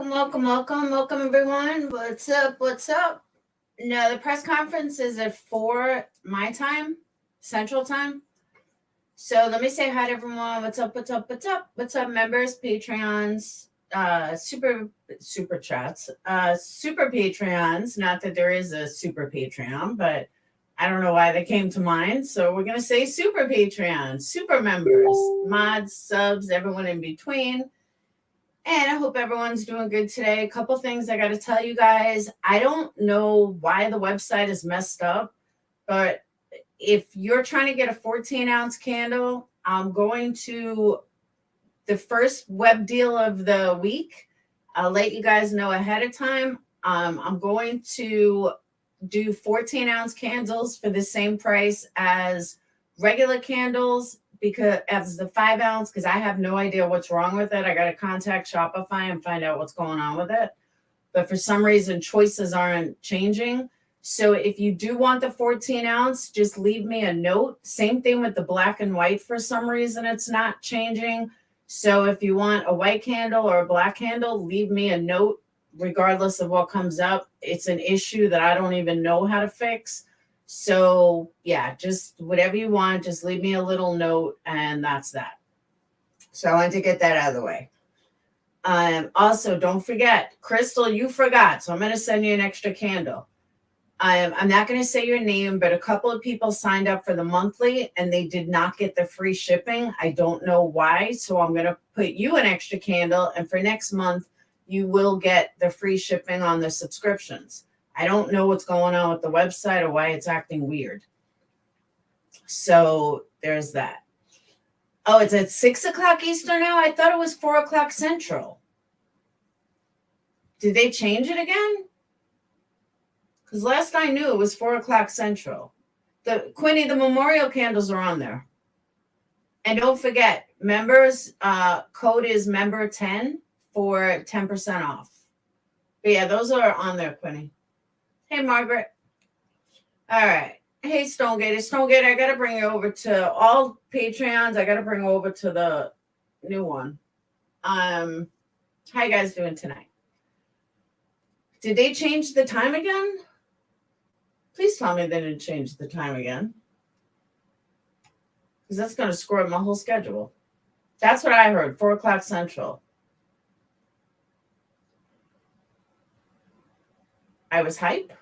Welcome, everyone. What's up? No, the press conference is at 4 my time, Central Time. So let me say hi to everyone. What's up, members, Patreons, super chats, super Patreons. Not that there is a super Patreon, but I don't know why they came to mind. So we're going to say super Patreons, super members, mods, subs, everyone in between. And I hope everyone's doing good today. A couple things I got to tell you guys. I don't know why the website is messed up, but if you're trying to get a 14-ounce candle, I'm going to the first web deal of the week. I'll let you guys know ahead of time. I'm going to do 14-ounce candles for the same price as regular candles, because as the 5-ounce, because I have no idea what's wrong with it. I got to contact Shopify and find out what's going on with it. But for some reason, choices aren't changing. So if you do want the 14-ounce, just leave me a note. Same thing with the black and white. For some reason, it's not changing. So if you want a white candle or a black candle, leave me a note regardless of what comes up. It's an issue that I don't even know how to fix. So yeah, just whatever you want, just leave me a little note, and that's that. So I wanted to get that out of the way. Also, don't forget, Crystal, you forgot, so I'm going to send you an extra candle. I'm not going to say your name, but a couple of people signed up for the monthly and they did not get the free shipping. I don't know why, so I'm going to put you an extra candle, and for next month, you will get the free shipping on the subscriptions. I don't know what's going on with the website or why it's acting weird. So there's that. Oh, it's at 6 o'clock Eastern now? I thought it was 4 o'clock Central. Did they change it again? Because last I knew it was 4 o'clock Central. Quinny, the memorial candles are on there. And don't forget, members, code is member10 for 10% off. But yeah, those are on there, Quinny. Hey, Margaret. All right. Hey, Stonegate, I got to bring you over to all Patreons. I got to bring over to the new one. How you guys doing tonight? Did they change the time again? Please tell me they didn't change the time again, because that's going to screw up my whole schedule. That's what I heard, 4 o'clock Central. I was hype.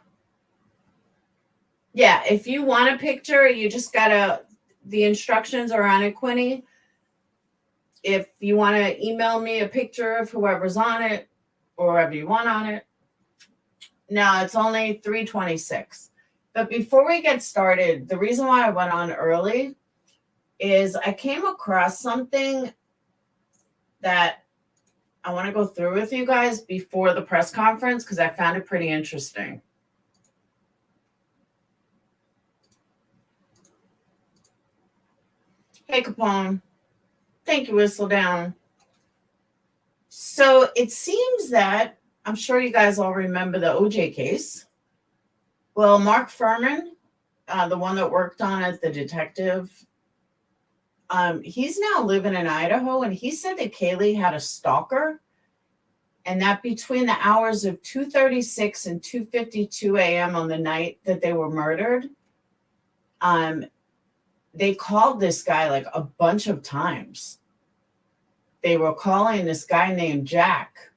Yeah, if you want a picture, you just gotta, the instructions are on it, Quinny. If you want to email me a picture of whoever's on it or whoever you want on it. No, it's only 3:26. But before we get started, the reason why I went on early is I came across something that I want to go through with you guys before the press conference, because I found it pretty interesting. Hey, Capone. Thank you, Whistle Down. So it seems that, I'm sure you guys all remember the OJ case. Well, Mark Furman, the one that worked on it, the detective, he's now living in Idaho, and he said that Kaylee had a stalker, and that between the hours of 2:36 and 2:52 a.m. on the night that they were murdered, they called this guy like a bunch of times. They were calling this guy named Jack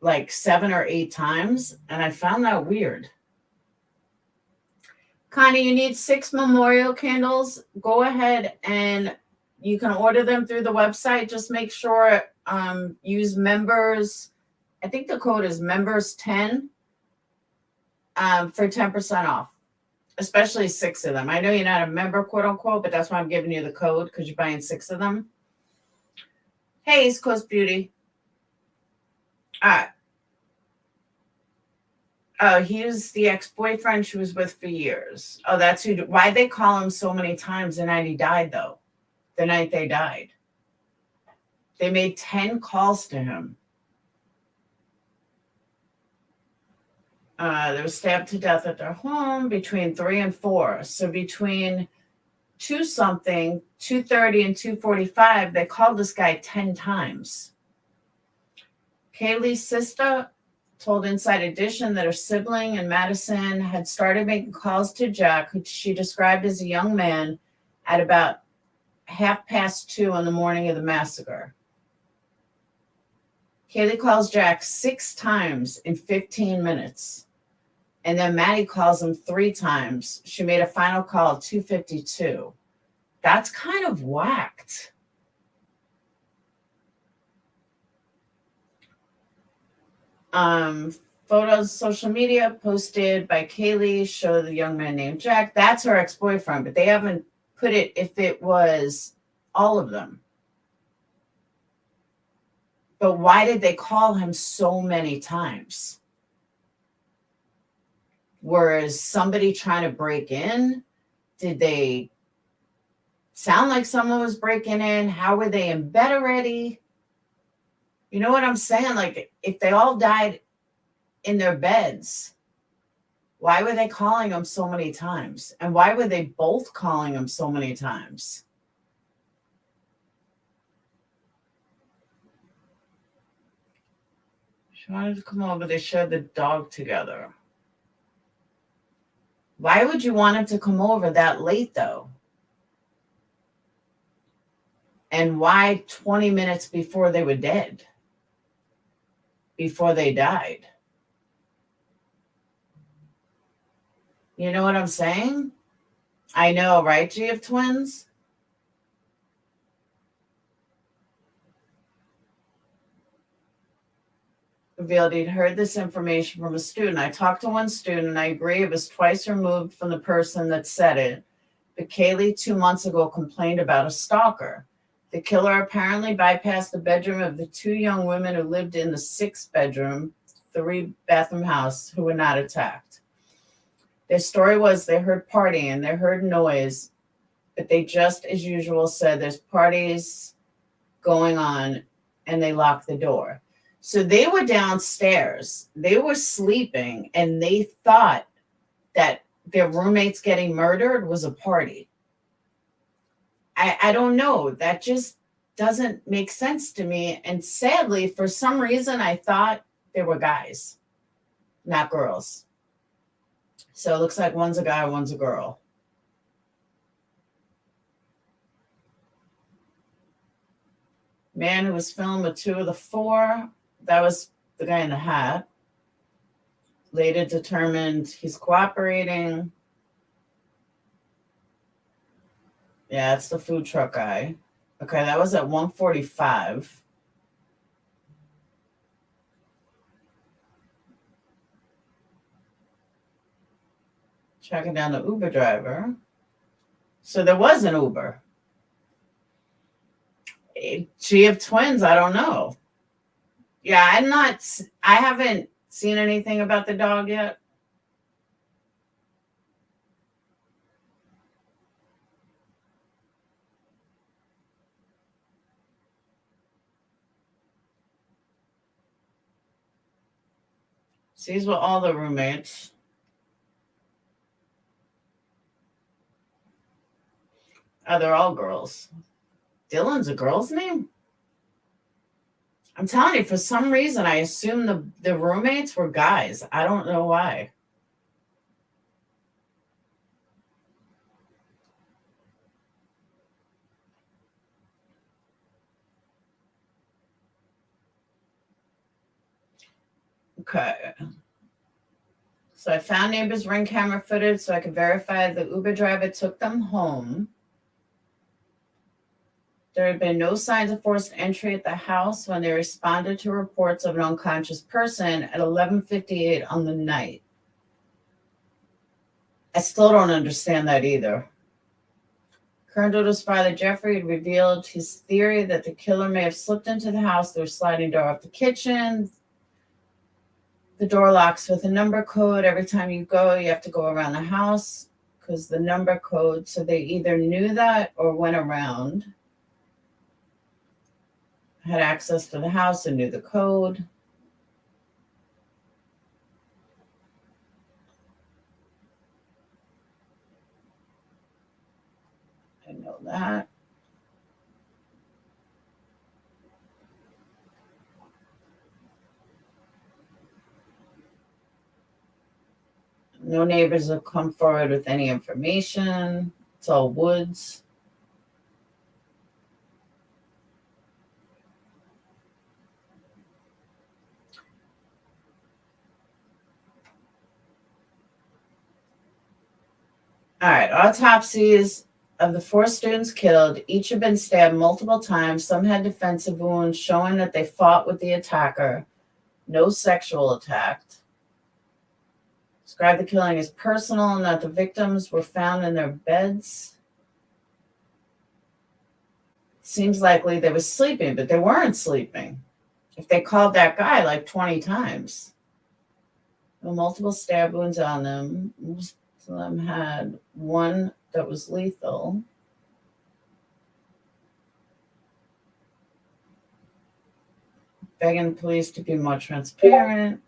like 7 or 8 times, and I found that weird. Connie, you need 6 memorial candles. Go ahead and you can order them through the website. Just make sure use members. I think the code is members10 for 10% off, especially 6 of them. I know you're not a member, quote unquote, but that's why I'm giving you the code, because you're buying 6 of them. Hey, East Coast Beauty. All right. Oh, he was the ex-boyfriend she was with for years. Oh, that's who. Why'd they call him so many times the night he died, though? The night they died. They made 10 calls to him. They were stabbed to death at their home between 3 and 4. So between 2-something, 2:30 and 2:45, they called this guy 10 times. Kaylee's sister told Inside Edition that her sibling and Madison had started making calls to Jack, who she described as a young man, at about 2:30 on the morning of the massacre. Kaylee calls Jack 6 times in 15 minutes. And then Maddie calls him 3 times. She made a final call at 2:52. That's kind of whacked. Photos, social media posted by Kaylee show the young man named Jack. That's her ex-boyfriend, but they haven't put it if it was all of them. But why did they call him so many times? Was somebody trying to break in? Did they sound like someone was breaking in? How were they in bed already? You know what I'm saying? Like, if they all died in their beds, why were they calling him so many times? And why were they both calling him so many times? She wanted to come over. They shared the dog together. Why would you want him to come over that late, though? And why 20 minutes before they were dead? Before they died? You know what I'm saying? I know, right, G of Twins? Revealed he'd heard this information from a student. I talked to one student. I agree it was twice removed from the person that said it. But Kaylee 2 months ago complained about a stalker. The killer apparently bypassed the bedroom of the 2 young women who lived in the 6-bedroom, 3-bathroom house who were not attacked. Their story was they heard partying, they heard noise, but they just, as usual, said there's parties going on, and they locked the door. So they were downstairs, they were sleeping, and they thought that their roommates getting murdered was a party. I don't know. That just doesn't make sense to me. And sadly, for some reason, I thought they were guys, not girls. So it looks like one's a guy, one's a girl. Man who was filmed with 2 of the 4, that was the guy in the hat. Later determined he's cooperating. Yeah, it's the food truck guy. Okay, that was at 1:45. Tracking down the Uber driver. So there was an Uber. G of Twins, I don't know. Yeah, I haven't seen anything about the dog yet. She's with all the roommates. Oh, they're all girls. Dylan's a girl's name? I'm telling you, for some reason, I assumed the roommates were guys. I don't know why. Okay. So I found neighbors' Ring camera footage so I could verify the Uber driver took them home. There had been no signs of forced entry at the house when they responded to reports of an unconscious person at 11:58 on the night. I still don't understand that either. Kerndota's father, Jeffrey, had revealed his theory that the killer may have slipped into the house through a sliding door off the kitchen. The door locks with a number code. Every time you go, you have to go around the house because the number code. So they either knew that or went around, had access to the house and knew the code. I know that. No neighbors have come forward with any information. It's all woods. All right, autopsies of the 4 students killed. Each had been stabbed multiple times. Some had defensive wounds showing that they fought with the attacker. No sexual attack. Described the killing as personal and that the victims were found in their beds. Seems likely they were sleeping, but they weren't sleeping. If they called that guy like 20 times. There were multiple stab wounds on them. Most of them had one that was lethal. Begging police to be more transparent.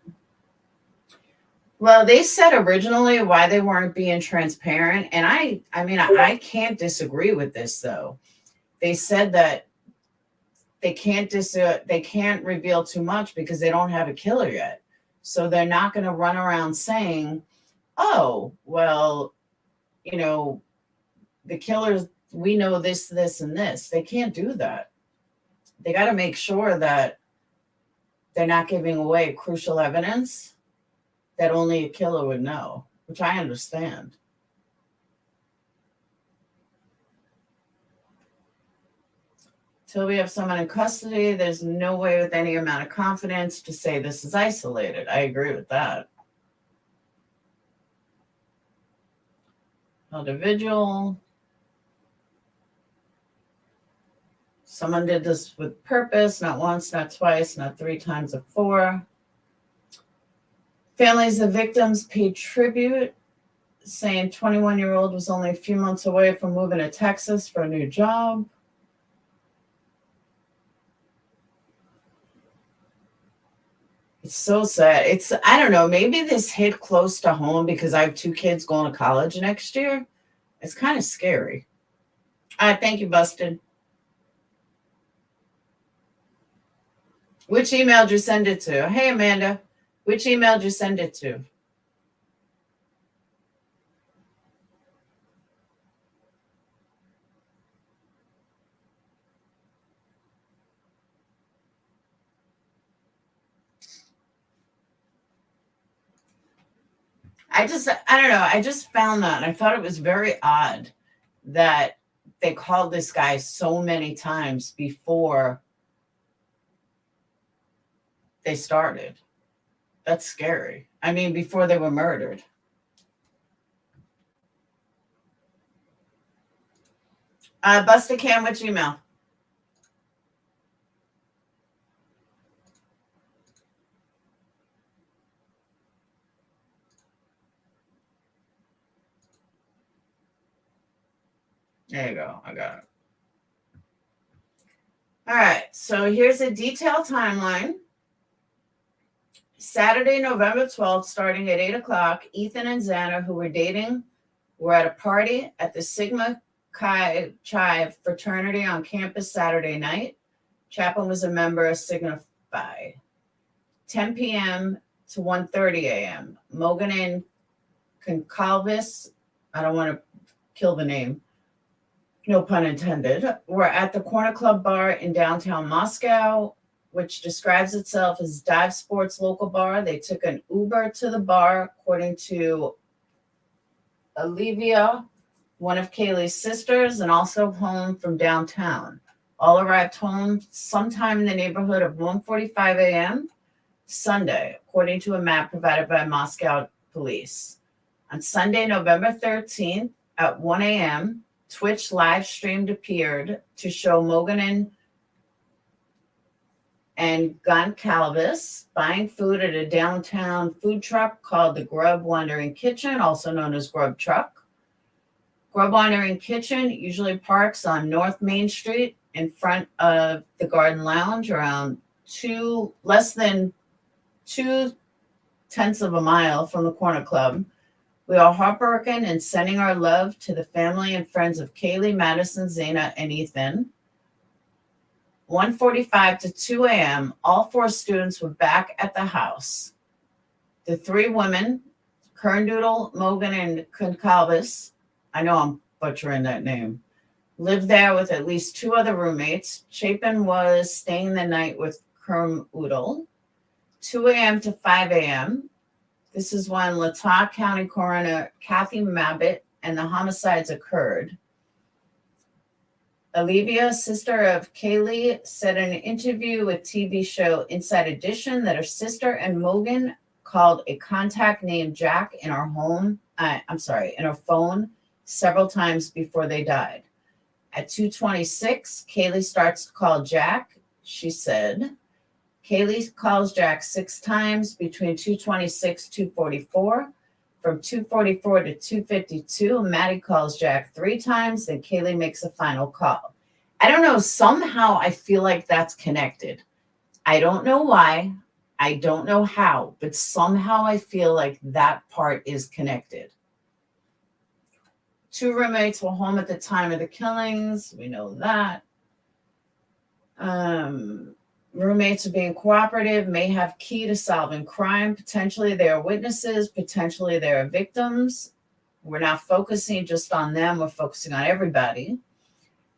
Well, they said originally why they weren't being transparent, and I mean, I can't disagree with this though. They said that they can't reveal too much because they don't have a killer yet. So they're not going to run around saying, "Oh, well, you know, the killers, we know this, this, and this." They can't do that. They got to make sure that they're not giving away crucial evidence that only a killer would know, which I understand. Till we have someone in custody, there's no way with any amount of confidence to say this is isolated. I agree with that. Individual. Someone did this with purpose, not once, not twice, not 3 times, or 4. Families of victims paid tribute, saying 21-year-old was only a few months away from moving to Texas for a new job. It's so sad. I don't know, maybe this hit close to home because I have 2 kids going to college next year. It's kind of scary. All right, thank you, Busted. Which email did you send it to? Hey, Amanda. Which email did you send it to? I don't know. I just found that. And I thought it was very odd that they called this guy so many times before they started. That's scary. I mean, before they were murdered. Buster Cam, which email? There you go. I got it. All right. So here's a detailed timeline. Saturday, November 12th, starting at 8 o'clock, Ethan and Xana, who were dating, were at a party at the Sigma Chi fraternity on campus Saturday night. Chapman was a member of Sigma Phi. 10 p.m. to 1:30 a.m. Mogan and Concalvis, I don't want to kill the name, no pun intended, were at the Corner Club bar in downtown Moscow, which describes itself as Dive Sports local bar. They took an Uber to the bar, according to Olivia, one of Kaylee's sisters, and also home from downtown. All arrived home sometime in the neighborhood of 1:45 a.m. Sunday, according to a map provided by Moscow police. On Sunday, November 13th at 1 a.m., Twitch live streamed appeared to show Mogan and Goncalves buying food at a downtown food truck called the Grub Wandering Kitchen, also known as Grub Truck. Grub Wandering Kitchen usually parks on North Main Street in front of the Garden Lounge, around less than 0.2 of a mile from the Corner Club. We are heartbroken and sending our love to the family and friends of Kaylee, Madison, Xana, and Ethan. 1:45 to 2 a.m., all 4 students were back at the house. The 3 women, Kerndoodle, Mogan, and Concalvis, I know I'm butchering that name, lived there with at least 2 other roommates. Chapin was staying the night with Kerndoodle, 2 a.m. to 5 a.m. This is when Latah County Coroner Kathy Mabbitt and the homicides occurred. Olivia, sister of Kaylee, said in an interview with TV show Inside Edition that her sister and Mogan called a contact named Jack in her in her phone several times before they died. At 2:26, Kaylee starts to call Jack. She said, Kaylee calls Jack 6 times between 2:26, 2:44. From 2:44 to 2:52, Maddie calls Jack 3 times, then Kaylee makes a final call. I don't know. Somehow I feel like that's connected. I don't know why. I don't know how, but somehow I feel like that part is connected. 2 roommates were home at the time of the killings. We know that. Roommates are being cooperative, may have key to solving crime. Potentially they are witnesses. Potentially they are victims. We're not focusing just on them. We're focusing on everybody.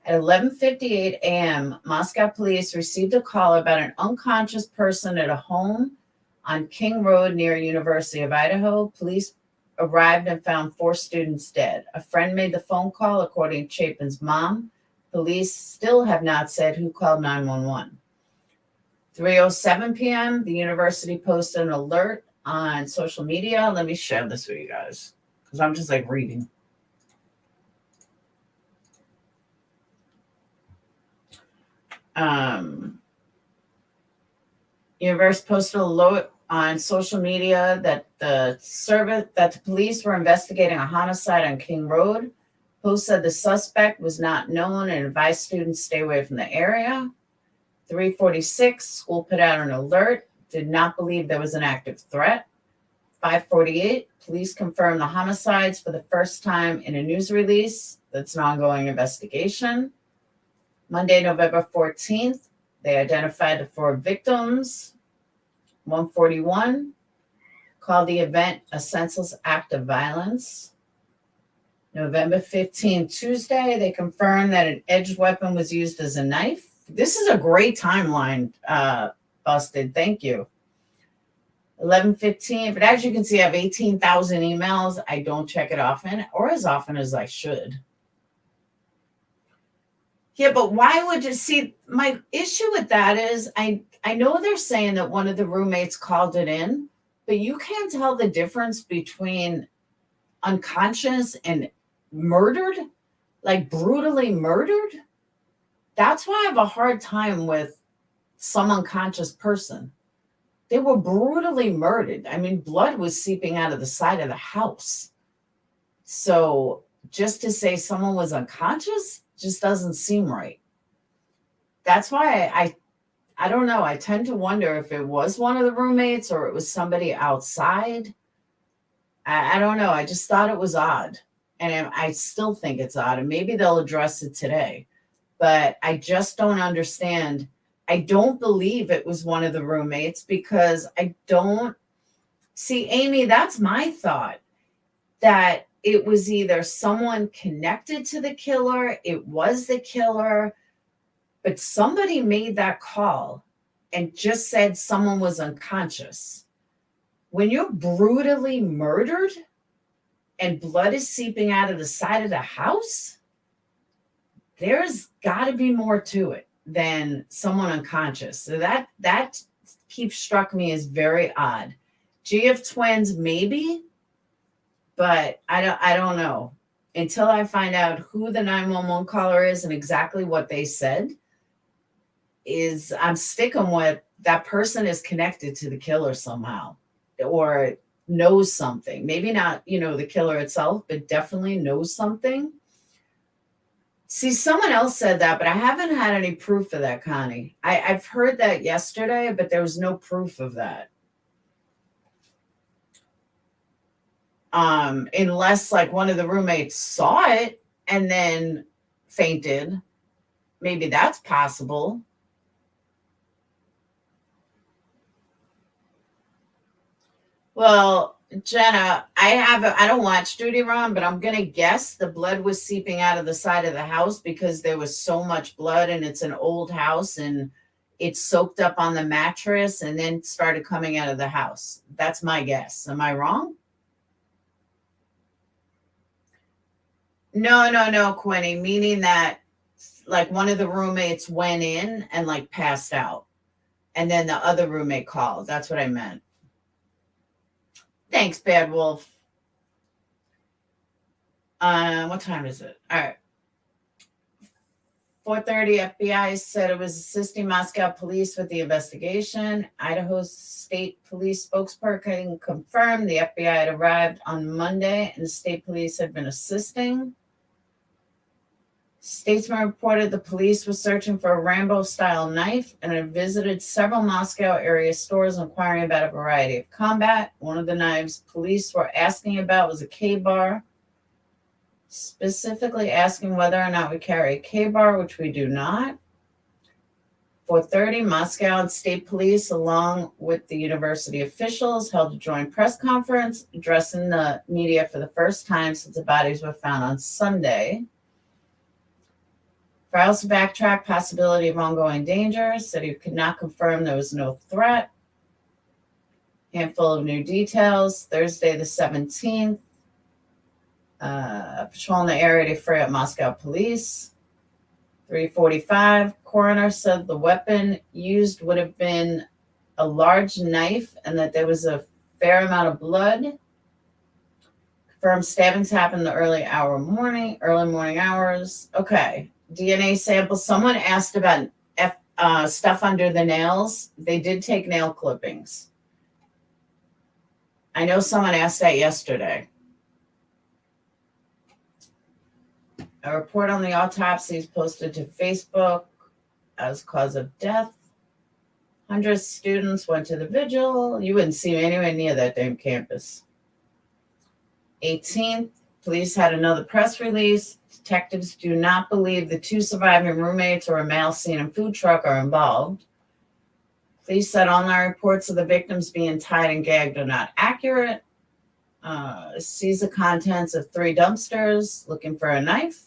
At 11:58 a.m., Moscow police received a call about an unconscious person at a home on King Road near University of Idaho. Police arrived and found 4 students dead. A friend made the phone call, according to Chapin's mom. Police still have not said who called 911. 3:07 p.m., the university posted an alert on social media. Let me share this with you guys because I'm just like reading. University posted an alert on social media that the police were investigating a homicide on King Road. Post said the suspect was not known and advised students stay away from the area. 3:46, school put out an alert, did not believe there was an active threat. 5:48, police confirmed the homicides for the first time in a news release. That's an ongoing investigation. Monday, November 14th, they identified the 4 victims. 1:41, called the event a senseless act of violence. November 15th, Tuesday, they confirmed that an edged weapon was used as a knife. This is a great timeline, Busted. Thank you. 11:15. But as you can see, I have 18,000 emails. I don't check it often or as often as I should. Yeah, but why would you see? My issue with that is I know they're saying that one of the roommates called it in, but you can't tell the difference between unconscious and murdered, like brutally murdered. That's why I have a hard time with some unconscious person. They were brutally murdered. I mean, blood was seeping out of the side of the house. So just to say someone was unconscious just doesn't seem right. That's why I don't know. I tend to wonder if it was one of the roommates or it was somebody outside. I don't know. I just thought it was odd. And I still think it's odd. And maybe they'll address it today. But I just don't understand. I don't believe it was one of the roommates because I don't see, Amy, that's my thought, that it was either someone connected to the killer, it was the killer, but somebody made that call and just said someone was unconscious. When you're brutally murdered and blood is seeping out of the side of the house, there's got to be more to it than someone unconscious. So that keeps struck me as very odd. GF twins, maybe, but I don't know. Until I find out who the 911 caller is and exactly what they said, I'm sticking with that person is connected to the killer somehow or knows something. Maybe not, the killer itself, but definitely knows something. See, someone else said that, but I haven't had any proof of that, Connie. I've heard that yesterday, but there was no proof of that. Unless like one of the roommates saw it and then fainted. Maybe that's possible. Well, Jenna, I don't watch Duty Run, but I'm gonna guess the blood was seeping out of the side of the house because there was so much blood and it's an old house and it soaked up on the mattress and then started coming out of the house. That's my guess. Am I wrong? No, Quinny, meaning that like one of the roommates went in and like passed out, and then the other roommate called. That's what I meant. Thanks, Bad Wolf. What time is it? All right. 4:30, FBI said it was assisting Moscow police with the investigation. Idaho's state police spokesperson confirmed the FBI had arrived on Monday and the state police had been assisting. Statesman reported the police were searching for a Rambo-style knife and had visited several Moscow area stores inquiring about a variety of combat. One of the knives police were asking about was a K-bar, specifically asking whether or not we carry a K-bar, which we do not. 4:30, Moscow and state police, along with the university officials, held a joint press conference addressing the media for the first time since the bodies were found on Sunday. Files backtrack possibility of ongoing danger, said he could not confirm there was no threat. Handful of new details. Thursday the 17th, patrol in the area to fray up Moscow police. 3:45, coroner said the weapon used would have been a large knife and that there was a fair amount of blood. Confirmed stabbings happened in the early morning hours. Okay. DNA sample. Someone asked about stuff under the nails. They did take nail clippings. I know someone asked that yesterday. A report on the autopsy is posted to Facebook as cause of death. Hundreds of students went to the vigil. You wouldn't see me anywhere near that damn campus. 18th, police had another press release. Detectives do not believe the two surviving roommates or a male seen in food truck are involved. Police said online reports of the victims being tied and gagged are not accurate. Seized the contents of 3 dumpsters looking for a knife.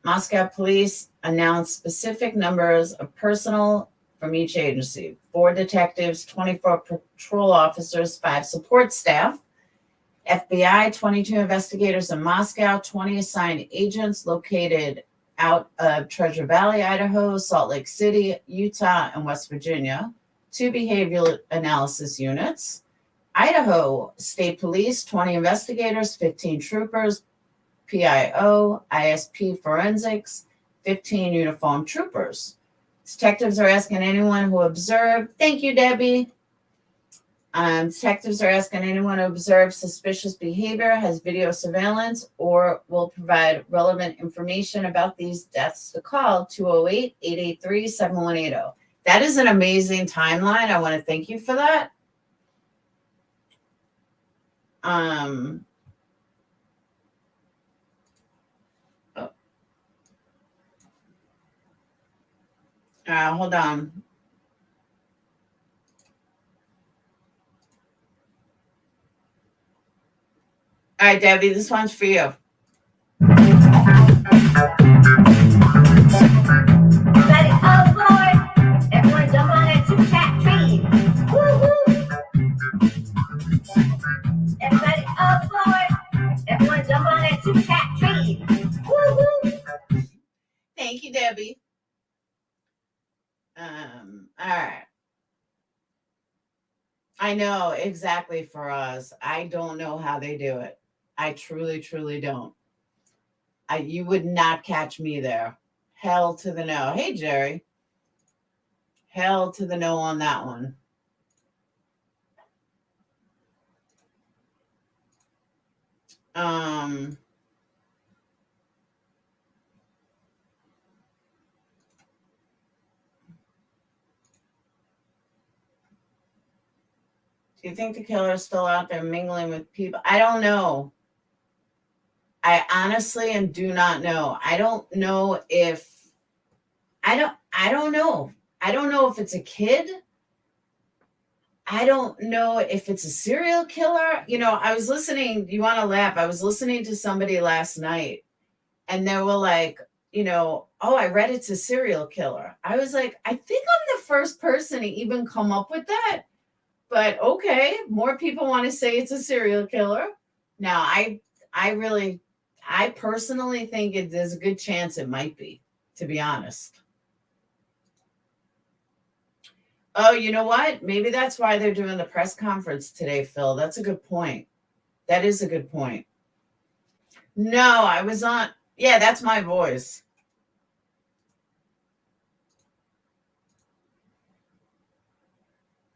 Moscow police announced specific numbers of personnel from each agency: 4 detectives, 24 patrol officers, 5 support staff. FBI, 22 investigators in Moscow, 20 assigned agents located out of Treasure Valley, Idaho, Salt Lake City, Utah, and West Virginia, 2 behavioral analysis units. Idaho State Police, 20 investigators, 15 troopers, PIO, ISP forensics, 15 uniformed troopers. Detectives are asking anyone who observed, thank you, Debbie. Detectives are asking anyone who observes suspicious behavior, has video surveillance, or will provide relevant information about these deaths to call 208-883-7180. That is an amazing timeline. I want to thank you for that. Hold on. All right, Debbie, this one's for you. Everybody aboard! Everyone jump on that two-cat train! Woo-hoo! Everybody aboard! Everyone jump on that two-cat train! Woo-hoo! Thank you, Debbie. All right. I know exactly for us. I don't know how they do it. I truly, truly don't. You would not catch me there. Hell to the no. Hey, Jerry. Hell to the no on that one. Do you think the killer is still out there mingling with people? I don't know. I honestly and do not know. I don't know if it's a kid. I don't know if it's a kid I don't know if it's a serial killer. I was listening, you want to laugh? I was listening to somebody last night and they were like, oh, I read it's a serial killer. I was like, I think I'm the first person to even come up with that. But okay, more people want to say it's a serial killer. Now, I personally think there's a good chance it might be, to be honest. Oh, you know what? Maybe that's why they're doing the press conference today, Phil. That's a good point. That is a good point. No, I was on. Yeah, that's my voice.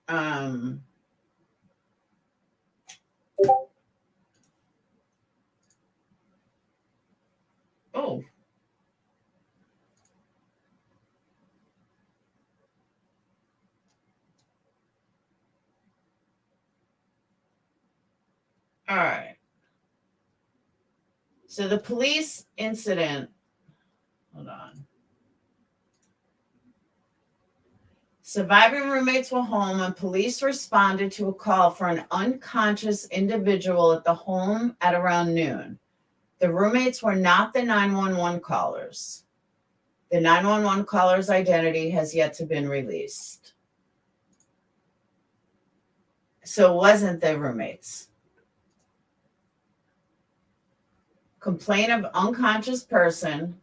Um, oh, all right. So the police incident, hold on. Surviving roommates were home and police responded to a call for an unconscious individual at the home at around noon. The roommates were not the 911 callers. The 911 caller's identity has yet to be released. So it wasn't the roommates. Complaint of unconscious person.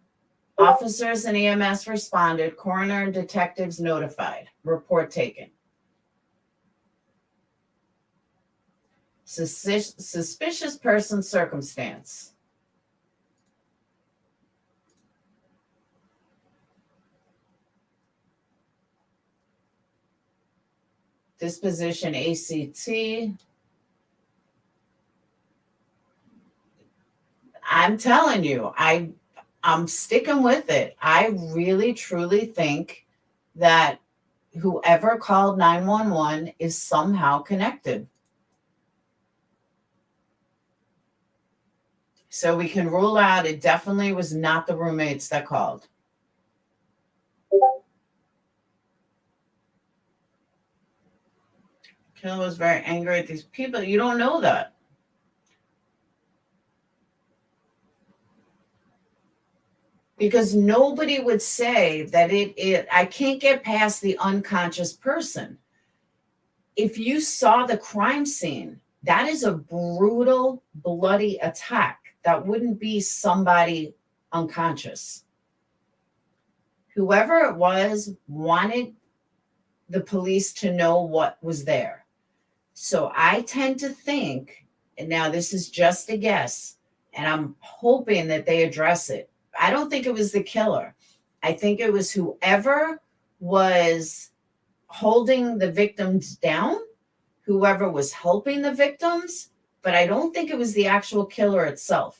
Officers and EMS responded. Coroner and detectives notified. Report taken. Suspicious person circumstance. Disposition ACT. I'm telling you, I'm sticking with it. I really, truly think that whoever called 911 is somehow connected. So we can rule out it definitely was not the roommates that called. Killer was very angry at these people. You don't know that. Because nobody would say that I can't get past the unconscious person. If you saw the crime scene, that is a brutal, bloody attack. That wouldn't be somebody unconscious. Whoever it was wanted the police to know what was there. So I tend to think, and now this is just a guess, and I'm hoping that they address it. I don't think it was the killer. I think it was whoever was holding the victims down, whoever was helping the victims, but I don't think it was the actual killer itself.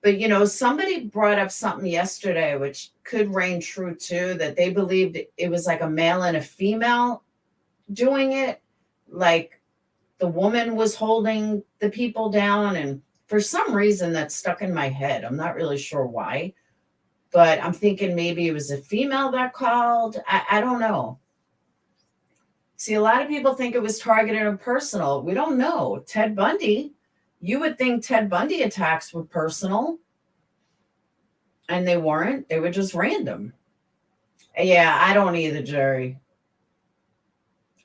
But, somebody brought up something yesterday, which could reign true too, that they believed it was like a male and a female doing it. Like the woman was holding the people down. And for some reason that's stuck in my head. I'm not really sure why, but I'm thinking maybe it was a female that called. I don't know. See, a lot of people think it was targeted and personal. We don't know. Ted Bundy, you would think Ted Bundy attacks were personal, and they weren't. They were just random. Yeah, I don't either, Jerry.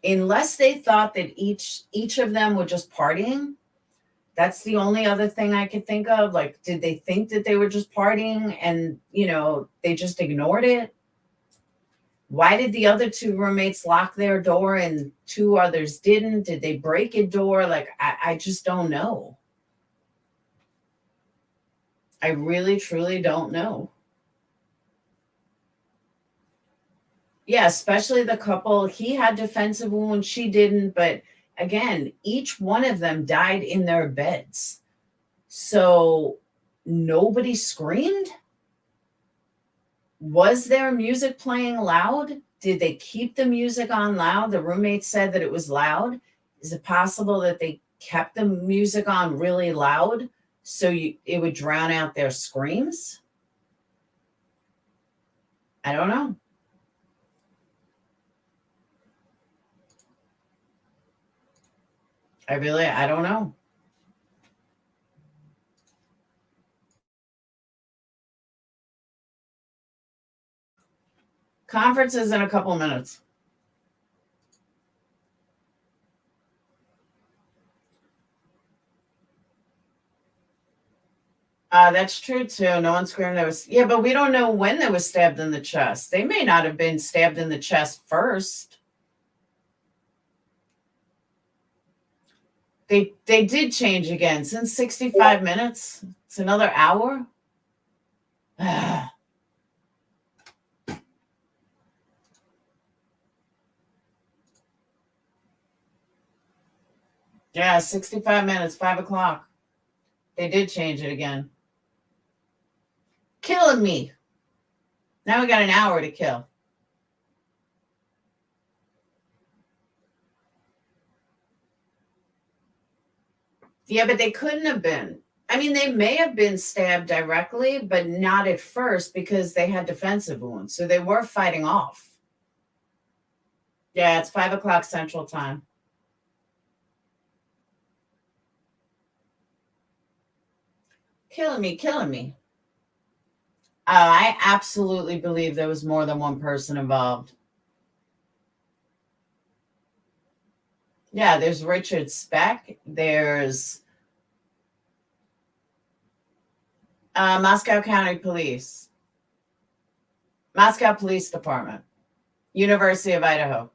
Unless they thought that each of them were just partying. That's the only other thing I could think of. Like, did they think that they were just partying and, they just ignored it? Why did the other two roommates lock their door and two others didn't? Did they break a door? Like, I just don't know. I really, truly don't know. Yeah, especially the couple. He had defensive wounds, she didn't. But again, each one of them died in their beds. So nobody screamed? Was there music playing loud? Did they keep the music on loud? The roommate said that it was loud. Is it possible that they kept the music on really loud so it would drown out their screams? I don't know. I don't know. Conference is in a couple minutes. That's true too. No one screamed there was, yeah, but we don't know when they was stabbed in the chest. They may not have been stabbed in the chest first. They did change again. Since 65 minutes, it's another hour. Yeah, 65 minutes, 5 o'clock. They did change it again. Killing me. Now we got an hour to kill. Yeah, but they couldn't have been. I mean, they may have been stabbed directly, but not at first because they had defensive wounds. So they were fighting off. Yeah, it's 5 o'clock Central Time. Killing me. I absolutely believe there was more than one person involved. Yeah, there's Richard Speck. There's Moscow County Police. Moscow Police Department. University of Idaho.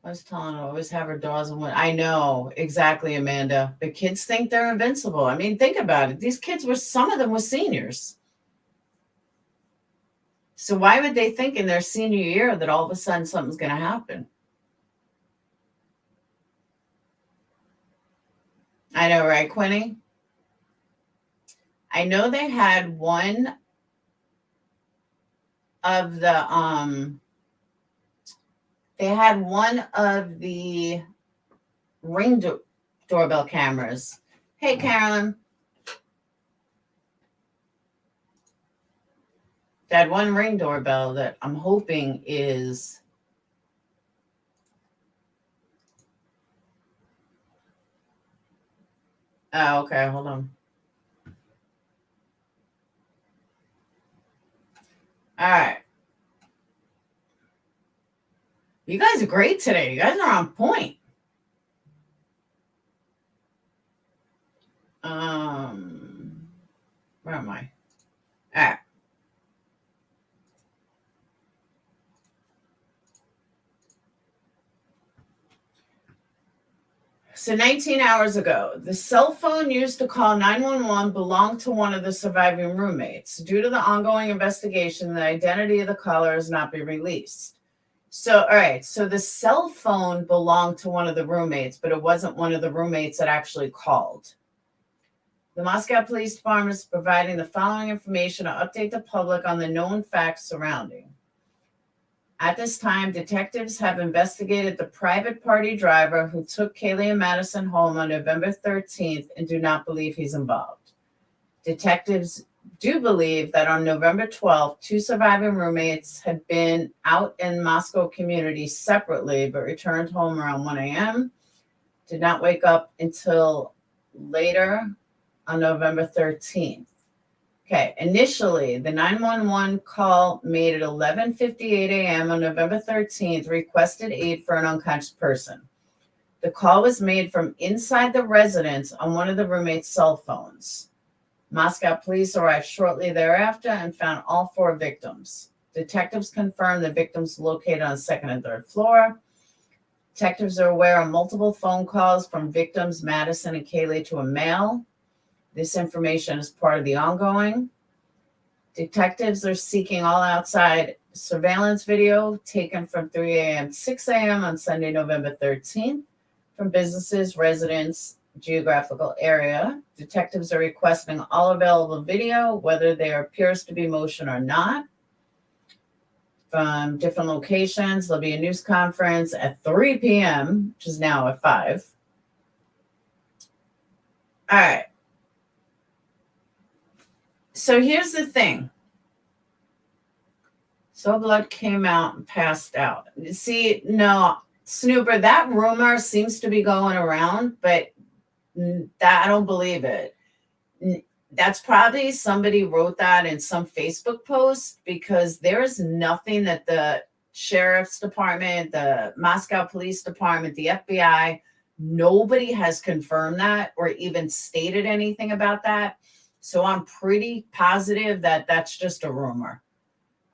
I was telling her, always have her doors and I know, exactly, Amanda. The kids think they're invincible. I mean, think about it. These kids some of them were seniors. So why would they think in their senior year that all of a sudden something's going to happen? I know, right, Quinny? I know they had one of the ring doorbell cameras. Hey, Carolyn. They had one ring doorbell that I'm hoping is oh, okay, hold on. All right. You guys are great today. You guys are on point. Where am I? All right. So 19 hours ago, the cell phone used to call 911 belonged to one of the surviving roommates. Due to the ongoing investigation, the identity of the caller has not been released. So, all right. So the cell phone belonged to one of the roommates, but it wasn't one of the roommates that actually called. The Moscow Police Department is providing the following information to update the public on the known facts surrounding. At this time, detectives have investigated the private party driver who took Kaylee and Madison home on November 13th and do not believe he's involved. Detectives do believe that on November 12th, 2 surviving roommates had been out in Moscow community separately, but returned home around 1 a.m., did not wake up until later on November 13th. Okay, initially, the 911 call made at 11:58 a.m. on November 13th requested aid for an unconscious person. The call was made from inside the residence on one of the roommates' cell phones. Moscow police arrived shortly thereafter and found all 4 victims. Detectives confirmed the victims located on the 2nd and 3rd floor. Detectives are aware of multiple phone calls from victims Madison and Kaylee to a male. This information is part of the ongoing. Detectives are seeking all outside surveillance video taken from 3 a.m. to 6 a.m. on Sunday, November 13th, from businesses, residents, geographical area. Detectives are requesting all available video, whether there appears to be motion or not. From different locations, there'll be a news conference at 3 p.m., which is now at 5. All right. So here's the thing. So blood came out and passed out. See, no, Snooper, that rumor seems to be going around, but that I don't believe it. That's probably somebody wrote that in some Facebook post, because there is nothing that the sheriff's department, the Moscow Police Department, the FBI, nobody has confirmed that or even stated anything about that. So I'm pretty positive that that's just a rumor.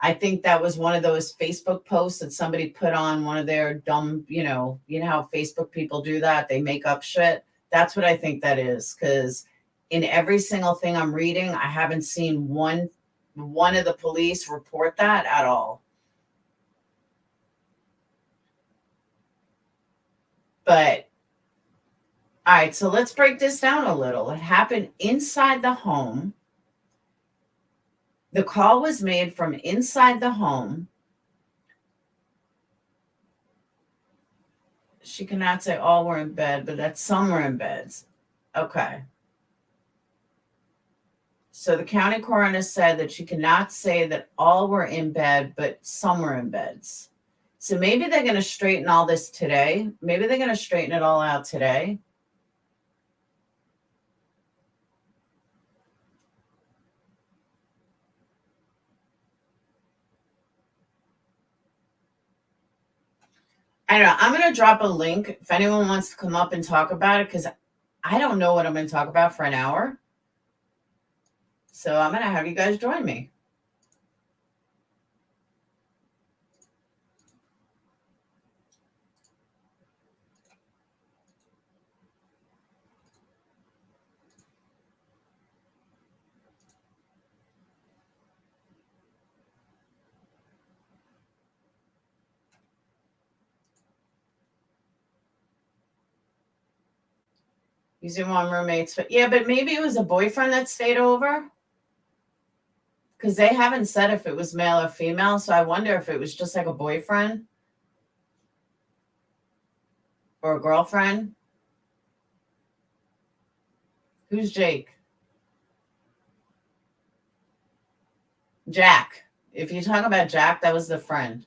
I think that was one of those Facebook posts that somebody put on one of their dumb, you know how Facebook people do that. They make up shit. That's what I think that is. Because in every single thing I'm reading, I haven't seen one of the police report that at all. But all right, so let's break this down a little. It happened inside the home. The call was made from inside the home. She cannot say all were in bed, but that some were in beds. Okay. So the county coroner said that she cannot say that all were in bed, but some were in beds. So maybe they're going to straighten all this today. Maybe they're going to straighten it all out today. I don't know. I'm going to drop a link if anyone wants to come up and talk about it, because I don't know what I'm going to talk about for an hour. So I'm going to have you guys join me. Using one roommate's, yeah, but maybe it was a boyfriend that stayed over, because they haven't said if it was male or female. So I wonder if it was just like a boyfriend or a girlfriend. Who's Jake? Jack. If you talk about Jack, that was the friend.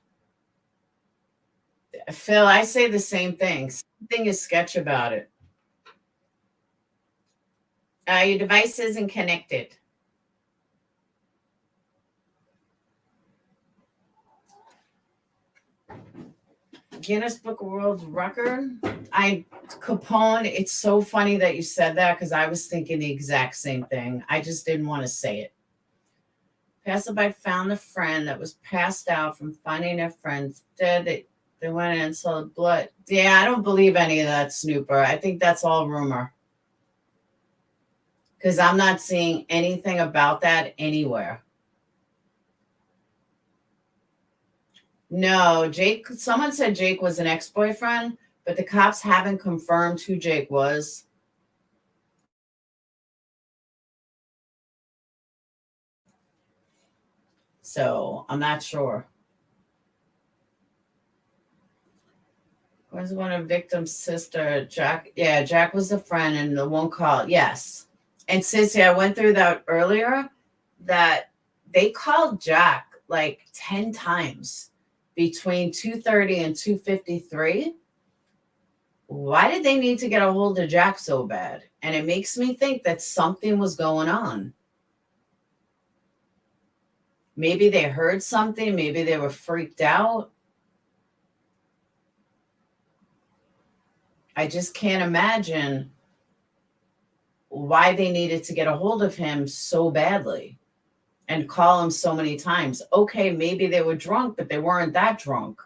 Phil, I say the same thing. Something is sketch about it. Your device isn't connected. Guinness Book of World Record. Capone, it's so funny that you said that, because I was thinking the exact same thing. I just didn't want to say it. Passerby found a friend that was passed out from finding their friends dead. They went in and saw the blood. Yeah, I don't believe any of that, Snooper. I think that's all rumor. Because I'm not seeing anything about that anywhere. No, Jake, someone said Jake was an ex-boyfriend, but the cops haven't confirmed who Jake was. So I'm not sure. Was one of victim's sister, Jack? Yeah, Jack was the friend, and the one called. Yes. And Sissy, I went through that earlier, that they called Jack like 10 times between 2:30 and 2:53. Why did they need to get a hold of Jack so bad? And it makes me think that something was going on. Maybe they heard something. Maybe they were freaked out. I just can't imagine why they needed to get a hold of him so badly and call him so many times. Okay, maybe they were drunk, but they weren't that drunk.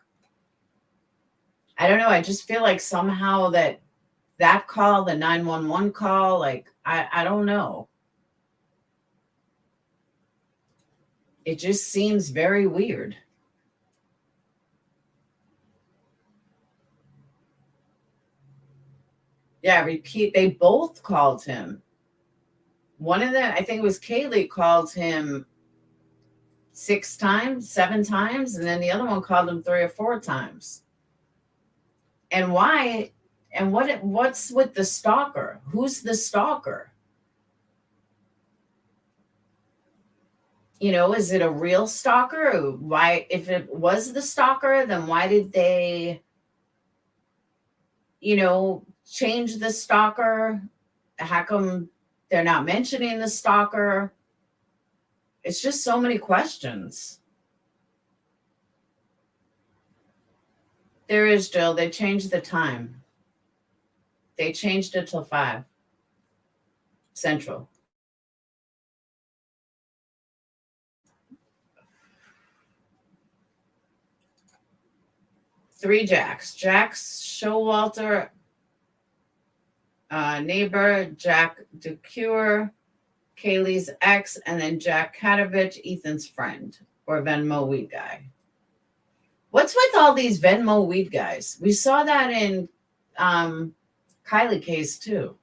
I don't know. I just feel like somehow that call, the 911 call, like, I don't know. It just seems very weird. Yeah, repeat. They both called him. One of them, I think it was Kaylee, called him 6 times, 7 times, and then the other one called him 3 or 4 times. And why? And what's with the stalker? Who's the stalker? Is it a real stalker? Why, if it was the stalker, then why did they, change the stalker? How come they're not mentioning the stalker? It's just so many questions. There is, Jill. They changed the time. They changed it till 5 Central. Three Jacks. Jack's Showalter, neighbor, Jack DeCure, Kaylee's ex, and then Jack Katovich, Ethan's friend, or Venmo weed guy. What's with all these Venmo weed guys? We saw that in Kylie case too.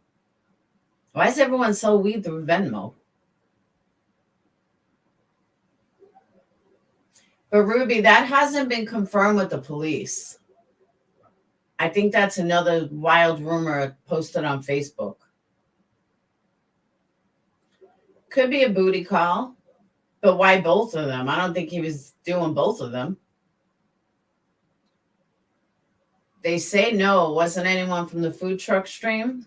Why does everyone sell weed through Venmo? But Ruby, that hasn't been confirmed with the police. I think that's another wild rumor posted on Facebook. Could be a booty call, but why both of them? I don't think he was doing both of them. They say no, it wasn't anyone from the food truck stream.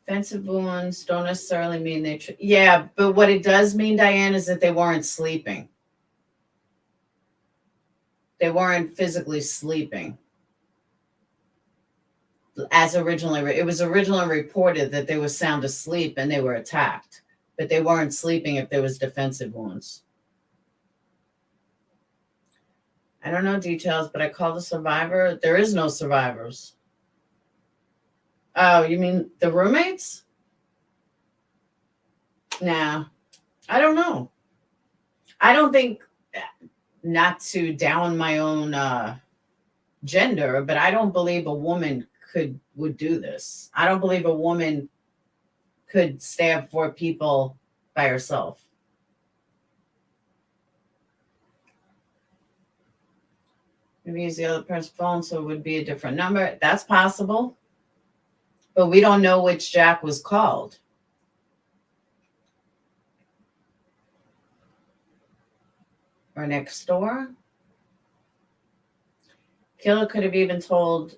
Offensive wounds don't necessarily mean they... yeah, but what it does mean, Diane, is that they weren't sleeping. They weren't physically sleeping. It was originally reported that they were sound asleep and they were attacked, but they weren't sleeping if there was defensive wounds. I don't know details, but I called the survivor. There is no survivors. Oh, you mean the roommates? Nah, I don't know. I don't think, not to down my own gender, but I don't believe a woman would do this. I don't believe a woman could stab 4 people by herself. Maybe use the other person's phone so it would be a different number. That's possible. But we don't know which Jack was called. Or next door. Killer could have even told.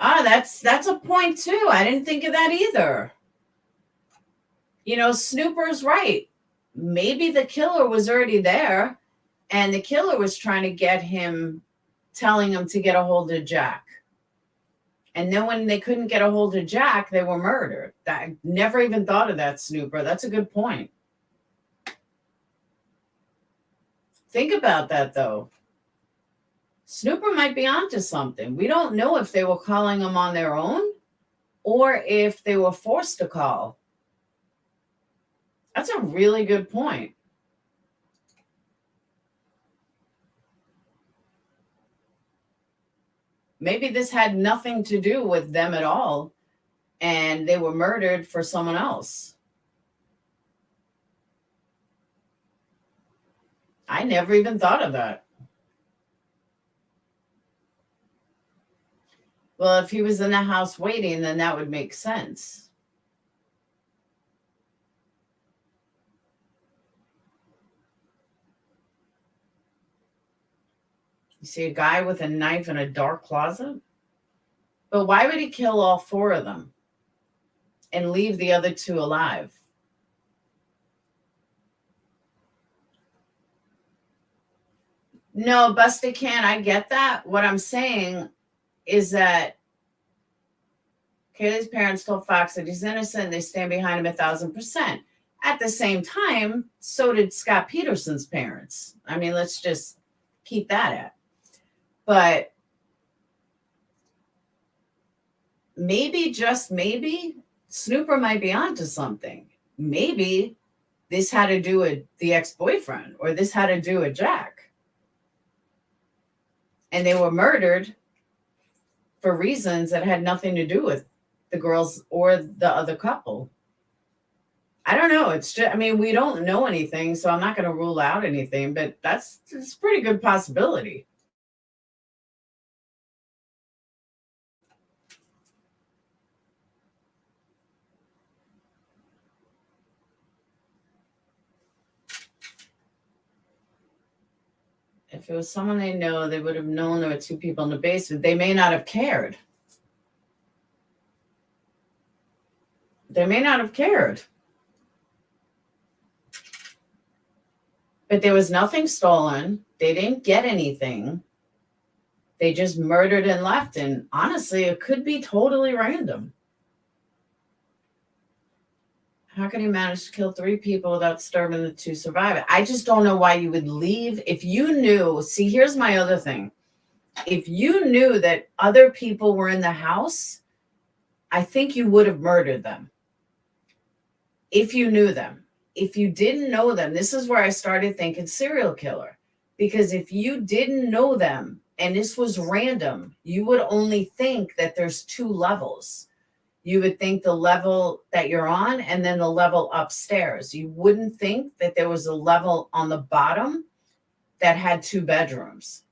That's a point too. I didn't think of that either. Snooper's right. Maybe the killer was already there and the killer was trying to get him, telling him to get a hold of Jack. And then when they couldn't get a hold of Jack, they were murdered. I never even thought of that, Snooper. That's a good point. Think about that, though. Snooper might be onto something. We don't know if they were calling him on their own or if they were forced to call. That's a really good point. Maybe this had nothing to do with them at all, and they were murdered for someone else. I never even thought of that. Well, if he was in the house waiting, then that would make sense. You see a guy with a knife in a dark closet? But why would he kill all 4 of them and leave the other 2 alive? No, Busted Can, I get that. What I'm saying is that Kaylee's parents told Fox that he's innocent and they stand behind him 1,000%. At the same time, so did Scott Peterson's parents. I mean, let's just keep that at. But maybe, just maybe, Snooper might be onto something. Maybe this had to do with the ex-boyfriend, or this had to do with Jack. And they were murdered for reasons that had nothing to do with the girls or the other couple. I don't know. It's just, we don't know anything, so I'm not going to rule out anything, but it's a pretty good possibility. If it was someone they know, they would have known there were two people in the basement. They may not have cared. They may not have cared. But there was nothing stolen. They didn't get anything. They just murdered and left. And honestly, it could be totally random. How can you manage to kill 3 people without disturbing the 2 survivors? I just don't know why you would leave. If you knew, see, here's my other thing. If you knew that other people were in the house, I think you would have murdered them. If you knew them. If you didn't know them, this is where I started thinking serial killer. Because if you didn't know them and this was random, you would only think that there's 2 levels. You would think the level that you're on and then the level upstairs. You wouldn't think that there was a level on the bottom that had 2 bedrooms.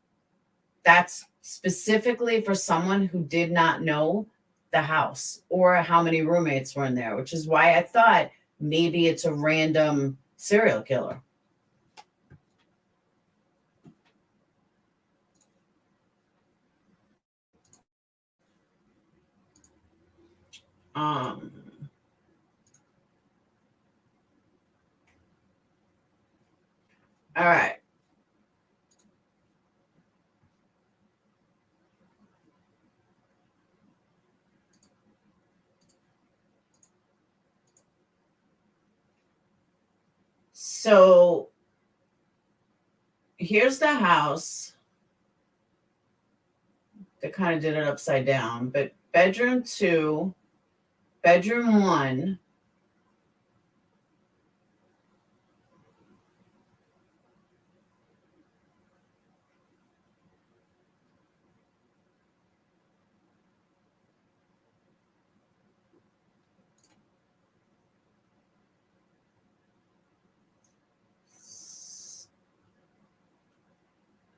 That's specifically for someone who did not know the house or how many roommates were in there, which is why I thought maybe it's a random serial killer. All right. So here's the house. They kind of did it upside down, but bedroom 2, bedroom 1.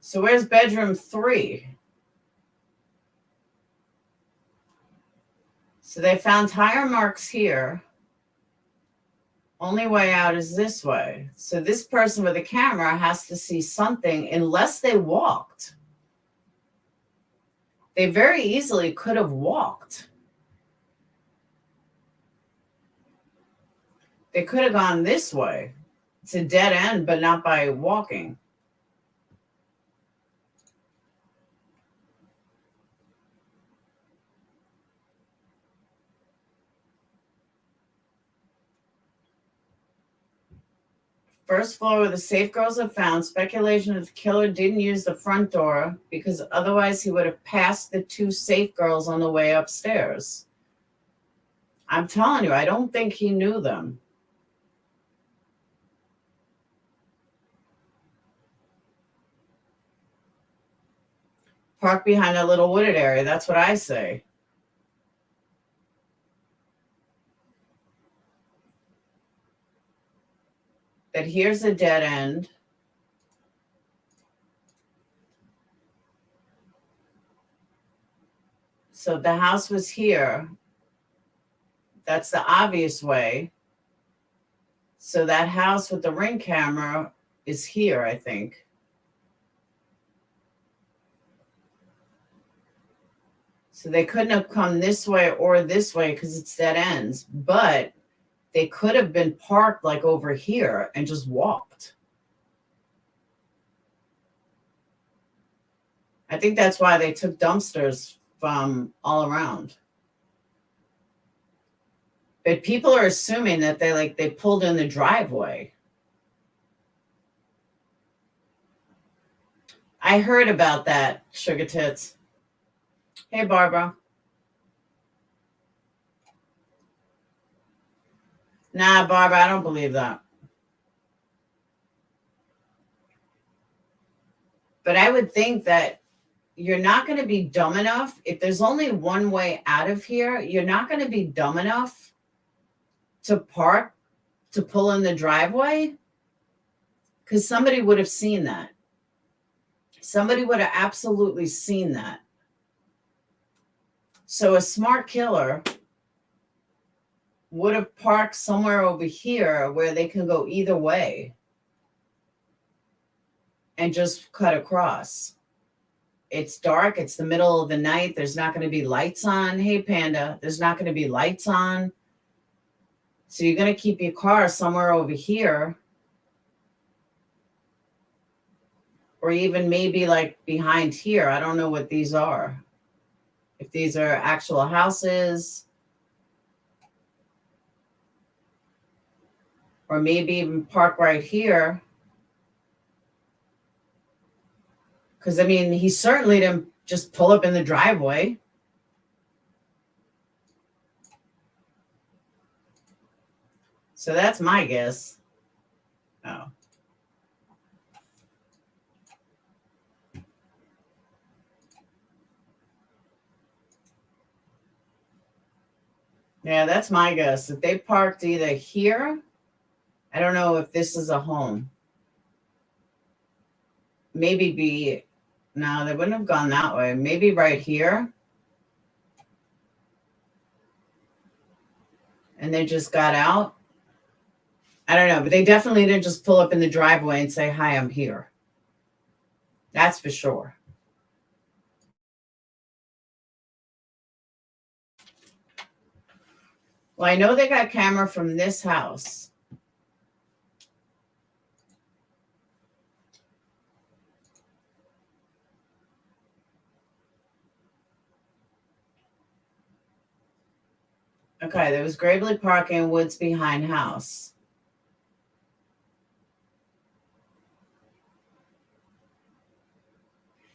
So where's bedroom 3? So they found tire marks here. Only way out is this way. So this person with a camera has to see something unless they walked. They very easily could have walked. They could have gone this way. It's a dead end, but not by walking. First floor where the safe girls are found. Speculation that the killer didn't use the front door because otherwise he would have passed the 2 safe girls on the way upstairs. I'm telling you, I don't think he knew them. Park behind a little wooded area. That's what I say. That here's a dead end. So the house was here. That's the obvious way. So that house with the Ring camera is here, I think. So they couldn't have come this way or this way because it's dead ends. But they could have been parked like over here and just walked. I think that's why they took dumpsters from all around. But people are assuming that they pulled in the driveway. I heard about that, Sugar Tits. Hey, Barbara. Nah, Barbara, I don't believe that. But I would think that you're not going to be dumb enough. If there's only one way out of here, you're not going to be dumb enough to park, to pull in the driveway, because somebody would have seen that. Somebody would have absolutely seen that. So a smart killer would have parked somewhere over here where they can go either way. and just cut across. It's dark. It's the middle of the night. There's not going to be lights on. Hey, Panda, there's not going to be lights on. So you're going to keep your car somewhere over here. Or even maybe like behind here. I don't know what these are. If these are actual houses. Or maybe even park right here. Because, I mean, he certainly didn't just pull up in the driveway. So that's my guess. Oh. Yeah, that's my guess. If they parked either here, I don't know if this is a home. Maybe no, they wouldn't have gone that way. Maybe right here. And they just got out. I don't know, but they definitely didn't just pull up in the driveway and say, hi, I'm here. That's for sure. Well, I know they got camera from this house. Okay, there was Gravely parking woods behind house.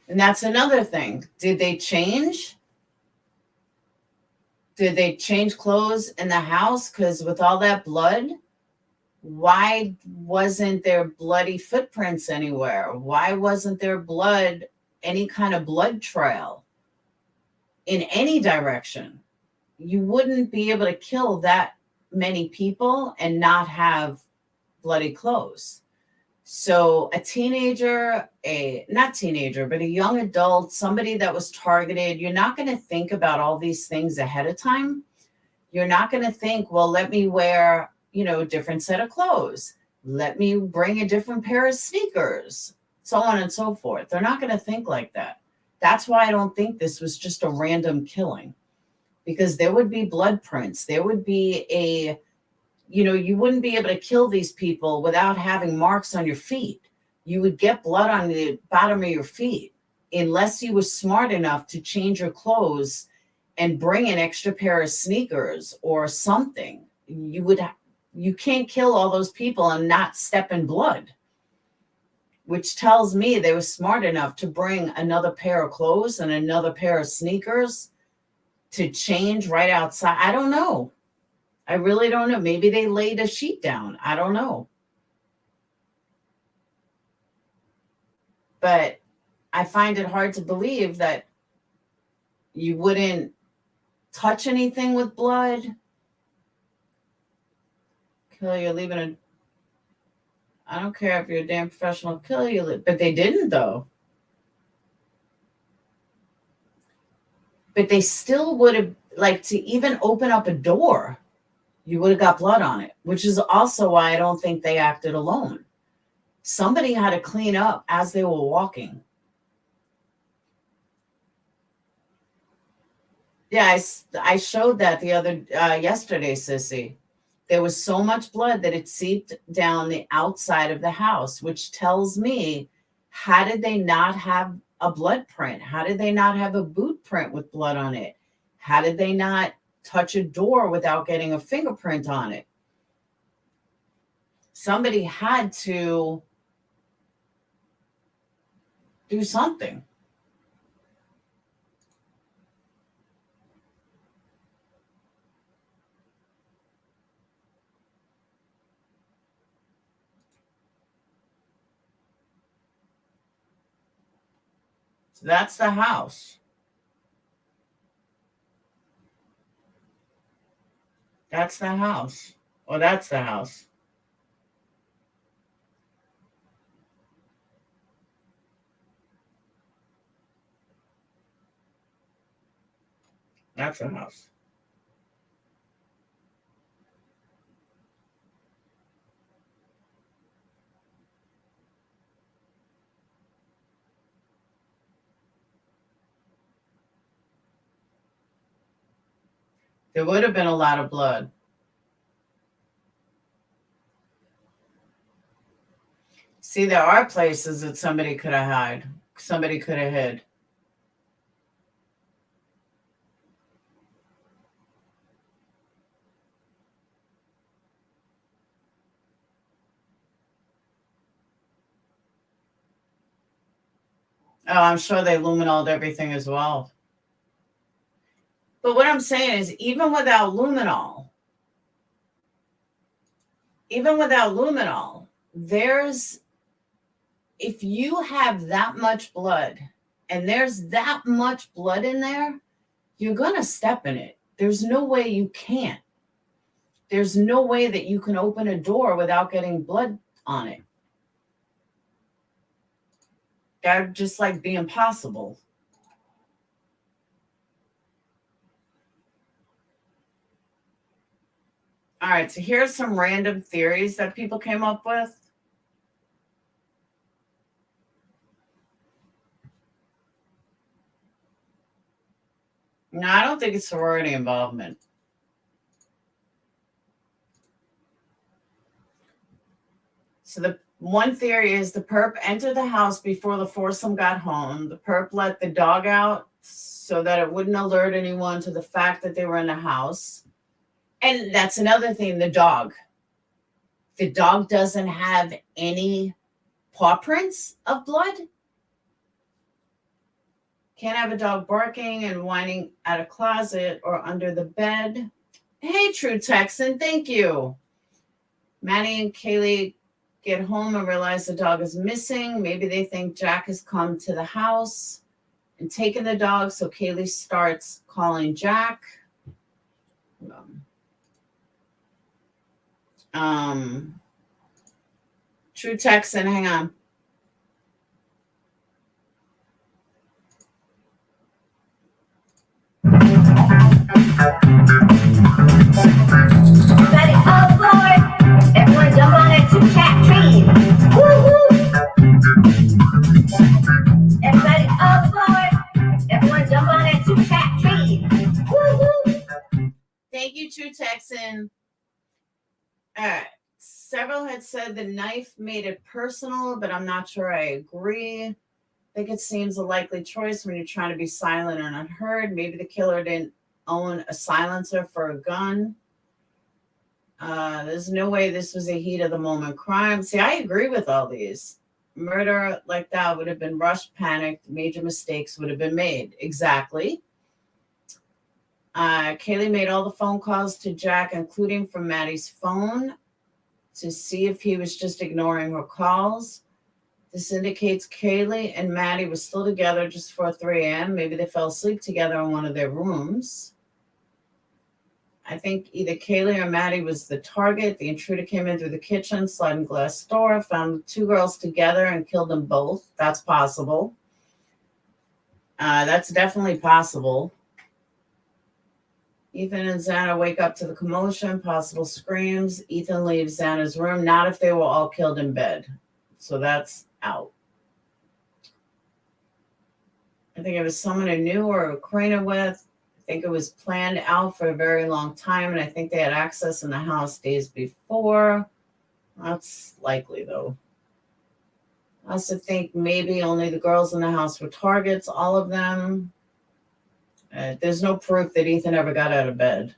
And that's another thing. Did they change? Did they change clothes in the house? Because with all that blood, why wasn't there bloody footprints anywhere? Why wasn't there blood, any kind of blood trail in any direction? You wouldn't be able to kill that many people and not have bloody clothes. So a teenager, not teenager, but a young adult, somebody that was targeted, you're not going to think about all these things ahead of time. You're not going to think, well, let me wear, a different set of clothes. Let me bring a different pair of sneakers, so on and so forth. They're not going to think like that. That's why I don't think this was just a random killing, because there would be blood prints. There would be you wouldn't be able to kill these people without having marks on your feet. You would get blood on the bottom of your feet unless you were smart enough to change your clothes and bring an extra pair of sneakers or something. You can't kill all those people and not step in blood, which tells me they were smart enough to bring another pair of clothes and another pair of sneakers to change right outside. I don't know. I really don't know. Maybe they laid a sheet down. I don't know. But I find it hard to believe that you wouldn't touch anything with blood. Kill you, leaving I don't care if you're a damn professional killer, but they didn't though. But they still would have, like, to even open up a door, you would have got blood on it, which is also why I don't think they acted alone. Somebody had to clean up as they were walking. Yeah, I showed that yesterday, Sissy. There was so much blood that it seeped down the outside of the house, which tells me, how did they not have a blood print? How did they not have a boot print with blood on it? How did they not touch a door without getting a fingerprint on it? Somebody had to do something. So that's the house. That's the house. Well, that's the house. That's the house. There would have been a lot of blood. See, there are places that somebody could have hid. Oh, I'm sure they luminoled everything as well. But what I'm saying is, even without luminol, if you have that much blood and there's that much blood in there, you're going to step in it. There's no way you can't. There's no way that you can open a door without getting blood on it. That would just like be impossible. All right, so here's some random theories that people came up with. No, I don't think it's sorority involvement. So the one theory is the perp entered the house before the foursome got home. The perp let the dog out so that it wouldn't alert anyone to the fact that they were in the house. And that's another thing, the dog. The dog doesn't have any paw prints of blood. Can't have a dog barking and whining at a closet or under the bed. Hey, True Texan, thank you. Maddie and Kaylee get home and realize the dog is missing. Maybe they think Jack has come to the house and taken the dog, so Kaylee starts calling Jack. True Texan, hang on. Ready, aboard! Everyone jump on that two-cat train! Woo-hoo! Everybody aboard! Everyone jump on that two-cat train! Woo-hoo! Thank you, True Texan. All right. Several had said the knife made it personal, but I'm not sure I agree. I think it seems a likely choice when you're trying to be silent and unheard. Maybe the killer didn't own a silencer for a gun. There's no way this was a heat of the moment crime. See, I agree with all these. Murder like that would have been rushed, panicked, major mistakes would have been made. Exactly. Kaylee made all the phone calls to Jack, including from Maddie's phone, to see if he was just ignoring her calls. This indicates Kaylee and Maddie were still together just before 3 a.m. Maybe they fell asleep together in one of their rooms. I think either Kaylee or Maddie was the target. The intruder came in through the kitchen, sliding glass door, found the two girls together and killed them both. That's possible. That's definitely possible. Ethan and Xana wake up to the commotion, possible screams. Ethan leaves Xana's room, not if they were all killed in bed. So that's out. I think it was someone who knew or acquainted with. I think it was planned out for a very long time, and I think they had access in the house days before. That's likely, though. I also think maybe only the girls in the house were targets, all of them. There's no proof that Ethan ever got out of bed.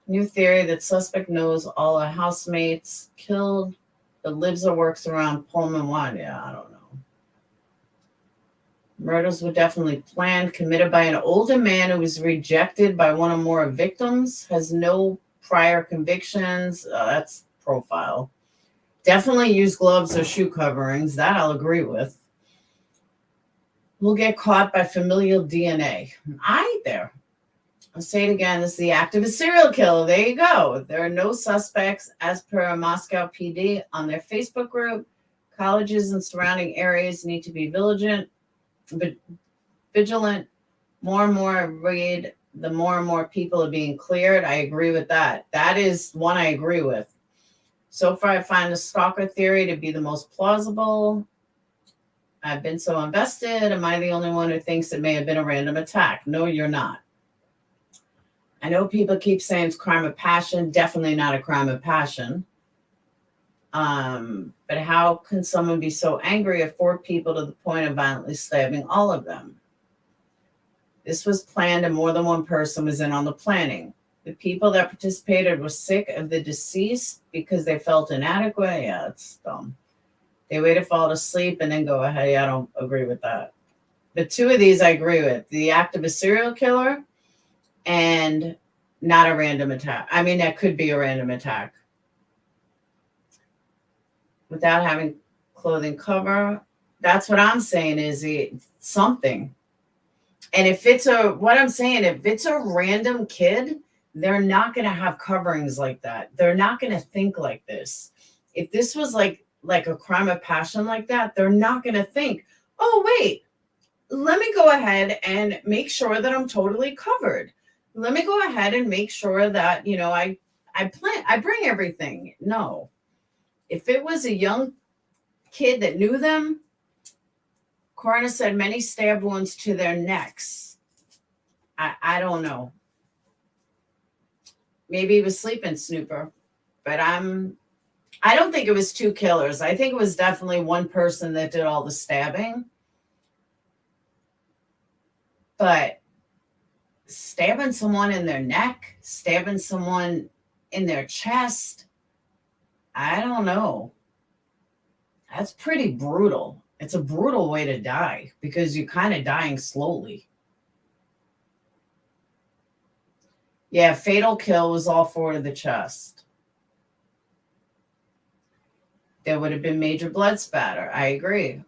New theory that suspect knows all our housemates killed, but lives or works around Pullman One. Yeah, I don't know. Murders were definitely planned, committed by an older man who was rejected by one or more victims, has no prior convictions. That's profile. Definitely use gloves or shoe coverings. That I'll agree with. Will get caught by familial DNA. There. I'll say it again. This is the act of a serial killer. There you go. There are no suspects as per Moscow PD on their Facebook group. Colleges and surrounding areas need to be vigilant. More and more read, the more and more people are being cleared. I agree with that. That is one I agree with. So far, I find the stalker theory to be the most plausible. I've been so invested. Am I the only one who thinks it may have been a random attack? No, you're not. I know people keep saying it's crime of passion. Definitely not a crime of passion. But how can someone be so angry at 4 people to the point of violently stabbing all of them? This was planned and more than one person was in on the planning. The people that participated were sick of the deceased because they felt inadequate. Yeah, it's dumb. They wait to fall asleep and then go ahead. Yeah, I don't agree with that. But 2 of these I agree with. The act of a serial killer and not a random attack. I mean, that could be a random attack. Without having clothing cover. That's what I'm saying is something. And if it's what I'm saying, if it's a random kid, they're not going to have coverings like that. They're not going to think like this. If this was like a crime of passion like that, they're not going to think, oh, wait, let me go ahead and make sure that I'm totally covered. Let me go ahead and make sure that, I bring everything. No. If it was a young kid that knew them, coroner said many stab wounds to their necks. I don't know. Maybe he was sleeping, Snooper, but I don't think it was 2 killers. I think it was definitely one person that did all the stabbing. But stabbing someone in their neck, stabbing someone in their chest, I don't know. That's pretty brutal. It's a brutal way to die because you're kind of dying slowly. Yeah, fatal kill was all 4 to the chest. There would have been major blood spatter. I agree.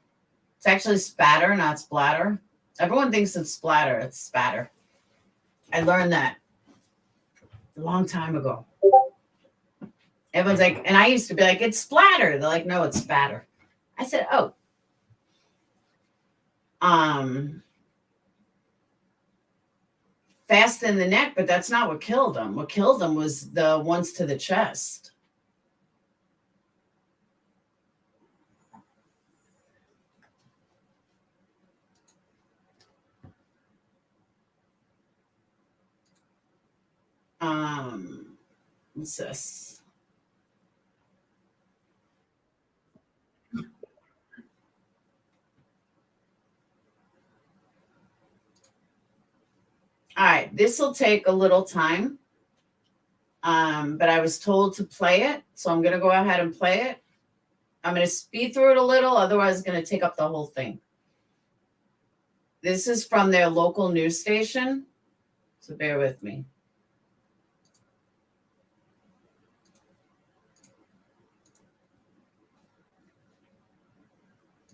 It's actually spatter, not splatter. Everyone thinks it's splatter. It's spatter. I learned that a long time ago. Everyone's like, and I used to be like, it's splatter. They're like, no, it's spatter. I said, oh. Fast in the neck, but that's not what killed him. What killed him was the ones to the chest. What's this? All right, this will take a little time, but I was told to play it, so I'm going to go ahead and play it. I'm going to speed through it a little, otherwise it's going to take up the whole thing. This is from their local news station, so bear with me.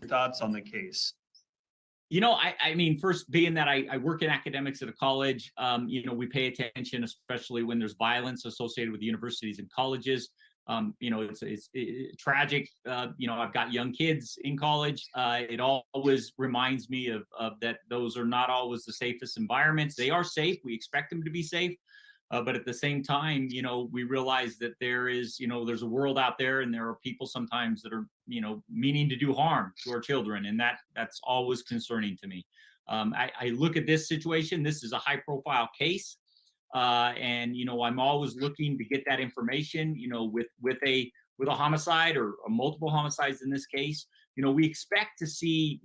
Thoughts on the case? I mean, first, being that I work in academics at a college, we pay attention, especially when there's violence associated with universities and colleges. It's tragic. I've got young kids in college. It always reminds me of that those are not always the safest environments. They are safe. We expect them to be safe. But at the same time, we realize that there's a world out there, and there are people sometimes that are, meaning to do harm to our children. And that's always concerning to me. I look at this situation. This is a high profile case. And I'm always looking to get that information, with a homicide or multiple homicides in this case. We expect to see,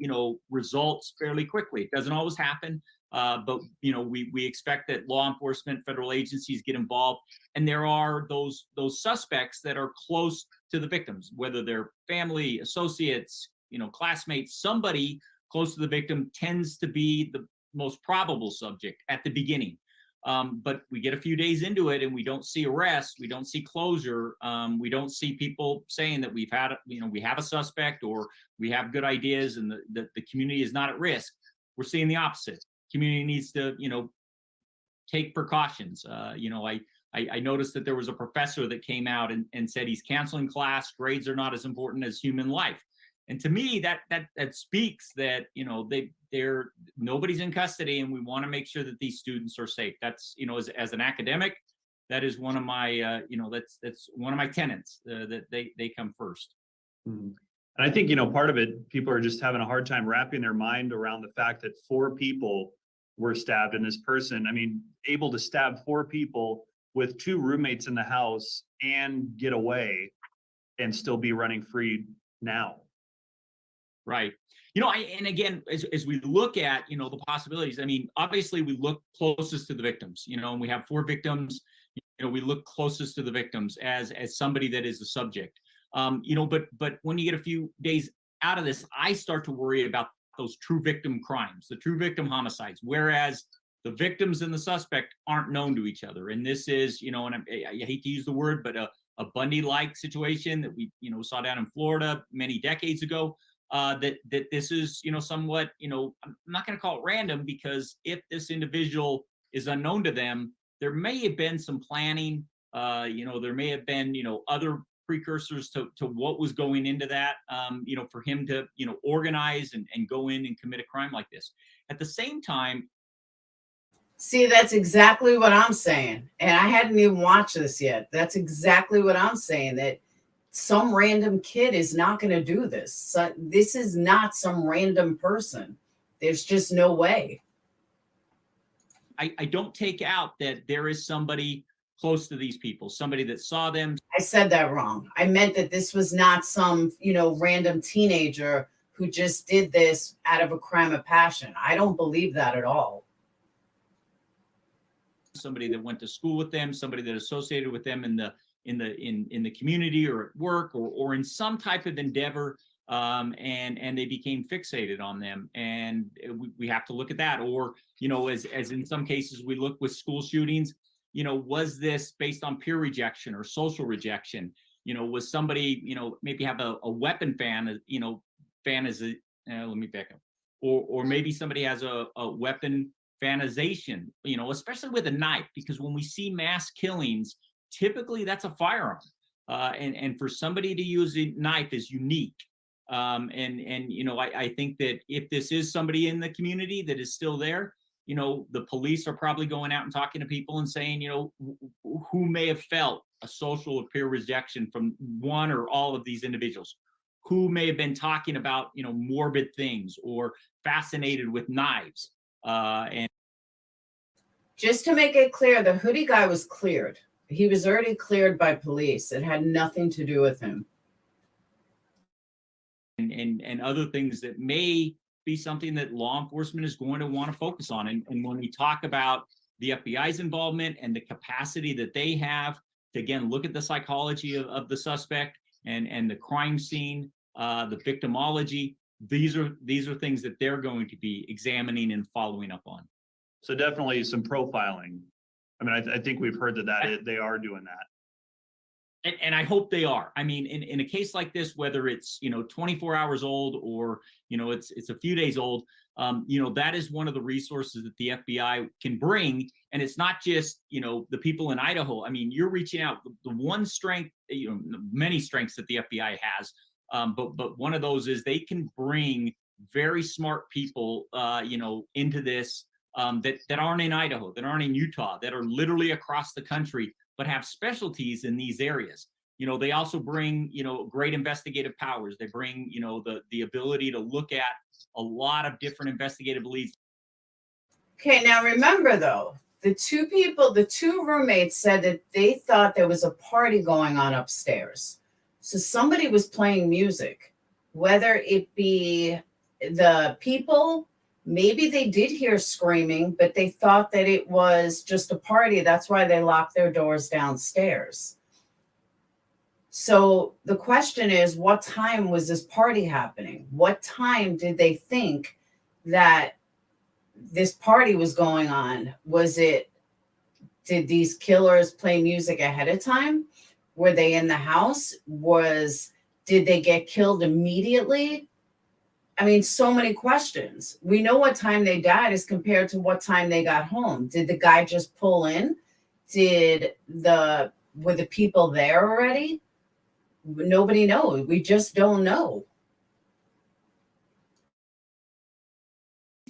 results fairly quickly. It doesn't always happen. But we expect that law enforcement, federal agencies get involved, and there are those suspects that are close to the victims, whether they're family, associates, classmates. Somebody close to the victim tends to be the most probable subject at the beginning. But we get a few days into it and we don't see arrests, we don't see closure, we don't see people saying that we have a suspect or we have good ideas and the community is not at risk. We're seeing the opposite. Community needs to, take precautions. I noticed that there was a professor that came out and said he's canceling class. Grades are not as important as human life. And to me, that speaks that, they're nobody's in custody, and we want to make sure that these students are safe. That's, as an academic, that is one of my, that's one of my tenets, that they come first. Mm-hmm. And I think, part of it, people are just having a hard time wrapping their mind around the fact that 4 people were stabbed, and this person, I mean, able to stab 4 people with 2 roommates in the house and get away and still be running free now. Right. And again, as we look at, the possibilities, I mean, obviously we look closest to the victims, and we have 4 victims, we look closest to the victims as somebody that is the subject. But when you get a few days out of this, I start to worry about those true victim crimes, the true victim homicides, whereas the victims and the suspect aren't known to each other. And this is, and I hate to use the word, but a Bundy-like situation that we, saw down in Florida many decades ago. That this is, somewhat, I'm not going to call it random, because if this individual is unknown to them, there may have been some planning. There may have been, other precursors to what was going into that, for him to, organize and go in and commit a crime like this. At the same time, see, that's exactly what I'm saying. And I hadn't even watched this yet. That's exactly what I'm saying, that some random kid is not going to do this. So this is not some random person. There's just no way. I don't take out that there is somebody close to these people, somebody that saw them. I said that wrong. I meant that this was not some, random teenager who just did this out of a crime of passion. I don't believe that at all. Somebody that went to school with them, somebody that associated with them in the community or at work or in some type of endeavor, and they became fixated on them, and we have to look at that. Or as in some cases we look with school shootings, was this based on peer rejection or social rejection? Was somebody maybe have a weapon fantasy? Let me back up. Or maybe somebody has a weapon fanization, especially with a knife, because when we see mass killings, typically that's a firearm, and for somebody to use a knife is unique. I think that if this is somebody in the community that is still there, the police are probably going out and talking to people and saying, who may have felt a social or peer rejection from one or all of these individuals, who may have been talking about, morbid things or fascinated with knives. And just to make it clear, the hoodie guy was cleared. He was already cleared by police. It had nothing to do with him. And other things that may be something that law enforcement is going to want to focus on. And when we talk about the FBI's involvement and the capacity that they have to, again, look at the psychology of the suspect and the crime scene, the victimology, these are things that they're going to be examining and following up on. So definitely some profiling. I mean, I think we've heard that they are doing that. And I hope they are. I mean, in a case like this, whether it's 24 hours old or it's a few days old, that is one of the resources that the FBI can bring. And it's not just the people in Idaho. I mean, you're reaching out. The one strength, many strengths that the FBI has, but one of those is they can bring very smart people, into this. That aren't in Idaho, that aren't in Utah, that are literally across the country, but have specialties in these areas. They also bring, great investigative powers. They bring, the ability to look at a lot of different investigative leads. Okay, now remember though, the two roommates said that they thought there was a party going on upstairs. So somebody was playing music, whether it be the people. Maybe they did hear screaming, but they thought that it was just a party. That's why they locked their doors downstairs. So the question is, what time was this party happening? What time did they think that this party was going on? Did these killers play music ahead of time? Were they in the house? Did they get killed immediately? I mean, so many questions. We know what time they died as compared to what time they got home. Did the guy just pull in? Were the people there already? Nobody knows. We just don't know.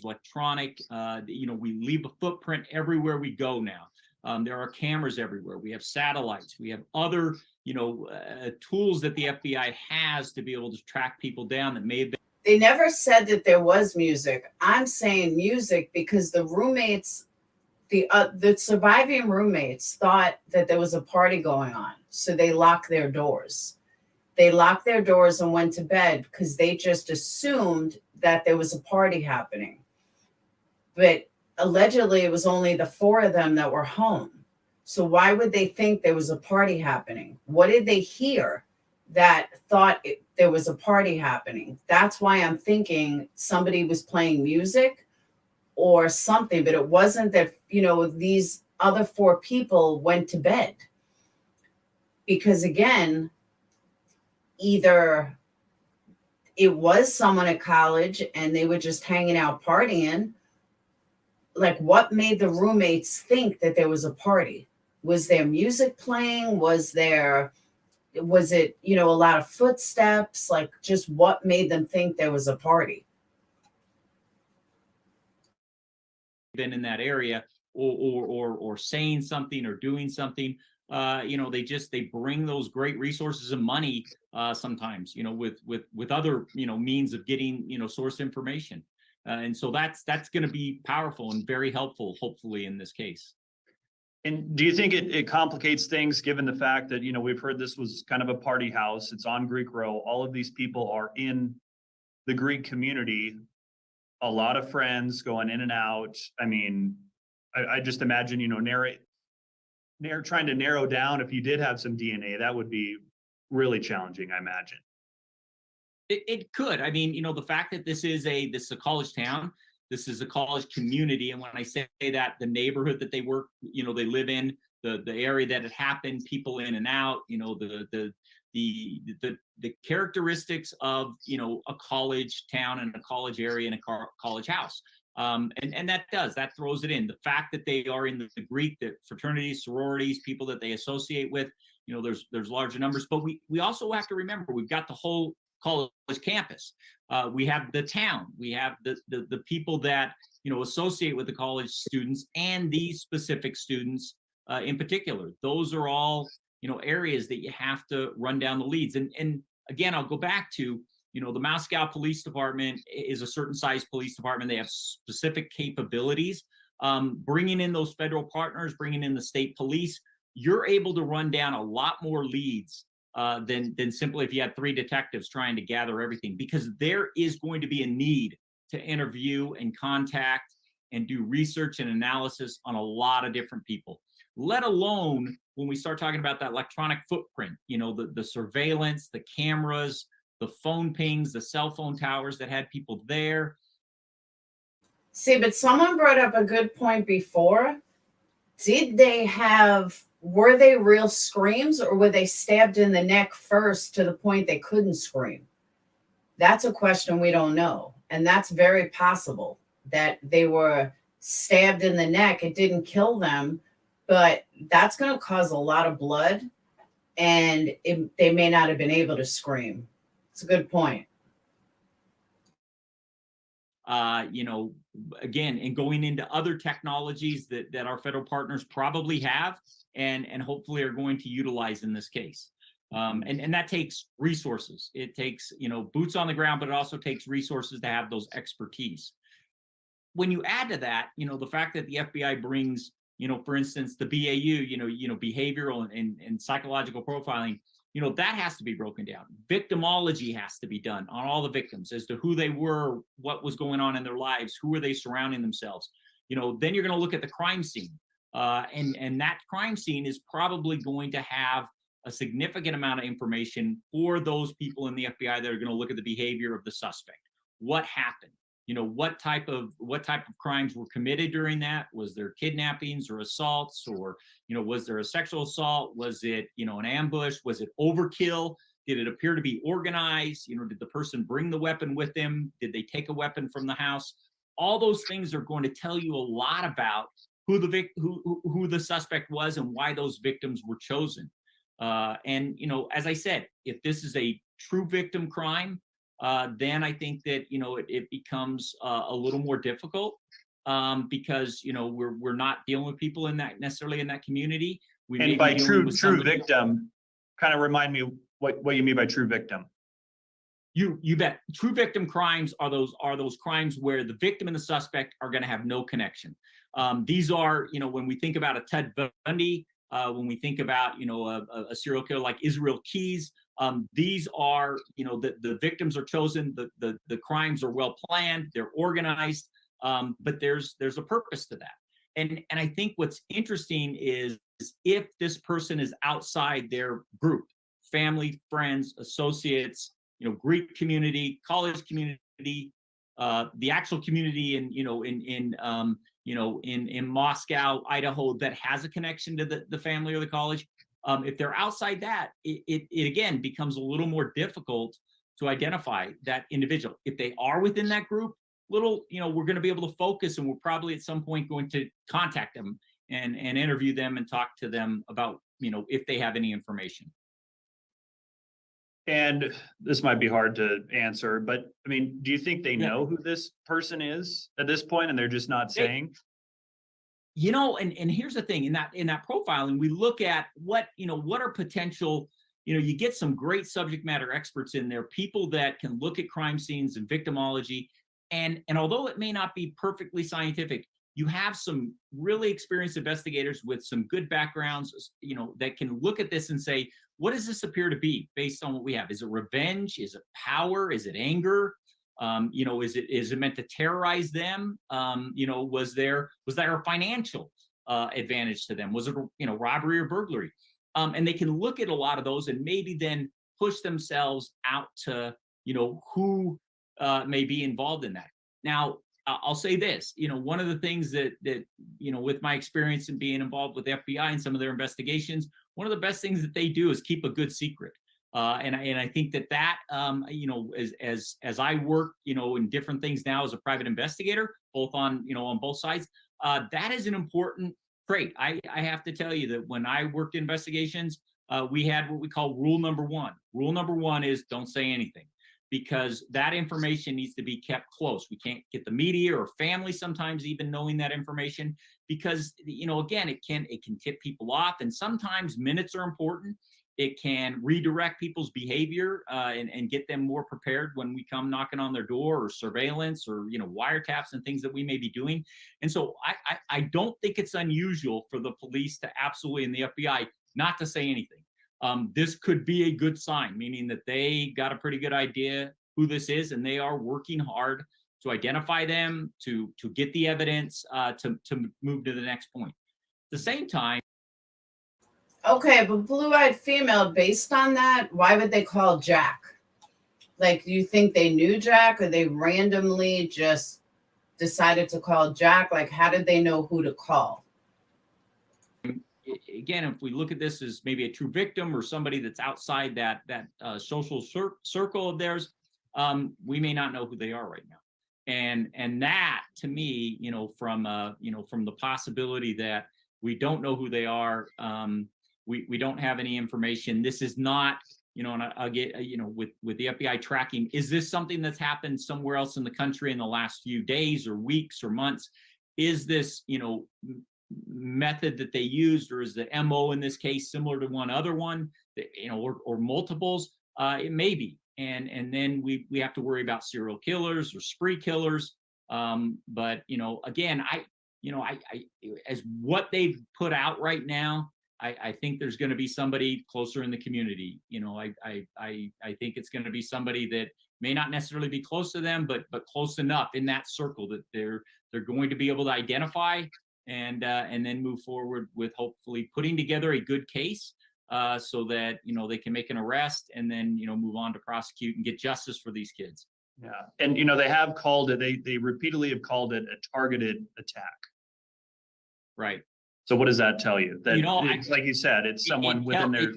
Electronic, we leave a footprint everywhere we go now. There are cameras everywhere. We have satellites. We have other, tools that the FBI has to be able to track people down that may have been. They never said that there was music. I'm saying music because the roommates, the surviving roommates thought that there was a party going on. So they locked their doors. They locked their doors and went to bed because they just assumed that there was a party happening. But allegedly it was only the 4 of them that were home. So why would they think there was a party happening? What did they hear that thought there was a party happening? That's why I'm thinking somebody was playing music or something, but it wasn't that, these other 4 people went to bed. Because again, either it was someone at college and they were just hanging out partying. Like, what made the roommates think that there was a party? Was there music playing? Was it, a lot of footsteps? Like, just what made them think there was a party? Been in that area or saying something or doing something. They bring those great resources and money sometimes, with other, means of getting, source information. And so that's going to be powerful and very helpful, hopefully, in this case. And do you think it complicates things given the fact that, we've heard this was kind of a party house, it's on Greek Row, all of these people are in the Greek community, a lot of friends going in and out. I mean, I just imagine, trying to narrow down if you did have some DNA, that would be really challenging, I imagine. It could. I mean, the fact that this is a college town, this is a college community, and when I say that, the neighborhood that they work, they live in, the area that it happened, people in and out, the characteristics of a college town and a college area and a college house. And that throws it in. The fact that they are in the Greek, the fraternities, sororities, people that they associate with, there's larger numbers. But we also have to remember we've got the whole college campus. We have the town. We have the people that associate with the college students and these specific students in particular. Those are all areas that you have to run down the leads. And again, I'll go back to the Moscow Police Department is a certain size police department. They have specific capabilities. Bringing in those federal partners, bringing in the state police, you're able to run down a lot more leads than simply if you had 3 detectives trying to gather everything, because there is going to be a need to interview and contact and do research and analysis on a lot of different people, let alone when we start talking about that electronic footprint, the surveillance, the cameras, the phone pings, the cell phone towers that had people there. See, but someone brought up a good point before. Were they real screams, or were they stabbed in the neck first to the point they couldn't scream? That's a question we don't know. And that's very possible that they were stabbed in the neck. It didn't kill them, but that's going to cause a lot of blood, and they may not have been able to scream. It's a good point. Again, and going into other technologies that our federal partners probably have and hopefully are going to utilize in this case. And that takes resources. It takes, boots on the ground, but it also takes resources to have those expertise. When you add to that, the fact that the FBI brings, for instance, the BAU, behavioral and psychological profiling, that has to be broken down. Victimology has to be done on all the victims as to who they were, what was going on in their lives, who are they surrounding themselves. Then you're going to look at the crime scene. And that crime scene is probably going to have a significant amount of information for those people in the FBI that are going to look at the behavior of the suspect. What happened? What type of crimes were committed during that? Was there kidnappings or assaults, or was there a sexual assault? Was it an ambush? Was it overkill? Did it appear to be organized? Did the person bring the weapon with them? Did they take a weapon from the house? All those things are going to tell you a lot about who the suspect was and why those victims were chosen. And as I said, if this is a true victim crime, then I think that it becomes a little more difficult because we're not dealing with people necessarily in that community. And by true victim, kind of remind me what you mean by true victim. You bet. True victim crimes are those crimes where the victim and the suspect are going to have no connection. These are, when we think about a Ted Bundy, when we think about, a serial killer like Israel Keys, these are, the victims are chosen, the crimes are well planned, they're organized, but there's a purpose to that. And I think what's interesting is if this person is outside their group, family, friends, associates, Greek community, college community, the actual community in Moscow, Idaho, that has a connection to the family or the college. If they're outside that, it again becomes a little more difficult to identify that individual. If they are within that group, we're going to be able to focus, and we're probably at some point going to contact them and interview them and talk to them about, if they have any information. And this might be hard to answer, but I mean, do you think they know who this person is at this point and they're just not saying? And here's the thing, in that profiling, we look at what are potential, you get some great subject matter experts in there, people that can look at crime scenes and victimology. And although it may not be perfectly scientific, you have some really experienced investigators with some good backgrounds, that can look at this and say, what does this appear to be based on what we have? Is it revenge? Is it power? Is it anger? Is it meant to terrorize them? Was there a financial advantage to them? Was it, robbery or burglary? And they can look at a lot of those and maybe then push themselves out to, who may be involved in that. Now, I'll say this, one of the things that with my experience in being involved with the FBI and some of their investigations, one of the best things that they do is keep a good secret. And I think that as I work, in different things now as a private investigator, both on both sides, that is an important trait. I have to tell you that when I worked investigations, we had what we call rule number one. Rule number one is don't say anything, because that information needs to be kept close. We can't get the media or family sometimes even knowing that information, because, again, it can tip people off. And sometimes minutes are important. It can redirect people's behavior and get them more prepared when we come knocking on their door, or surveillance, or, wiretaps and things that we may be doing. And so I don't think it's unusual for the police to absolutely, and the FBI, not to say anything. This could be a good sign, meaning that they got a pretty good idea who this is, and they are working hard to identify them, to get the evidence, to move to the next point. At the same time. Okay, but blue-eyed female, based on that, why would they call Jack? Like, do you think they knew Jack, or they randomly just decided to call Jack? Like, how did they know who to call? Again, if we look at this as maybe a true victim or somebody that's outside that social circle of theirs, we may not know who they are right now. And that, to me, from the possibility that we don't know who they are, we don't have any information. This is not, and I'll get, with the FBI tracking, is this something that's happened somewhere else in the country in the last few days or weeks or months? Is this, method that they used, or is the MO in this case similar to one other one, or multiples? It may be. And then we have to worry about serial killers or spree killers. But, again, I as what they've put out right now, I think there's going to be somebody closer in the community. I think it's going to be somebody that may not necessarily be close to them, but close enough in that circle that they're going to be able to identify and then move forward with hopefully putting together a good case, so that they can make an arrest and then move on to prosecute and get justice for these kids. Yeah, and they have called it. They repeatedly have called it a targeted attack. Right. So what does that tell you? That like you said, it's someone within their.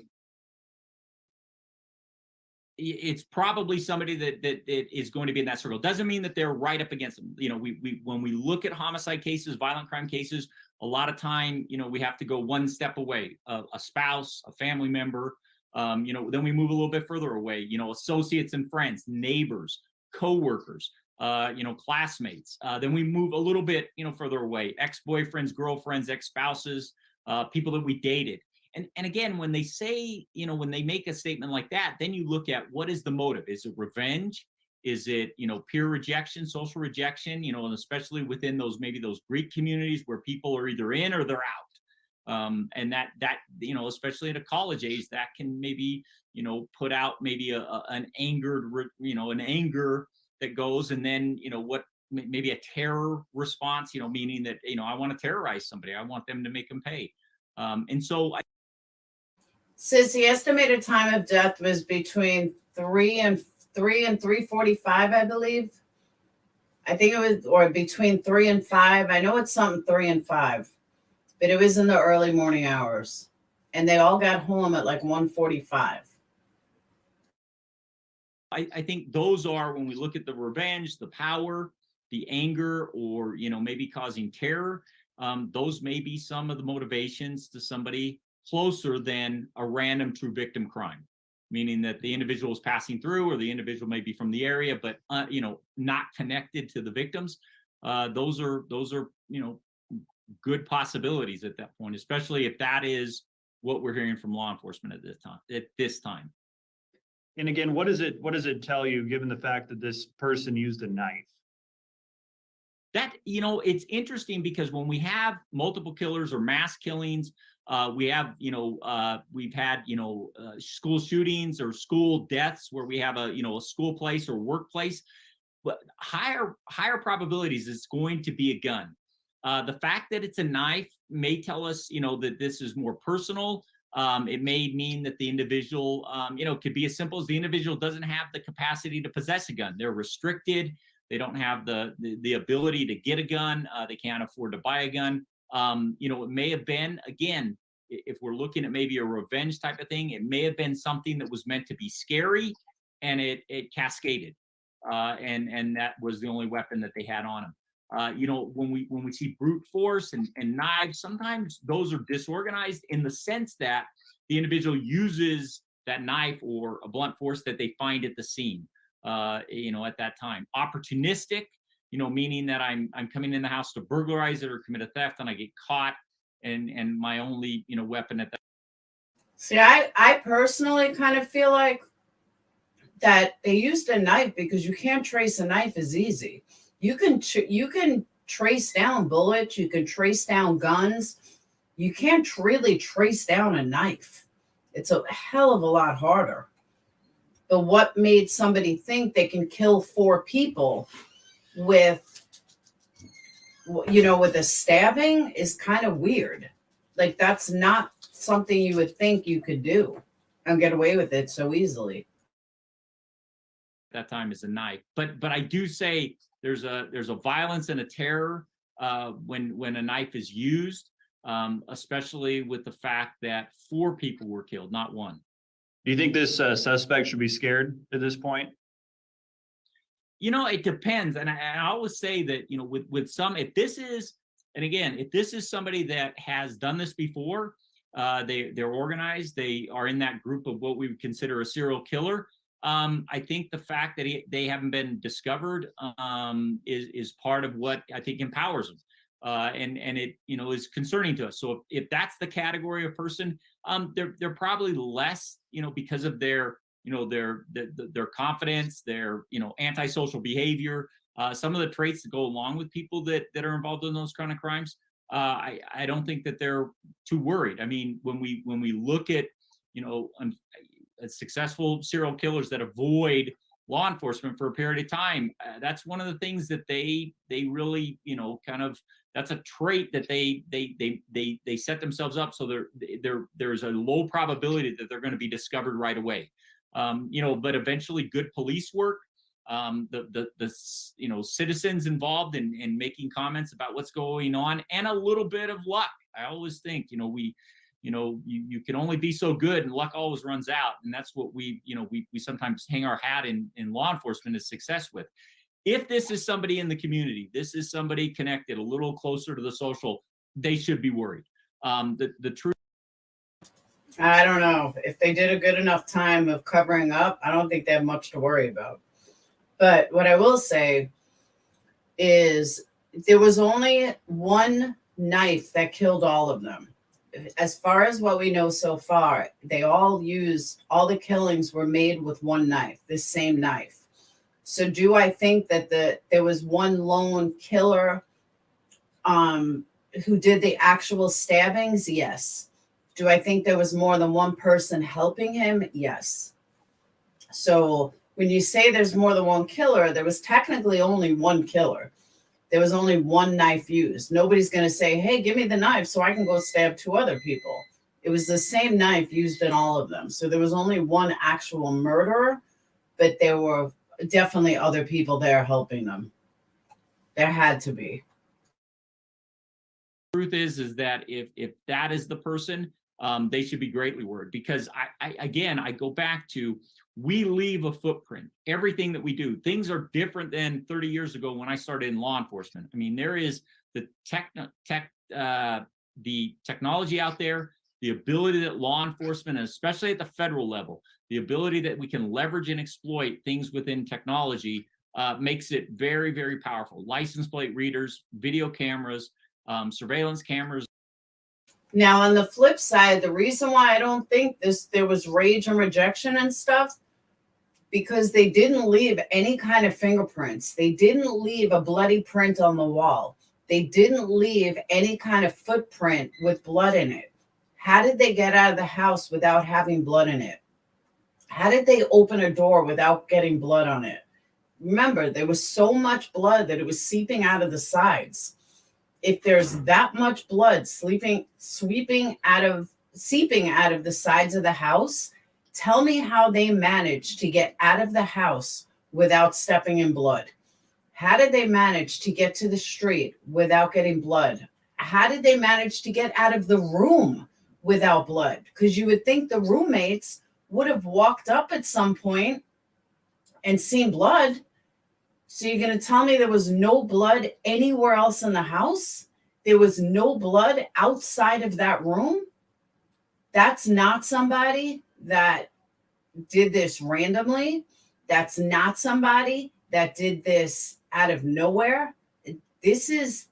It's probably somebody that is going to be in that circle. Doesn't mean that they're right up against them. We when we look at homicide cases, violent crime cases, a lot of time, we have to go one step away. A spouse, a family member, then we move a little bit further away. Associates and friends, neighbors, coworkers, classmates. Then we move a little bit, further away. Ex-boyfriends, girlfriends, ex-spouses, people that we dated. And again, when they say, when they make a statement like that, then you look at what is the motive. Is it revenge? Is it, peer rejection, social rejection, and especially within maybe those Greek communities where people are either in or they're out. And that, especially at a college age, that can maybe, put out maybe an anger that goes, and then, maybe a terror response, meaning that, I want to terrorize somebody. I want them to make them pay. And so Says the estimated time of death was between 3 and 3:45, I believe. I think it was, or between 3 and 5. I know it's something 3 and 5, but it was in the early morning hours, and they all got home at like 1:45. I think those are, when we look at the revenge, the power, the anger, or, maybe causing terror, those may be some of the motivations to somebody closer than a random true victim crime, meaning that the individual is passing through, or the individual may be from the area, but, not connected to the victims. Those are, good possibilities at that point, especially if that is what we're hearing from law enforcement at this time. And again, what does it tell you, given the fact that this person used a knife? That, it's interesting because when we have multiple killers or mass killings, we have, we've had, school shootings or school deaths where we have a school place or workplace, but higher probabilities it's going to be a gun. The fact that it's a knife may tell us, that this is more personal. It may mean that the individual, could be as simple as the individual doesn't have the capacity to possess a gun. They're restricted. They don't have the ability to get a gun. They can't afford to buy a gun. It may have been, again, if we're looking at maybe a revenge type of thing, it may have been something that was meant to be scary, and it cascaded. And that was the only weapon that they had on them. When we see brute force and knives, sometimes those are disorganized in the sense that the individual uses that knife or a blunt force that they find at the scene, at that time. Opportunistic, meaning that I'm coming in the house to burglarize it or commit a theft, and I get caught, and my only, weapon at that. See, I personally kind of feel like that they used a knife because you can't trace a knife as easy. You can trace down bullets. You can trace down guns. You can't really trace down a knife. It's a hell of a lot harder. But what made somebody think they can kill 4 people with a stabbing is kind of weird. Like, that's not something you would think you could do and get away with it so easily. That time is a knife, but I do say there's a violence and a terror when a knife is used, especially with the fact that 4 people were killed, not 1. Do you think this suspect should be scared at this point? It depends, and I always say that with some, if this is somebody that has done this before, they're organized, they are in that group of what we would consider a serial killer. I think the fact that they haven't been discovered is part of what I think empowers them, and it is concerning to us. So if that's the category of person, they're probably less, because of their confidence, their antisocial behavior, some of the traits that go along with people that are involved in those kind of crimes. I don't think that they're too worried. I mean, when we look at successful serial killers that avoid law enforcement for a period of time, that's one of the things that they really that's a trait that they set themselves up so there's a low probability that they're going to be discovered right away. But eventually good police work, the citizens involved in making comments about what's going on, and a little bit of luck. I always think you can only be so good, and luck always runs out. And that's what we sometimes hang our hat in law enforcement as success with. If this is somebody in the community, this is somebody connected a little closer to the social, they should be worried. The truth. I don't know. If they did a good enough time of covering up, I don't think they have much to worry about. But what I will say is there was only one knife that killed all of them. as far as what we know so far, all the killings were made with one knife, this same knife. So do I think that there was one lone killer who did the actual stabbings? Yes. Do I think there was more than one person helping him? Yes. So when you say there's more than one killer, there was technically only one killer. There was only one knife used. Nobody's going to say, hey, give me the knife so I can go stab 2 other people. It was the same knife used in all of them. So there was only one actual murderer, but there were definitely other people there helping them. There had to be. Truth is that if that is the person, they should be greatly worried, because I go back to, we leave a footprint. Everything that we do, things are different than 30 years ago when I started in law enforcement. I mean, there is the technology out there, the ability that law enforcement, especially at the federal level, the ability that we can leverage and exploit things within technology makes it very, very powerful. License plate readers, video cameras, surveillance cameras. Now, on the flip side, the reason why I don't think there was rage and rejection and stuff, because they didn't leave any kind of fingerprints. They didn't leave a bloody print on the wall. They didn't leave any kind of footprint with blood in it. How did they get out of the house without having blood in it? How did they open a door without getting blood on it? Remember, there was so much blood that it was seeping out of the sides. If there's that much blood seeping out of the sides of the house, tell me how they managed to get out of the house without stepping in blood. How did they manage to get to the street without getting blood? How did they manage to get out of the room without blood? Because you would think the roommates would have walked up at some point and seen blood. So you're going to tell me there was no blood anywhere else in the house? There was no blood outside of that room? That's not somebody that did this randomly. That's not somebody that did this out of nowhere. This is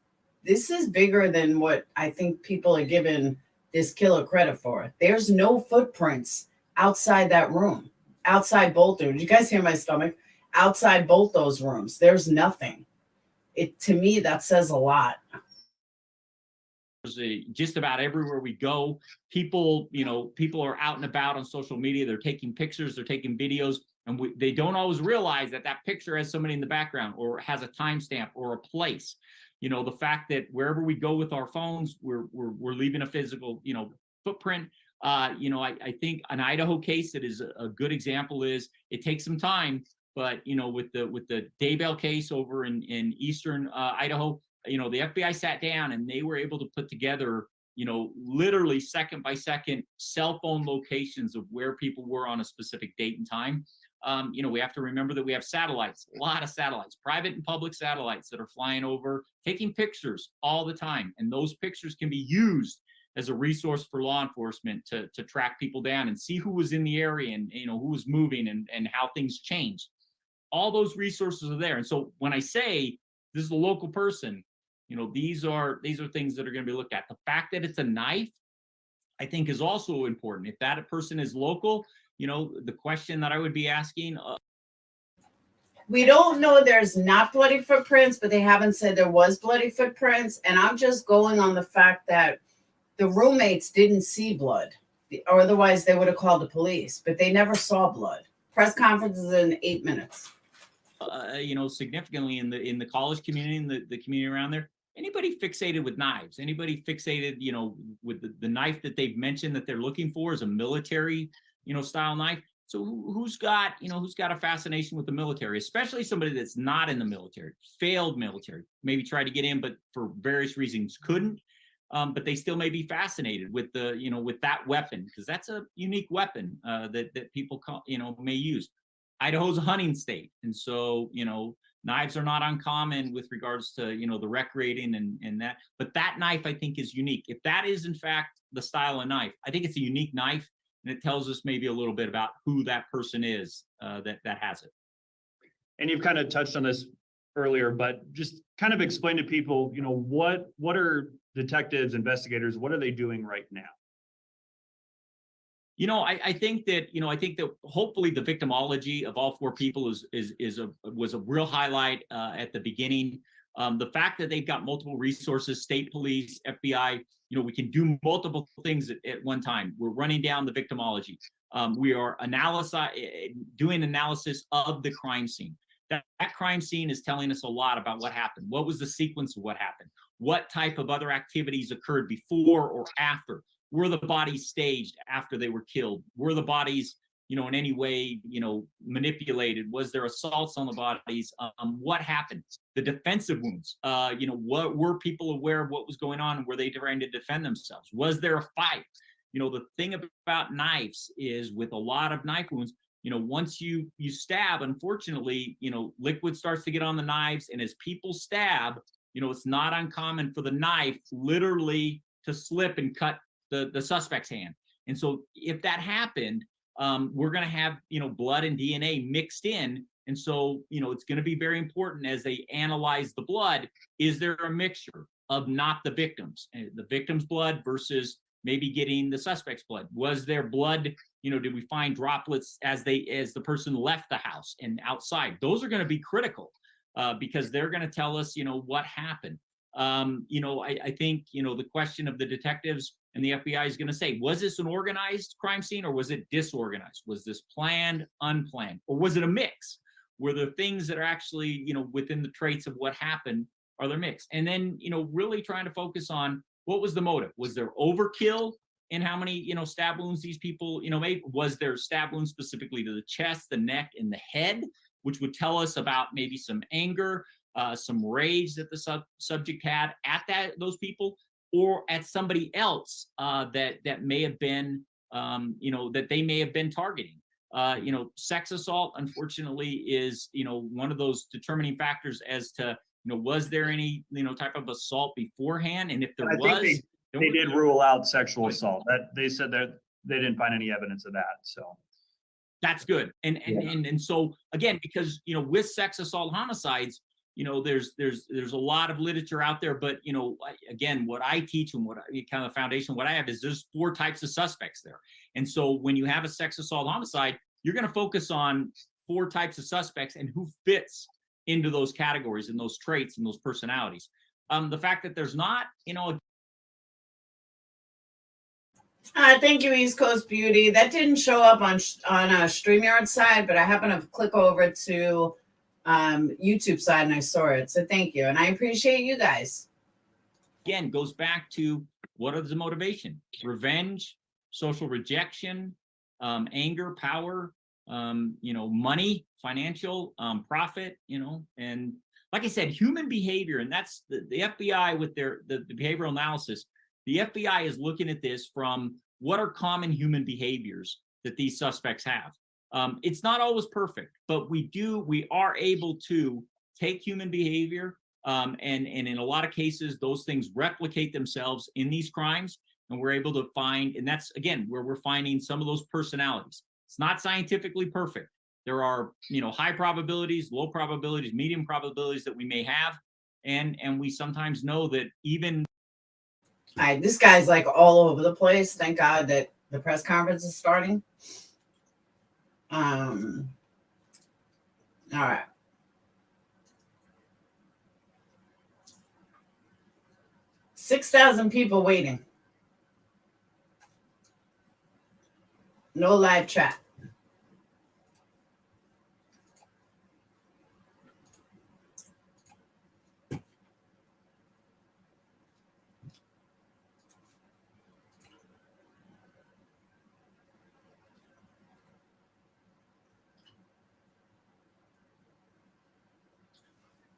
bigger than what I think people are giving this killer credit for. There's no footprints outside that room, outside both rooms. You guys hear my stomach? Outside both those rooms, there's nothing. To me, that says a lot. Just about everywhere we go, people are out and about on social media. They're taking pictures, they're taking videos, and they don't always realize that picture has somebody in the background or has a timestamp or a place. The fact that wherever we go with our phones, we're leaving a physical, footprint. I think an Idaho case that is a good example is, it takes some time, but with the Daybell case over in eastern Idaho, the FBI sat down and they were able to put together, literally second by second cell phone locations of where people were on a specific date and time. We have to remember that we have satellites, a lot of satellites, private and public satellites that are flying over, taking pictures all the time. And those pictures can be used as a resource for law enforcement to track people down and see who was in the area and, who was moving and how things changed. All those resources are there. And so when I say this is a local person, these are things that are going to be looked at. The fact that it's a knife, I think, is also important. If that person is local, the question that I would be asking. We don't know there's not bloody footprints, but they haven't said there was bloody footprints. And I'm just going on the fact that the roommates didn't see blood, or otherwise they would have called the police, but they never saw blood. Press conferences in 8 minutes. Significantly in the college community and the community around there, anybody fixated with knives, anybody fixated, with the knife that they've mentioned that they're looking for is a military, style knife. So who's got a fascination with the military, especially somebody that's not in the military, failed military, maybe tried to get in, but for various reasons couldn't. But they still may be fascinated with with that weapon, because that's a unique weapon that people may use. Idaho's a hunting state, and so knives are not uncommon with regards to the recreating and that. But that knife, I think, is unique. If that is in fact the style of knife, I think it's a unique knife, and it tells us maybe a little bit about who that person is that has it. And you've kind of touched on this earlier, but just kind of explain to people, you know, what are detectives, investigators, what are they doing right now? You know, I think that, you know, I think that hopefully the victimology of all four people was a real highlight at the beginning. The fact that they've got multiple resources, state police, FBI, you know, we can do multiple things at one time. We're running down the victimology. We are doing analysis of the crime scene. That crime scene is telling us a lot about what happened. What was the sequence of what happened? What type of other activities occurred before or after? Were the bodies staged after they were killed? Were the bodies, you know, in any way, you know, manipulated? Was there assaults on the bodies? What happened? The defensive wounds, you know, what were people aware of what was going on? Were they trying to defend themselves? Was there a fight? You know, the thing about knives is with a lot of knife wounds, you know, once you stab, unfortunately, you know, liquid starts to get on the knives. And as people stab, you know, it's not uncommon for the knife literally to slip and cut the suspect's hand. And so if that happened, we're going to have, you know, blood and DNA mixed in. And so, you know, it's going to be very important as they analyze the blood. Is there a mixture of not the victim's blood versus maybe getting the suspect's blood? Was there blood, you know, did we find droplets as the person left the house and outside? Those are going to be critical because they're going to tell us, you know, what happened. You know, I think, you know, the question of the detectives and the FBI is going to say, was this an organized crime scene or was it disorganized? Was this planned, unplanned, or was it a mix? Were the things that are actually, you know, within the traits of what happened, are there mixed? And then, you know, really trying to focus on what was the motive? Was there overkill in how many, you know, stab wounds these people, you know, made? Was there stab wounds specifically to the chest, the neck, and the head, which would tell us about maybe some anger, some rage that the subject had at those people, or at somebody else that may have been, you know, that they may have been targeting. You know, sex assault, unfortunately, is, you know, one of those determining factors as to, you know, was there any, you know, type of assault beforehand? And if there was, they did rule out sexual assault. That they said that they didn't find any evidence of that. So that's good. And so again, because, you know, with sex assault homicides, you know, there's a lot of literature out there, but, you know, again, what I teach and what kind of foundation, what I have is there's 4 types of suspects there. And so when you have a sex assault homicide, you're going to focus on 4 types of suspects and who fits into those categories and those traits and those personalities. The fact that there's not, you know. Thank you, East Coast Beauty. That didn't show up on a StreamYard side, but I happened to click over to YouTube side and I saw it. So thank you. And I appreciate you guys. Again, goes back to what is the motivation? Revenge, social rejection, anger, power, you know, money, financial, profit, you know, and like I said, human behavior. And that's the FBI with the behavioral analysis. The FBI is looking at this from what are common human behaviors that these suspects have. It's not always perfect, but we are able to take human behavior and in a lot of cases, those things replicate themselves in these crimes. And we're able to find, and that's again, where we're finding some of those personalities. It's not scientifically perfect. There are, you know, high probabilities, low probabilities, medium probabilities that we may have. And we sometimes know that even. All right, this guy's like all over the place. Thank God that the press conference is starting. All right. $6,000 people waiting. No live chat.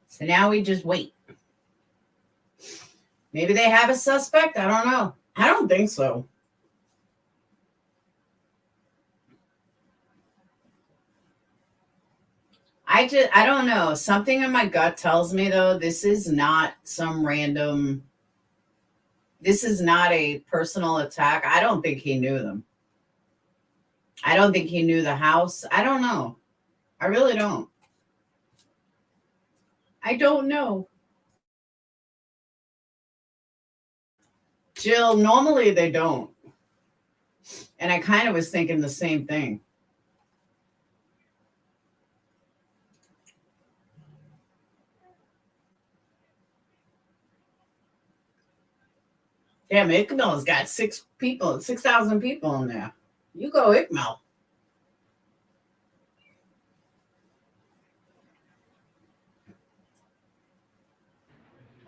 So now we just wait. Maybe they have a suspect. I don't know. I don't think so. I don't know. Something in my gut tells me, though, this is not some random, this is not a personal attack. I don't think he knew them. I don't think he knew the house. I don't know. I really don't. I don't know. Jill, normally they don't. And I kind of was thinking the same thing. Damn, ICMEL's got 6,000 people in there. You go, ICMEL.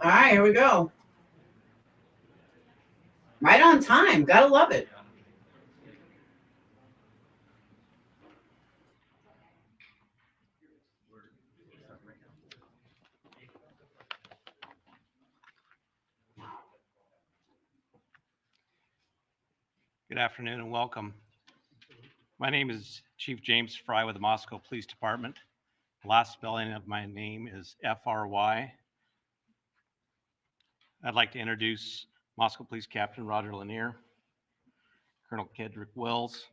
All right, here we go. Right on time. Gotta love it. Good afternoon and welcome. My name is Chief James Fry with the Moscow Police Department. The last spelling of my name is F-R-Y. I'd like to introduce Moscow Police Captain Roger Lanier, Colonel Kedrick Wells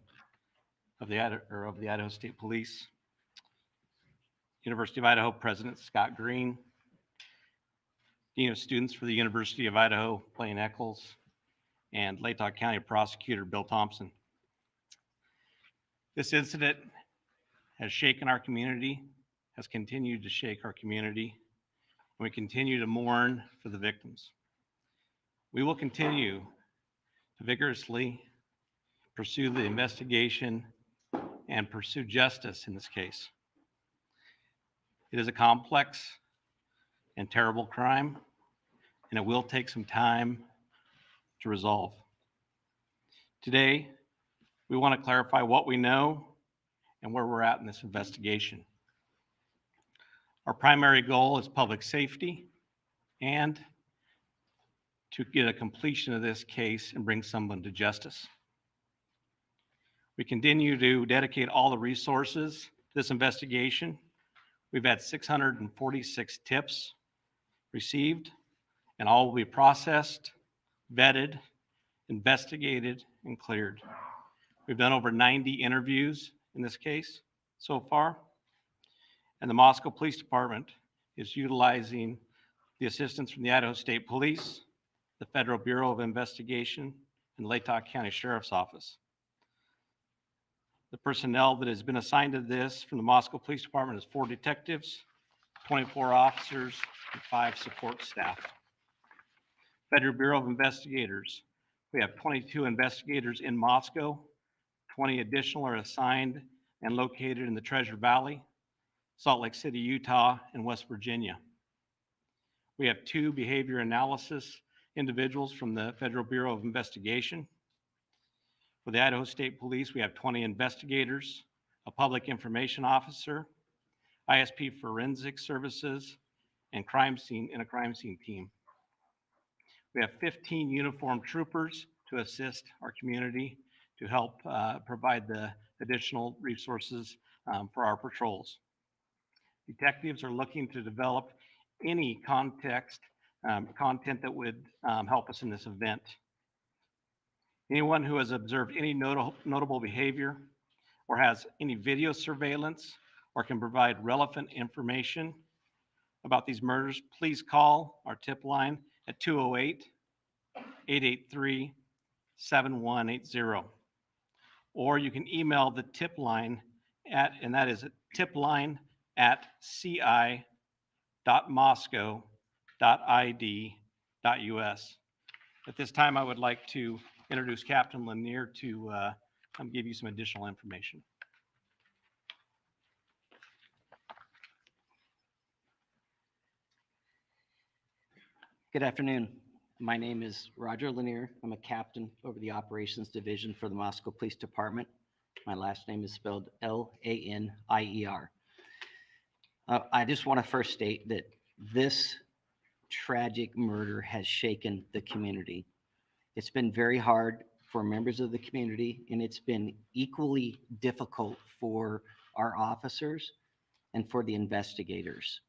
of the Idaho State Police, University of Idaho President Scott Green, Dean of Students for the University of Idaho, Blaine Eccles, and Latah County Prosecutor Bill Thompson. This incident has shaken our community, has continued to shake our community, and we continue to mourn for the victims. We will continue to vigorously pursue the investigation and pursue justice in this case. It is a complex and terrible crime, and it will take some time to resolve. Today, we want to clarify what we know and where we're at in this investigation. Our primary goal is public safety and to get a completion of this case and bring someone to justice. We continue to dedicate all the resources to this investigation. We've had 646 tips received, and all will be processed, vetted, investigated, and cleared. We've done over 90 interviews in this case so far, and the Moscow Police Department is utilizing the assistance from the Idaho State Police, the Federal Bureau of Investigation, and Latah County Sheriff's Office. The personnel that has been assigned to this from the Moscow Police Department is 4 detectives, 24 officers, and 5 support staff. Federal Bureau of Investigators, we have 22 investigators in Moscow, 20 additional are assigned and located in the Treasure Valley, Salt Lake City, Utah, and West Virginia. We have 2 behavior analysis individuals from the Federal Bureau of Investigation. For the Idaho State Police, we have 20 investigators, a public information officer, ISP forensic services, and a crime scene team. We have 15 uniformed troopers to assist our community to help provide the additional resources for our patrols. Detectives are looking to develop any content that would help us in this event. Anyone who has observed any notable behavior or has any video surveillance or can provide relevant information about these murders, please call our tip line at 208-883-7180. Or you can email the tip line and that is tipline@ci.moscow.id.us. At this time, I would like to introduce Captain Lanier to give you some additional information. Good afternoon. My name is Roger Lanier. I'm a captain over the operations division for the Moscow Police Department. My last name is spelled Lanier. I just want to first state that this tragic murder has shaken the community. It's been very hard for members of the community, and it's been equally difficult for our officers and for the investigators.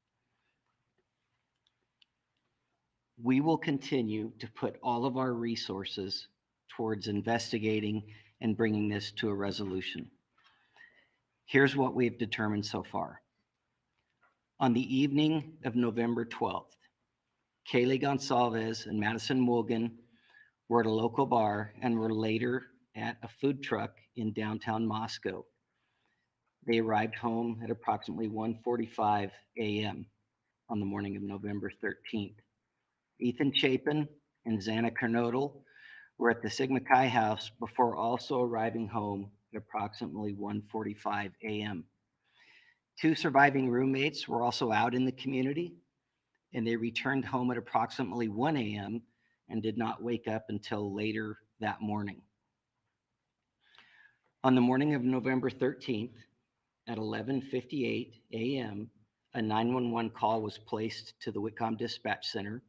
We will continue to put all of our resources towards investigating and bringing this to a resolution. Here's what we've determined so far. On the evening of November 12th, Kaylee Gonsalves and Madison Mulligan were at a local bar and were later at a food truck in downtown Moscow. They arrived home at approximately 1:45 a.m. on the morning of November 13th. Ethan Chapin and Xana Kernodle were at the Sigma Chi house before also arriving home at approximately 1:45 a.m. Two surviving roommates were also out in the community, and they returned home at approximately 1 a.m. and did not wake up until later that morning. On the morning of November 13th, at 11:58 a.m., a 911 call was placed to the Whitcomb Dispatch Center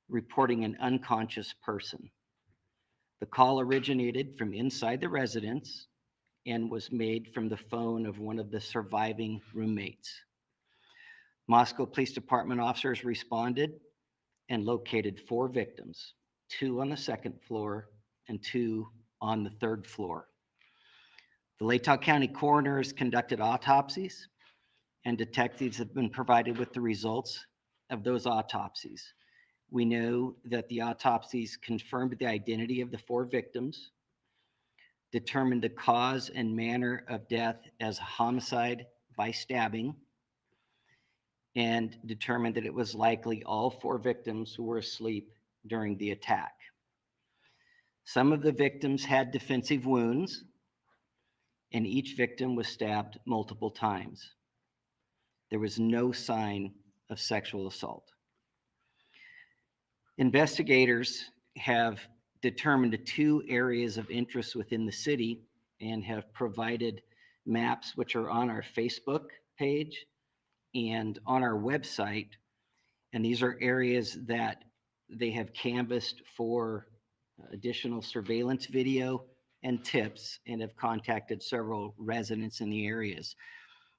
reporting an unconscious person. The call originated from inside the residence and was made from the phone of one of the surviving roommates. Moscow Police Department officers responded and located 4 victims, 2 on the 2nd floor and 2 on the 3rd floor. The Latah County coroners conducted autopsies, and detectives have been provided with the results of those autopsies. We know that the autopsies confirmed the identity of the 4 victims, determined the cause and manner of death as homicide by stabbing, and determined that it was likely all 4 victims who were asleep during the attack. Some of the victims had defensive wounds, and each victim was stabbed multiple times. There was no sign of sexual assault. Investigators have determined 2 areas of interest within the city and have provided maps which are on our Facebook page and on our website. And these are areas that they have canvassed for additional surveillance video and tips, and have contacted several residents in the areas.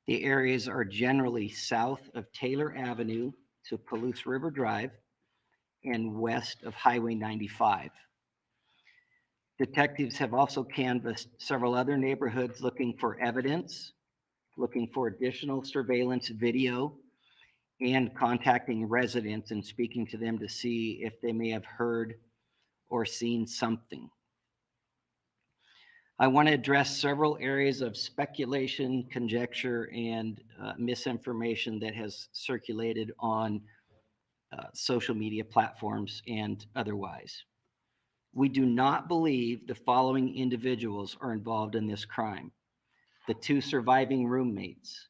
The areas are generally south of Taylor Avenue to Palouse River Drive and west of Highway 95. Detectives have also canvassed several other neighborhoods looking for evidence, looking for additional surveillance video, and contacting residents and speaking to them to see if they may have heard or seen something. I want to address several areas of speculation, conjecture, and misinformation that has circulated on social media platforms and otherwise. We do not believe the following individuals are involved in this crime: the 2 surviving roommates,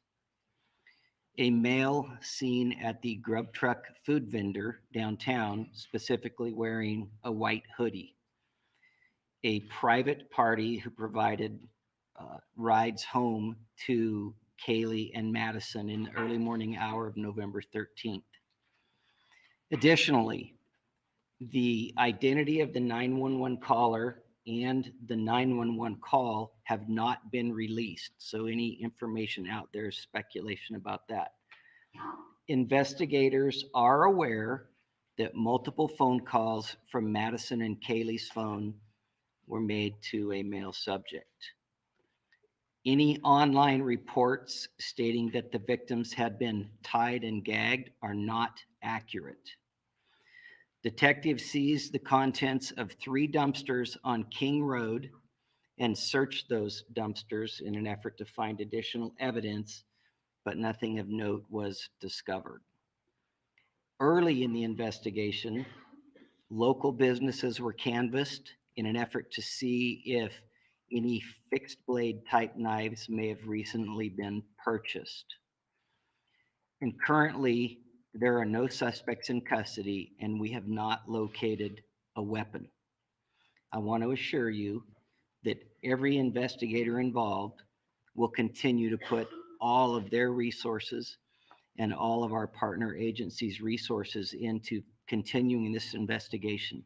a male seen at the grub truck food vendor downtown, specifically wearing a white hoodie, a private party who provided rides home to Kaylee and Madison in the early morning hour of November 13th. Additionally, the identity of the 911 caller and the 911 call have not been released, so any information out there is speculation about that. Investigators are aware that multiple phone calls from Madison and Kaylee's phone were made to a male subject. Any online reports stating that the victims had been tied and gagged are not accurate. Detectives seized the contents of 3 dumpsters on King Road and searched those dumpsters in an effort to find additional evidence, but nothing of note was discovered. Early in the investigation, local businesses were canvassed in an effort to see if any fixed blade type knives may have recently been purchased. And currently, there are no suspects in custody, and we have not located a weapon. I want to assure you that every investigator involved will continue to put all of their resources and all of our partner agencies' resources into continuing this investigation.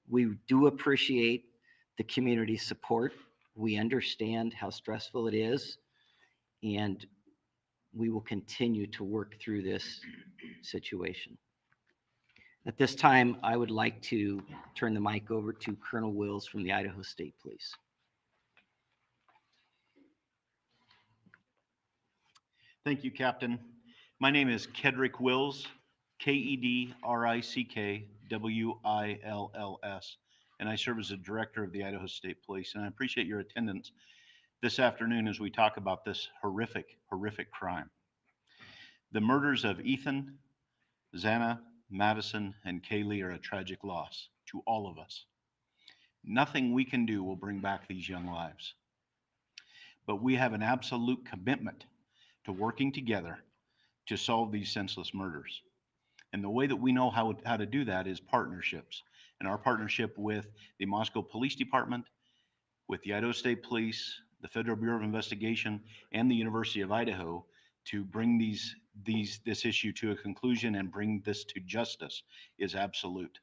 We do appreciate the community's support. We understand how stressful it is, and we will continue to work through this situation. At this time, I would like to turn the mic over to Colonel Wills from the Idaho State Police. Thank you, Captain. My name is Kedrick Wills, KEDRICKWILLS, and I serve as the director of the Idaho State Police. And I appreciate your attendance this afternoon as we talk about this horrific, horrific crime. The murders of Ethan, Xana, Madison, and Kaylee are a tragic loss to all of us. Nothing we can do will bring back these young lives. But we have an absolute commitment to working together to solve these senseless murders. And the way that we know how to do that is partnerships. And our partnership with the Moscow Police Department, with the Idaho State Police, the Federal Bureau of Investigation, and the University of Idaho to bring this issue to a conclusion and bring this to justice is absolute.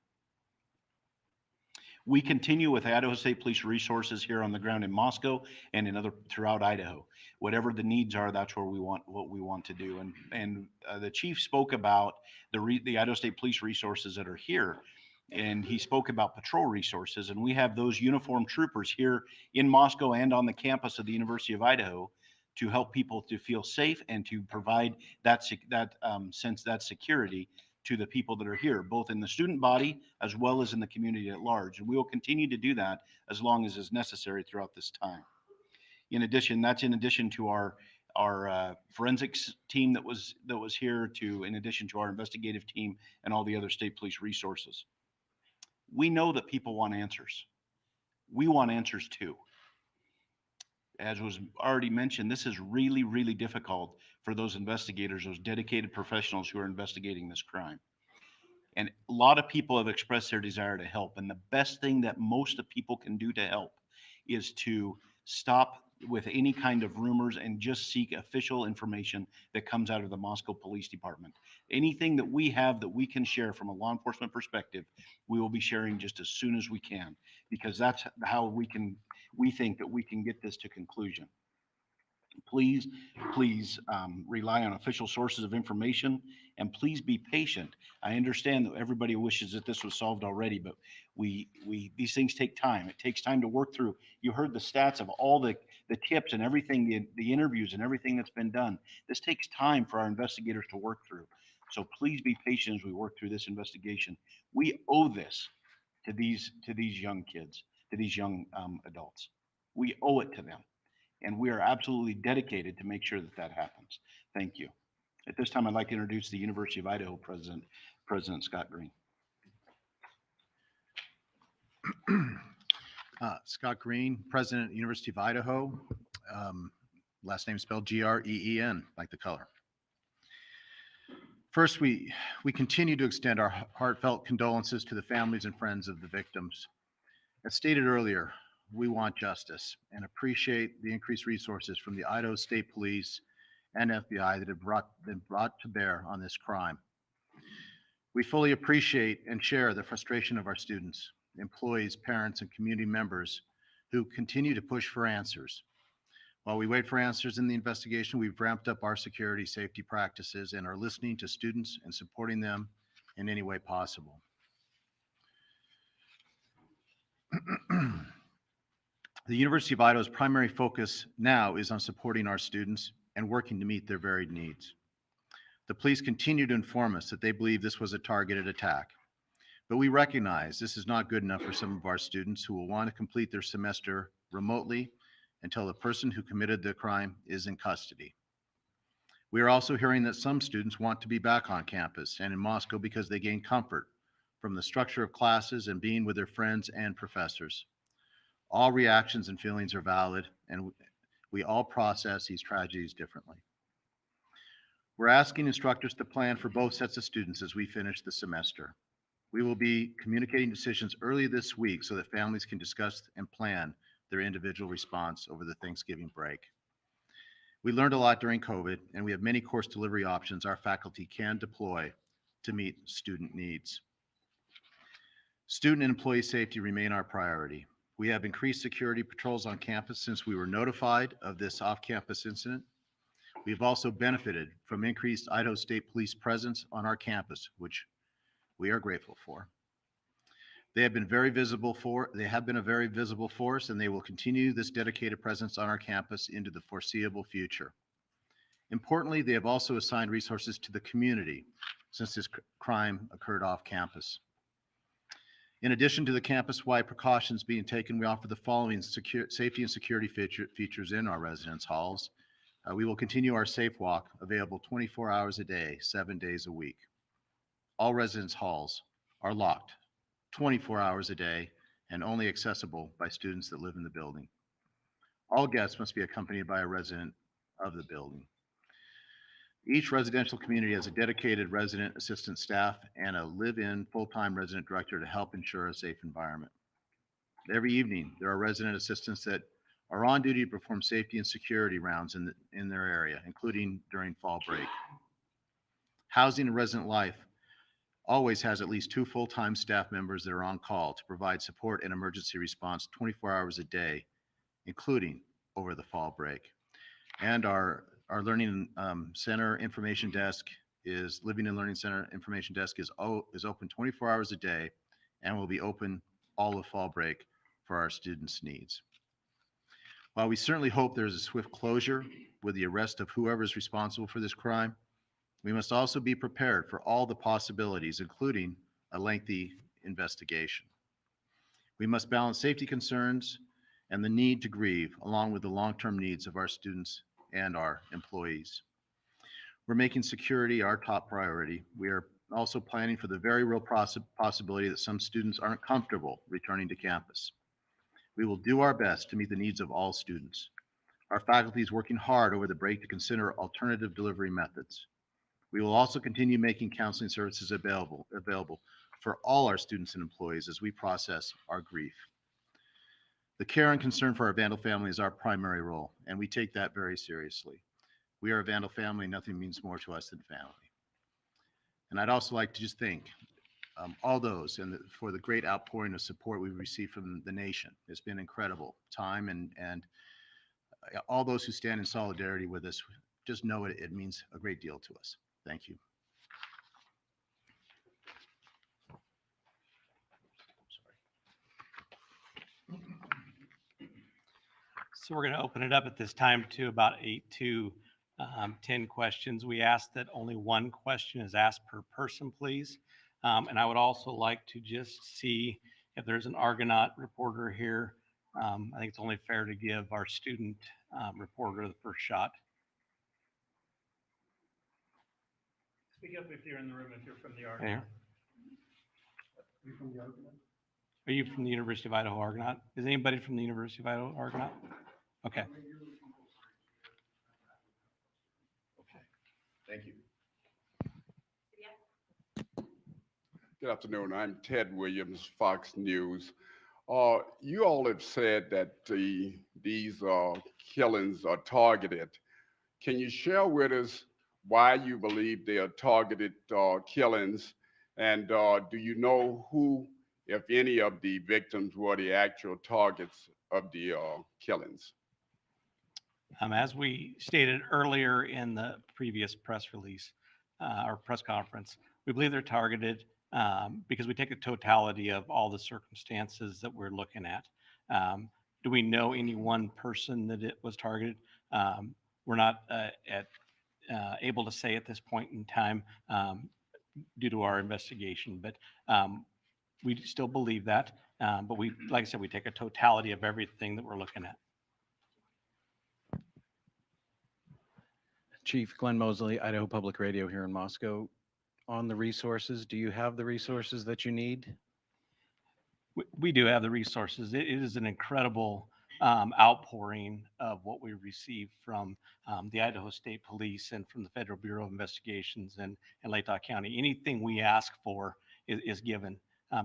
We continue with Idaho State Police resources here on the ground in Moscow and throughout Idaho. Whatever the needs are, that's what we want to do. And the chief spoke about the Idaho State Police resources that are here, and he spoke about patrol resources. And we have those uniformed troopers here in Moscow and on the campus of the University of Idaho to help people to feel safe and to provide that security to the people that are here, both in the student body as well as in the community at large. And we will continue to do that as long as is necessary throughout this time. In addition, that's in addition to our forensics team that was here, in addition to our investigative team and all the other state police resources. We know that people want answers. We want answers too. As was already mentioned, this is really, really difficult for those investigators, those dedicated professionals who are investigating this crime. And a lot of people have expressed their desire to help. And the best thing that most of people can do to help is to stop with any kind of rumors and just seek official information that comes out of the Moscow Police Department. Anything that we have that we can share from a law enforcement perspective, we will be sharing just as soon as we can, because that's how we think that we can get this to conclusion. Please rely on official sources of information, and please be patient. I understand that everybody wishes that this was solved already, but these things take time. It takes time to work through. You heard the stats of all the tips and everything, the interviews and everything that's been done. This takes time for our investigators to work through. So please be patient as we work through this investigation. We owe this to these young kids, to these young adults. We owe it to them. And we are absolutely dedicated to make sure that that happens. Thank you. At this time, I'd like to introduce the University of Idaho President Scott Green. Scott Green, President, University of Idaho. Last name spelled Green, like the color. First, we continue to extend our heartfelt condolences to the families and friends of the victims. As stated earlier, we want justice and appreciate the increased resources from the Idaho State Police and FBI that have been brought to bear on this crime. We fully appreciate and share the frustration of our students, employees, parents, and community members who continue to push for answers. While we wait for answers in the investigation, we've ramped up our security safety practices and are listening to students and supporting them in any way possible. The University of Idaho's primary focus now is on supporting our students and working to meet their varied needs. The police continue to inform us that they believe this was a targeted attack, but we recognize this is not good enough for some of our students who will want to complete their semester remotely until the person who committed the crime is in custody. We are also hearing that some students want to be back on campus and in Moscow because they gain comfort from the structure of classes and being with their friends and professors. All reactions and feelings are valid, and we all process these tragedies differently. We're asking instructors to plan for both sets of students as we finish the semester. We will be communicating decisions early this week so that families can discuss and plan their individual response over the Thanksgiving break. We learned a lot during COVID, and we have many course delivery options our faculty can deploy to meet student needs. Student and employee safety remain our priority. We have increased security patrols on campus since we were notified of this off-campus incident. We have also benefited from increased Idaho State Police presence on our campus, which we are grateful for. They have been a very visible force, and they will continue this dedicated presence on our campus into the foreseeable future. Importantly, they have also assigned resources to the community since this crime occurred off campus. In addition to the campus-wide precautions being taken, we offer the following safety and security features in our residence halls. We will continue our Safe Walk, available 24 hours a day, 7 days a week. All residence halls are locked 24 hours a day and only accessible by students that live in the building. All guests must be accompanied by a resident of the building. Each residential community has a dedicated resident assistant staff and a live-in full-time resident director to help ensure a safe environment. Every evening, there are resident assistants that are on duty to perform safety and security rounds in their area, including during fall break. Housing and Resident Life always has at least 2 full-time staff members that are on call to provide support and emergency response 24 hours a day, including over the fall break. And our Learning Center Information Desk Living and Learning Center Information Desk is open 24 hours a day and will be open all of fall break for our students' needs. While we certainly hope there's a swift closure with the arrest of whoever is responsible for this crime, we must also be prepared for all the possibilities, including a lengthy investigation. We must balance safety concerns and the need to grieve, along with the long-term needs of our students and our employees. We're making security our top priority. We are also planning for the very real possibility that some students aren't comfortable returning to campus. We will do our best to meet the needs of all students. Our faculty is working hard over the break to consider alternative delivery methods. We will also continue making counseling services available for all our students and employees as we process our grief. The care and concern for our Vandal family is our primary role, and we take that very seriously. We are a Vandal family, and nothing means more to us than family. And I'd also like to just thank all those for the great outpouring of support we've received from the nation. It's been incredible time, and all those who stand in solidarity with us, just know it means a great deal to us. Thank you. So we're going to open it up at this time to about 8 to 10 questions. We ask that only one question is asked per person, please. And I would also like to just see if there's an Argonaut reporter here. I think it's only fair to give our student reporter the first shot. Speak up if you're in the room, if you're from the Argonaut. There. Are you from the University of Idaho Argonaut? Is anybody from the University of Idaho Argonaut? Okay. Okay. Thank you. Good afternoon. I'm Ted Williams, Fox News. You all have said that these killings are targeted. Can you share with us why you believe they are targeted killings? And do you know who, if any, of the victims were the actual targets of the killings? As we stated earlier in the previous press release or press conference, we believe they're targeted because we take a totality of all the circumstances that we're looking at. Do we know any one person that it was targeted? We're not able to say at this point in time due to our investigation, but we still believe that. But we, like I said, we take a totality of everything that we're looking at. Chief Glenn Mosley, Idaho Public Radio here in Moscow. On the resources, do you have the resources that you need? We do have the resources. It is an incredible outpouring of what we receive from the Idaho State Police and from the Federal Bureau of Investigations and Lake County. Anything we ask for is given.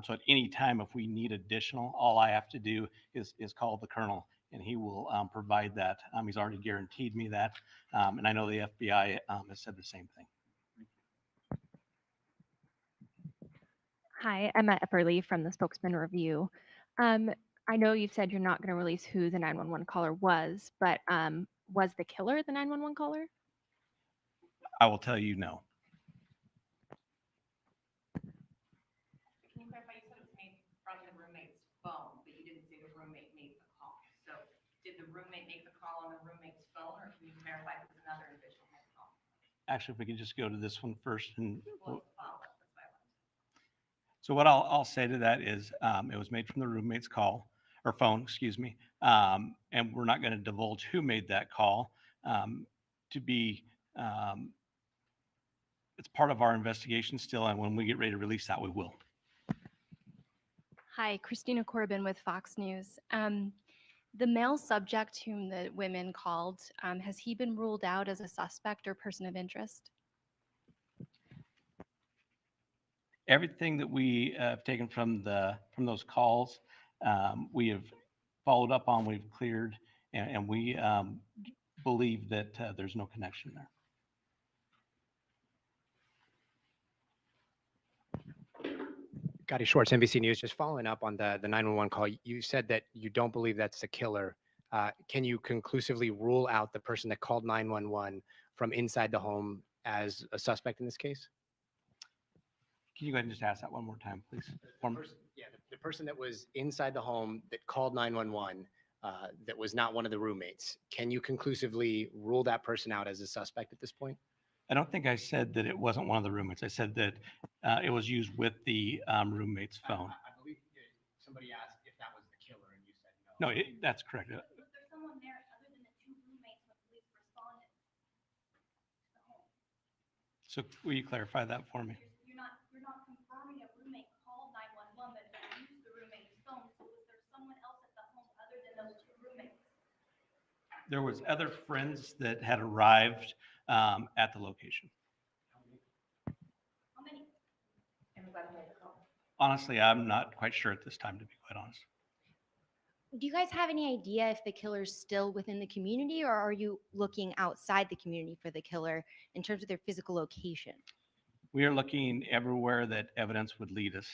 So at any time, if we need additional, all I have to do is call the colonel, and he will provide that. He's already guaranteed me that, and I know the FBI has said the same thing. Hi, I'm Emma Epperly from the Spokesman Review. I know you've said you're not going to release who the 911 caller was, but was the killer the 911 caller? I will tell you no. Can you clarify, you said it was made from the roommate's phone, but you didn't say the roommate made the call. So did the roommate make the call on the roommate's phone, or can you clarify if it was another individual made the call? Actually, if we could just go to this one first. And Well, it's follow-up, that's why I wanted to- so what I'll say to that is it was made from the roommate's call or phone, excuse me. And we're not going to divulge who made that call to be, it's part of our investigation still. And when we get ready to release that, we will. Hi, Christina Corbin with Fox News. The male subject whom the women called, has he been ruled out as a suspect or person of interest? Everything that we have taken from those calls, we have followed up on, we've cleared, and we believe that there's no connection there. Gotti Schwartz, NBC News. Just following up on the 911 call, you said that you don't believe that's the killer. Can you conclusively rule out the person that called 911 from inside the home as a suspect in this case? Can you go ahead and just ask that one more time, please? The person that was inside the home that called 911 that was not one of the roommates. Can you conclusively rule that person out as a suspect at this point? I don't think I said that it wasn't one of the roommates. I said that it was used with the roommate's phone. I believe somebody asked if that was the killer and you said no. No, that's correct. Was there someone there other than the two roommates when police responded to the home? So will you clarify that for me? You're not confirming a roommate called 911, but used the roommate's phone. So was there someone else at the home other than those two roommates? There was other friends that had arrived at the location. How many? Everybody made the call. Honestly, I'm not quite sure at this time, to be quite honest. Do you guys have any idea if the killer's still within the community, or are you looking outside the community for the killer in terms of their physical location? We are looking everywhere that evidence would lead us.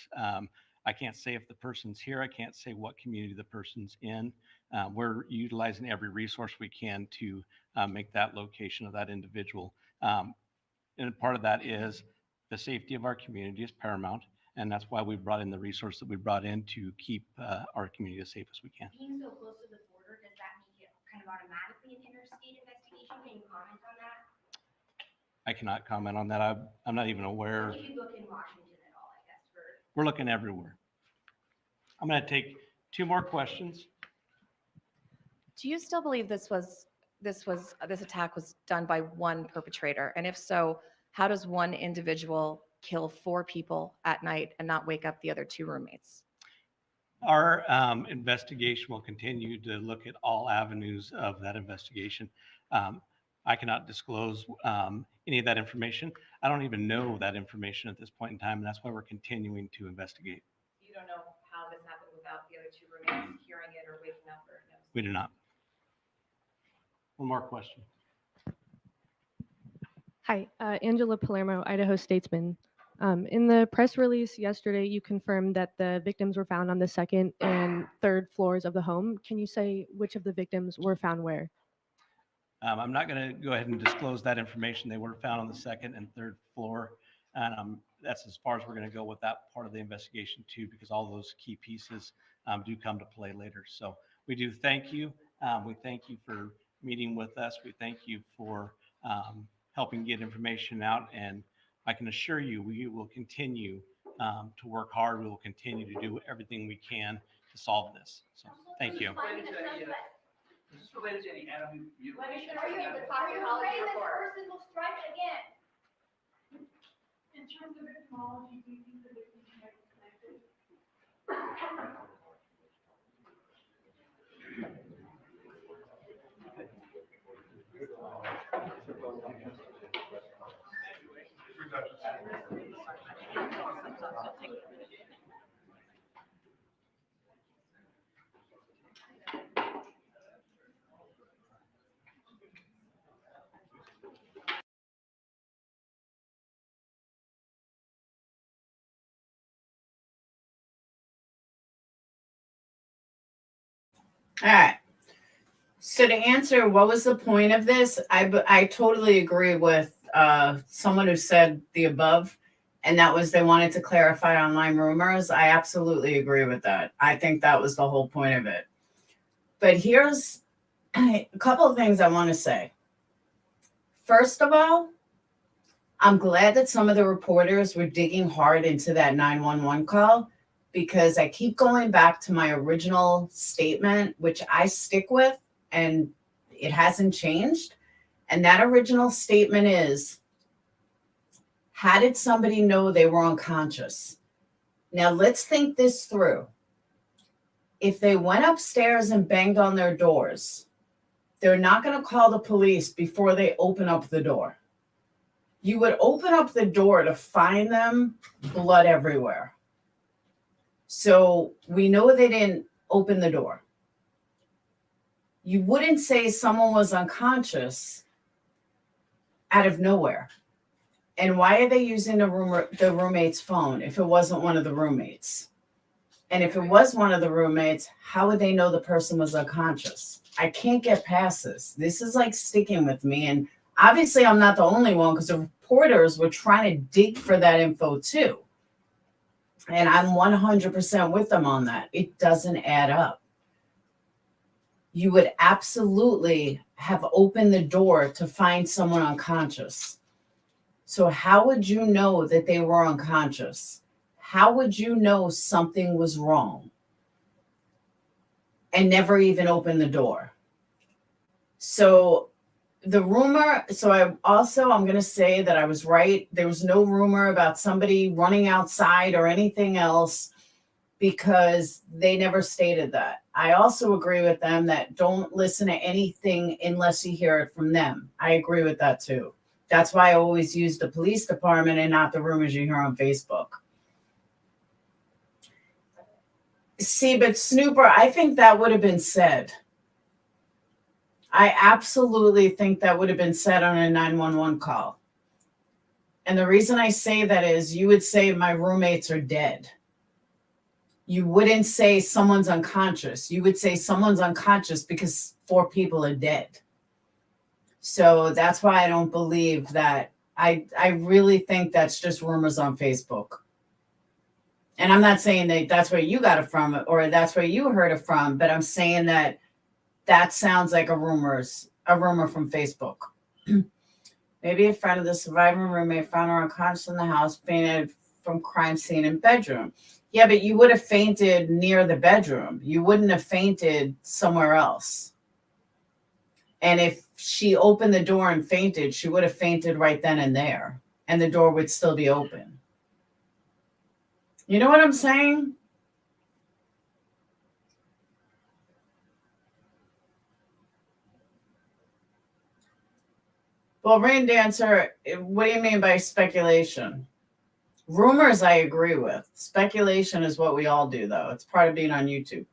I can't say if the person's here. I can't say what community the person's in. We're utilizing every resource we can to make that location of that individual. And part of that is the safety of our community is paramount. And that's why we brought in the resource that we brought in to keep our community as safe as we can. Being so close to the border, does that make it kind of automatically an interstate investigation? Can you comment on that? I cannot comment on that. I'm not even aware. If you look in Washington at all, I guess, for We're looking everywhere. I'm going to take two more questions. Do you still believe this attack was done by one perpetrator? And if so, how does one individual kill 4 people at night and not wake up the other 2 roommates? Our investigation will continue to look at all avenues of that investigation. I cannot disclose any of that information. I don't even know that information at this point in time, and that's why we're continuing to investigate. You don't know how this happened without the other 2 roommates hearing it or waking up or noticing? We do not. One more question. Hi, Angela Palermo, Idaho Statesman. In the press release yesterday, you confirmed that the victims were found on the 2nd and 3rd floors of the home. Can you say which of the victims were found where? I'm not going to go ahead and disclose that information. They were found on the 2nd and 3rd floor. And that's as far as we're going to go with that part of the investigation too, because all those key pieces do come to play later. So we do thank you. We thank you for meeting with us. We thank you for helping get information out. And I can assure you, we will continue to work hard. We will continue to do everything we can to solve this. So thank you. Is this related to any animal mutilation? Are you in the toxicology report? This person will strike again. In terms of etymology, do you think the victims might be connected? All right. So to answer, what was the point of this? I totally agree with someone who said the above, and that was they wanted to clarify online rumors. I absolutely agree with that. I think that was the whole point of it. But here's a couple of things I want to say. First of all, I'm glad that some of the reporters were digging hard into that 911 call, because I keep going back to my original statement, which I stick with, and it hasn't changed. And that original statement is, how did somebody know they were unconscious? Now let's think this through. If they went upstairs and banged on their doors, they're not going to call the police before they open up the door. You would open up the door to find them blood everywhere. So we know they didn't open the door. You wouldn't say someone was unconscious out of nowhere. And why are they using the roommate's phone if it wasn't one of the roommates? And if it was one of the roommates, how would they know the person was unconscious? I can't get past this. This is like sticking with me. And obviously I'm not the only one, because the reporters were trying to dig for that info too. And I'm 100% with them on that. It doesn't add up. You would absolutely have opened the door to find someone unconscious. So how would you know that they were unconscious? How would you know something was wrong and never even open the door? So the rumor, I'm going to say that I was right. There was no rumor about somebody running outside or anything else, because they never stated that. I also agree with them that don't listen to anything unless you hear it from them. I agree with that too. That's why I always use the police department and not the rumors you hear on Facebook. See, but Snooper, I think that would have been said. I absolutely think that would have been said on a 911 call. And the reason I say that is, you would say my roommates are dead. You wouldn't say someone's unconscious. You would say someone's unconscious because 4 people are dead. So that's why I don't believe that. I really think that's just rumors on Facebook. And I'm not saying that that's where you got it from or that's where you heard it from, but I'm saying that that sounds like a rumor from Facebook. Maybe a friend of the surviving roommate found her unconscious in the house, fainted from crime scene in bedroom. Yeah, but you would have fainted near the bedroom. You wouldn't have fainted somewhere else. And if she opened the door and fainted, she would have fainted right then and there, and the door would still be open. You know what I'm saying? Well, Rain Dancer, what do you mean by speculation? Rumors, I agree with. Speculation is what we all do, though. It's part of being on YouTube.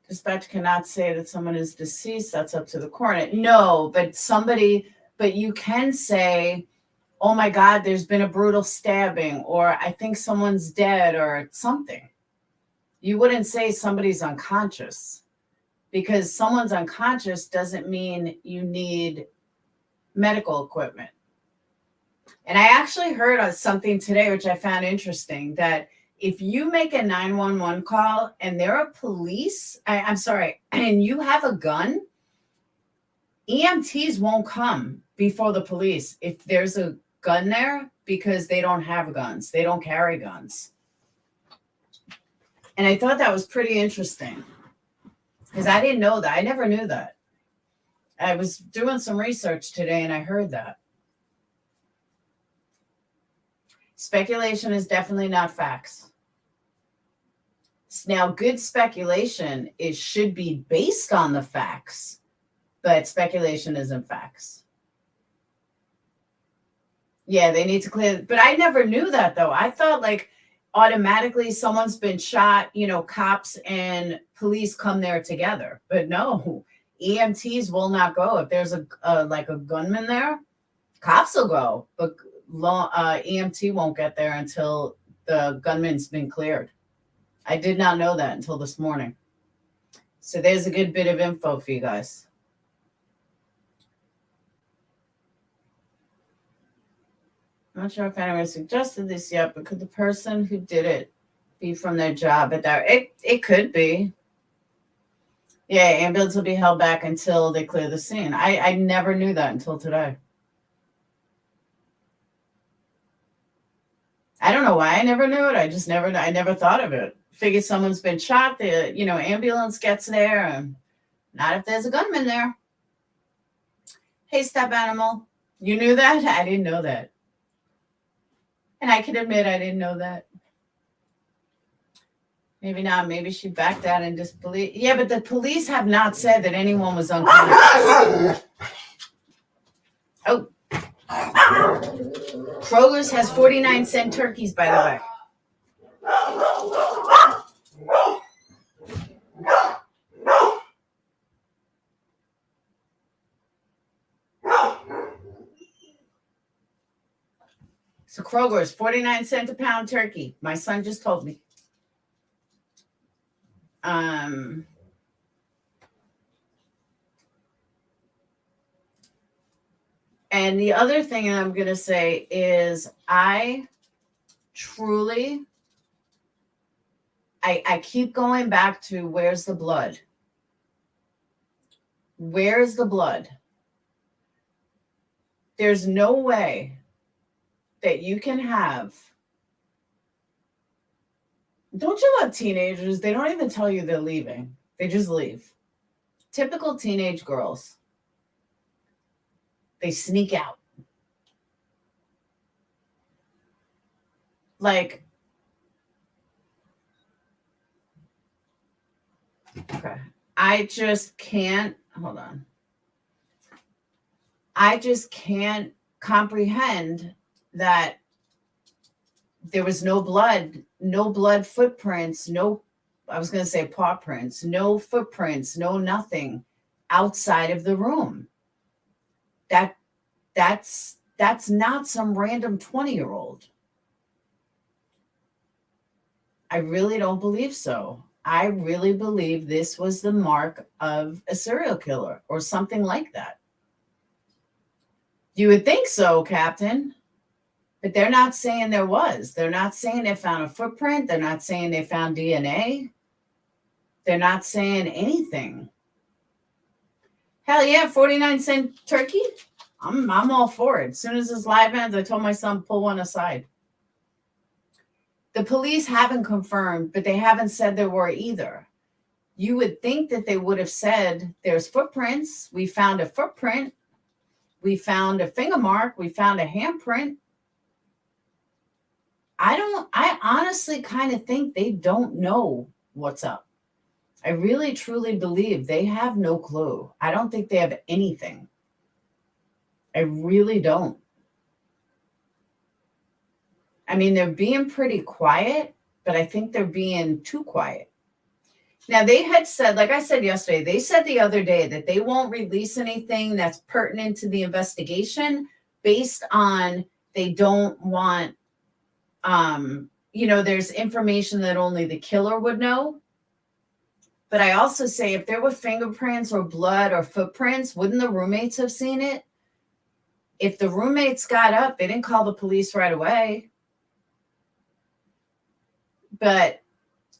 Dispatch cannot say that someone is deceased. That's up to the coroner. No, but you can say, oh my God, there's been a brutal stabbing, or I think someone's dead, or something. You wouldn't say somebody's unconscious, because someone's unconscious doesn't mean you need medical equipment. And I actually heard something today, which I found interesting, that if you make a 911 call and there are police, and you have a gun, EMTs won't come before the police if there's a gun there, because they don't have guns. They don't carry guns. And I thought that was pretty interesting, because I didn't know that. I never knew that. I was doing some research today and I heard that. Speculation is definitely not facts. Now, good speculation should be based on the facts, but speculation isn't facts. Yeah, they need to clear. But I never knew that, though. I thought like automatically someone's been shot, cops and police come there together. But no, EMTs will not go. If there's a gunman there, cops will go. But EMT won't get there until the gunman's been cleared. I did not know that until this morning. So there's a good bit of info for you guys. I'm not sure if anyone suggested this yet, but could the person who did it be from their job at that? It could be. Yeah, ambulance will be held back until they clear the scene. I never knew that until today. I don't know why I never knew it. I never thought of it. Figured someone's been shot, the ambulance gets there, and not if there's a gunman there. Hey, step animal. You knew that? I didn't know that. And I can admit I didn't know that. Maybe not. Maybe she backed out in disbelief. Yeah, but the police have not said that anyone was unconscious. Oh. Kroger's has 49-cent turkeys, by the way. So Kroger's 49-cent a pound turkey. My son just told me. And the other thing I'm going to say is I keep going back to where's the blood? Where's the blood? There's no way that you can have. Don't you love teenagers? They don't even tell you they're leaving. They just leave. Typical teenage girls. They sneak out. Like, okay. I just can't, hold on. I just can't comprehend that there was no blood footprints, I was going to say paw prints, no footprints, no nothing outside of the room. That's not some random 20-year-old. I really don't believe so. I really believe this was the mark of a serial killer or something like that. You would think so, Captain. But they're not saying there was. They're not saying they found a footprint. They're not saying they found DNA. They're not saying anything. Hell yeah, 49-cent turkey. I'm all for it. As soon as this live ends, I told my son, pull one aside. The police haven't confirmed, but they haven't said there were either. You would think that they would have said there's footprints. We found a footprint. We found a finger mark. We found a handprint. I honestly kind of think they don't know what's up. I really, truly believe they have no clue. I don't think they have anything. I really don't. I mean, they're being pretty quiet, but I think they're being too quiet. Now, they had said, like I said yesterday, they said the other day that they won't release anything that's pertinent to the investigation based on they don't want, there's information that only the killer would know. But I also say if there were fingerprints or blood or footprints, wouldn't the roommates have seen it? If the roommates got up, they didn't call the police right away. But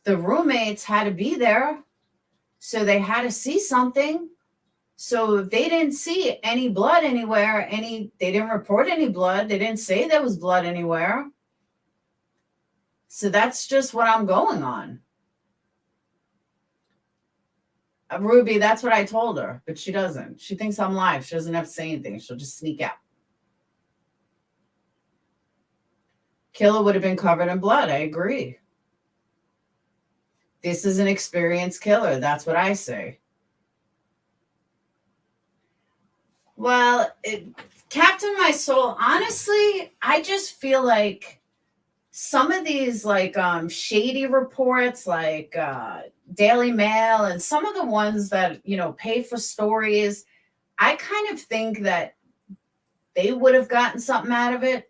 the roommates had to be there. So they had to see something. So if they didn't see any blood anywhere, they didn't report any blood. They didn't say there was blood anywhere. So that's just what I'm going on. Ruby, that's what I told her, but she doesn't. She thinks I'm live. She doesn't have to say anything. She'll just sneak out. Killer would have been covered in blood. I agree. This is an experienced killer. That's what I say. Well, Captain My Soul, honestly, I just feel like some of these shady reports like Daily Mail and some of the ones that, pay for stories, I kind of think that they would have gotten something out of it.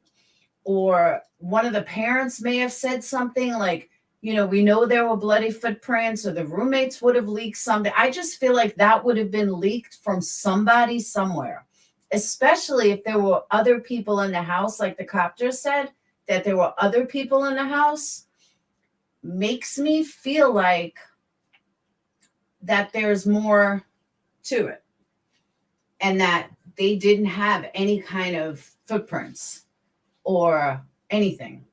Or one of the parents may have said something like, we know there were bloody footprints, or the roommates would have leaked something. I just feel like that would have been leaked from somebody somewhere, especially if there were other people in the house, like the cop just said, that there were other people in the house. Makes me feel like that there's more to it and that they didn't have any kind of footprints or anything.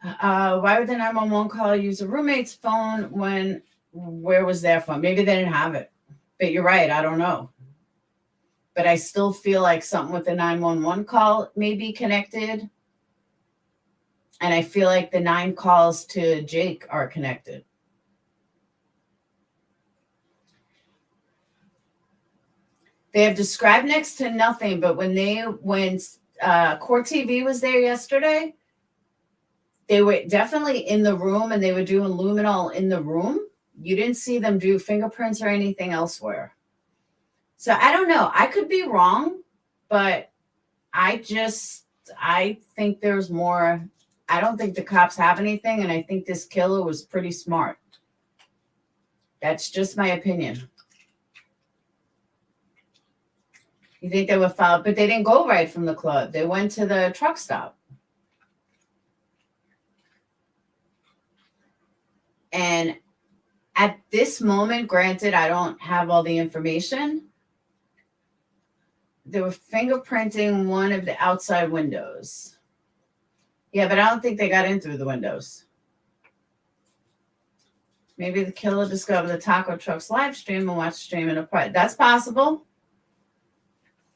Why would the 911 caller use a roommate's phone when, where was their phone? Maybe they didn't have it. But you're right, I don't know. But I still feel like something with the 911 call may be connected. And I feel like the 9 calls to Jake are connected. They have described next to nothing, but when Court TV was there yesterday, they were definitely in the room and they were doing luminol in the room. You didn't see them do fingerprints or anything elsewhere. So I don't know. I could be wrong, but I think there's more. I don't think the cops have anything, and I think this killer was pretty smart. That's just my opinion. You think they were followed, but they didn't go right from the club. They went to the truck stop. And at this moment, granted, I don't have all the information. They were fingerprinting one of the outside windows. Yeah, but I don't think they got in through the windows. Maybe the killer discovered the taco truck's live stream and watched the stream in a part. That's possible.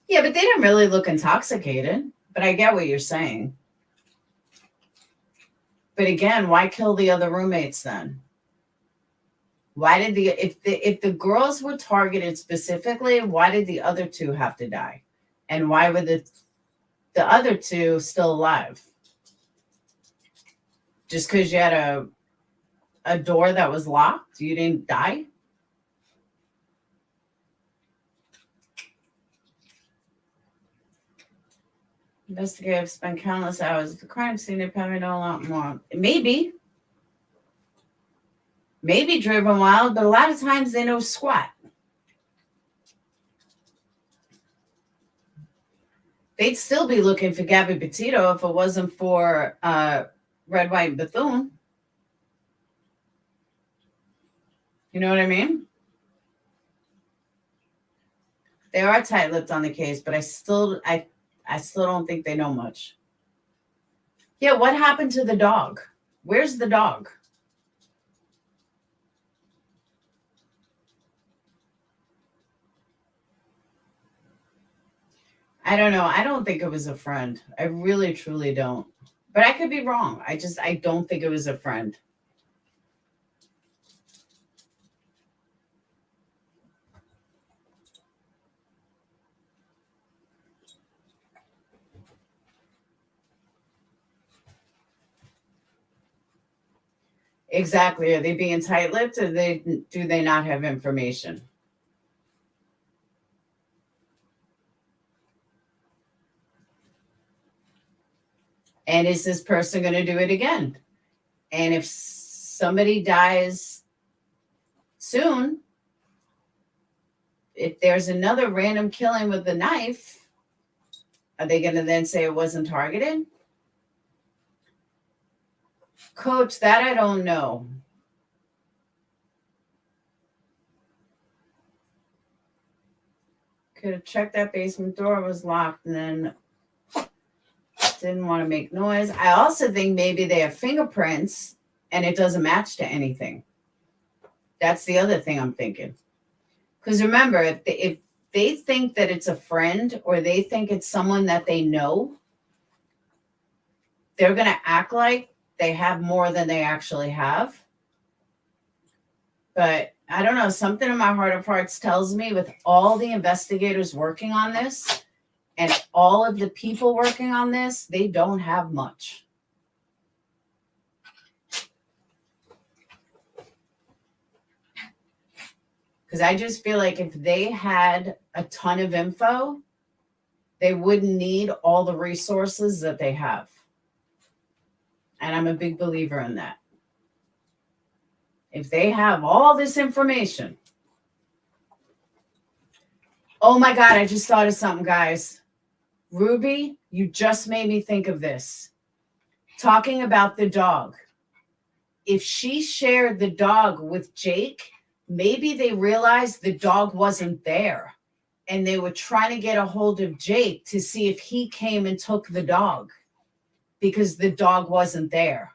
Yeah, but they didn't really look intoxicated. But I get what you're saying. But again, why kill the other roommates then? Why did if the girls were targeted specifically, why did the other 2 have to die? And why were the other 2 still alive? Just because you had a door that was locked, you didn't die? Investigators spent countless hours at the crime scene. They probably know a lot more. Maybe driven wild, but a lot of times they know squat. They'd still be looking for Gabby Petito if it wasn't for Red, White, and Bethune. You know what I mean? They are tight-lipped on the case, but I still don't think they know much. Yeah, what happened to the dog? Where's the dog? I don't know. I don't think it was a friend. I really, truly don't. But I could be wrong. I don't think it was a friend. Exactly. Are they being tight-lipped or do they not have information? And is this person going to do it again? And if somebody dies soon, if there's another random killing with the knife, are they going to then say it wasn't targeted? Coach, that I don't know. Could have checked that basement door, was locked, and then didn't want to make noise. I also think maybe they have fingerprints and it doesn't match to anything. That's the other thing I'm thinking. Because remember, if they think that it's a friend or they think it's someone that they know, they're going to act like they have more than they actually have. But I don't know, something in my heart of hearts tells me with all the investigators working on this and all of the people working on this, they don't have much. Because I just feel like if they had a ton of info, they wouldn't need all the resources that they have. And I'm a big believer in that. If they have all this information. Oh my God, I just thought of something, guys. Ruby, you just made me think of this. Talking about the dog. If she shared the dog with Jake, Maybe they realized the dog wasn't there and they were trying to get a hold of Jake to see if he came and took the dog because the dog wasn't there.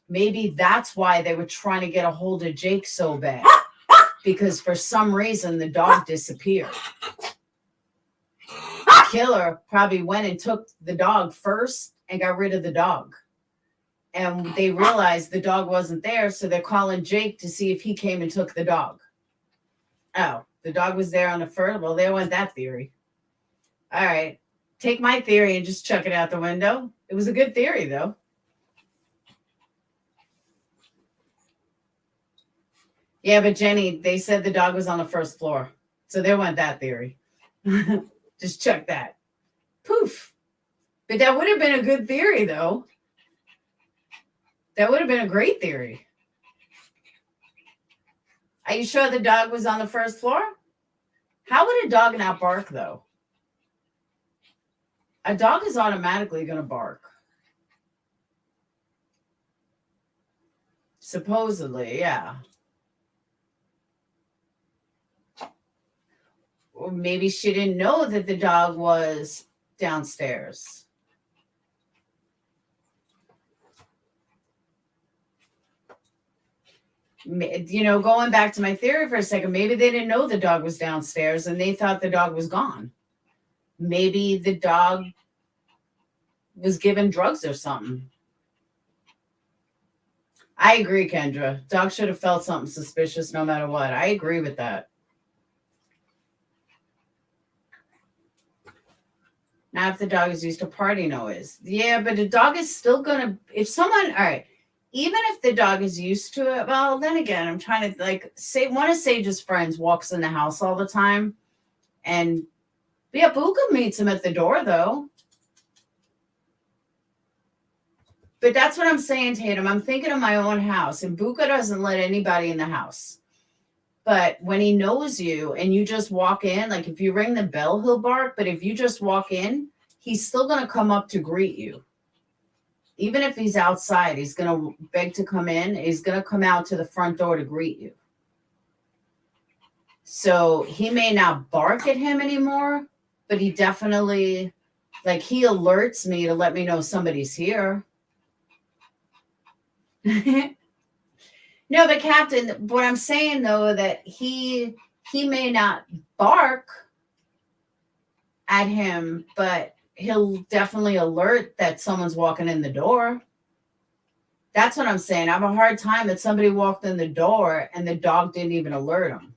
Maybe that's why they were trying to get a hold of Jake so bad, because for some reason the dog disappeared. The killer probably went and took the dog first and got rid of the dog. And they realized the dog wasn't there, so they're calling Jake to see if he came and took the dog. Oh, the dog was there on the first. Well, there went that theory. All right. Take my theory and just chuck it out the window. It was a good theory, though. Yeah, but Jenny, they said the dog was on the first floor. So there went that theory. Just chuck that. Poof. But that would have been a good theory, though. That would have been a great theory. Are you sure the dog was on the first floor? How would a dog not bark, though? A dog is automatically going to bark. Supposedly, yeah. Or maybe she didn't know that the dog was downstairs. You know, going back to my theory for a second, maybe they didn't know the dog was downstairs and they thought the dog was gone. Maybe the dog was given drugs or something. I agree, Kendra. Dog should have felt something suspicious no matter what. I agree with that. Now, if the dog is used to party noise. Yeah, but the dog is still going to, if someone, all right, even if the dog is used to it, well, then again, I'm trying to one of Sage's friends walks in the house all the time. And yeah, Buka meets him at the door, though. But that's what I'm saying, Tatum. I'm thinking of my own house, and Buka doesn't let anybody in the house. But when he knows you and you just walk in, like if you ring the bell, he'll bark. But if you just walk in, he's still going to come up to greet you. Even if he's outside, he's going to beg to come in. He's going to come out to the front door to greet you. So he may not bark at him anymore, but he definitely, he alerts me to let me know somebody's here. No, but Captain, what I'm saying, though, that he may not bark at him, but he'll definitely alert that someone's walking in the door. That's what I'm saying. I have a hard time that somebody walked in the door and the dog didn't even alert him.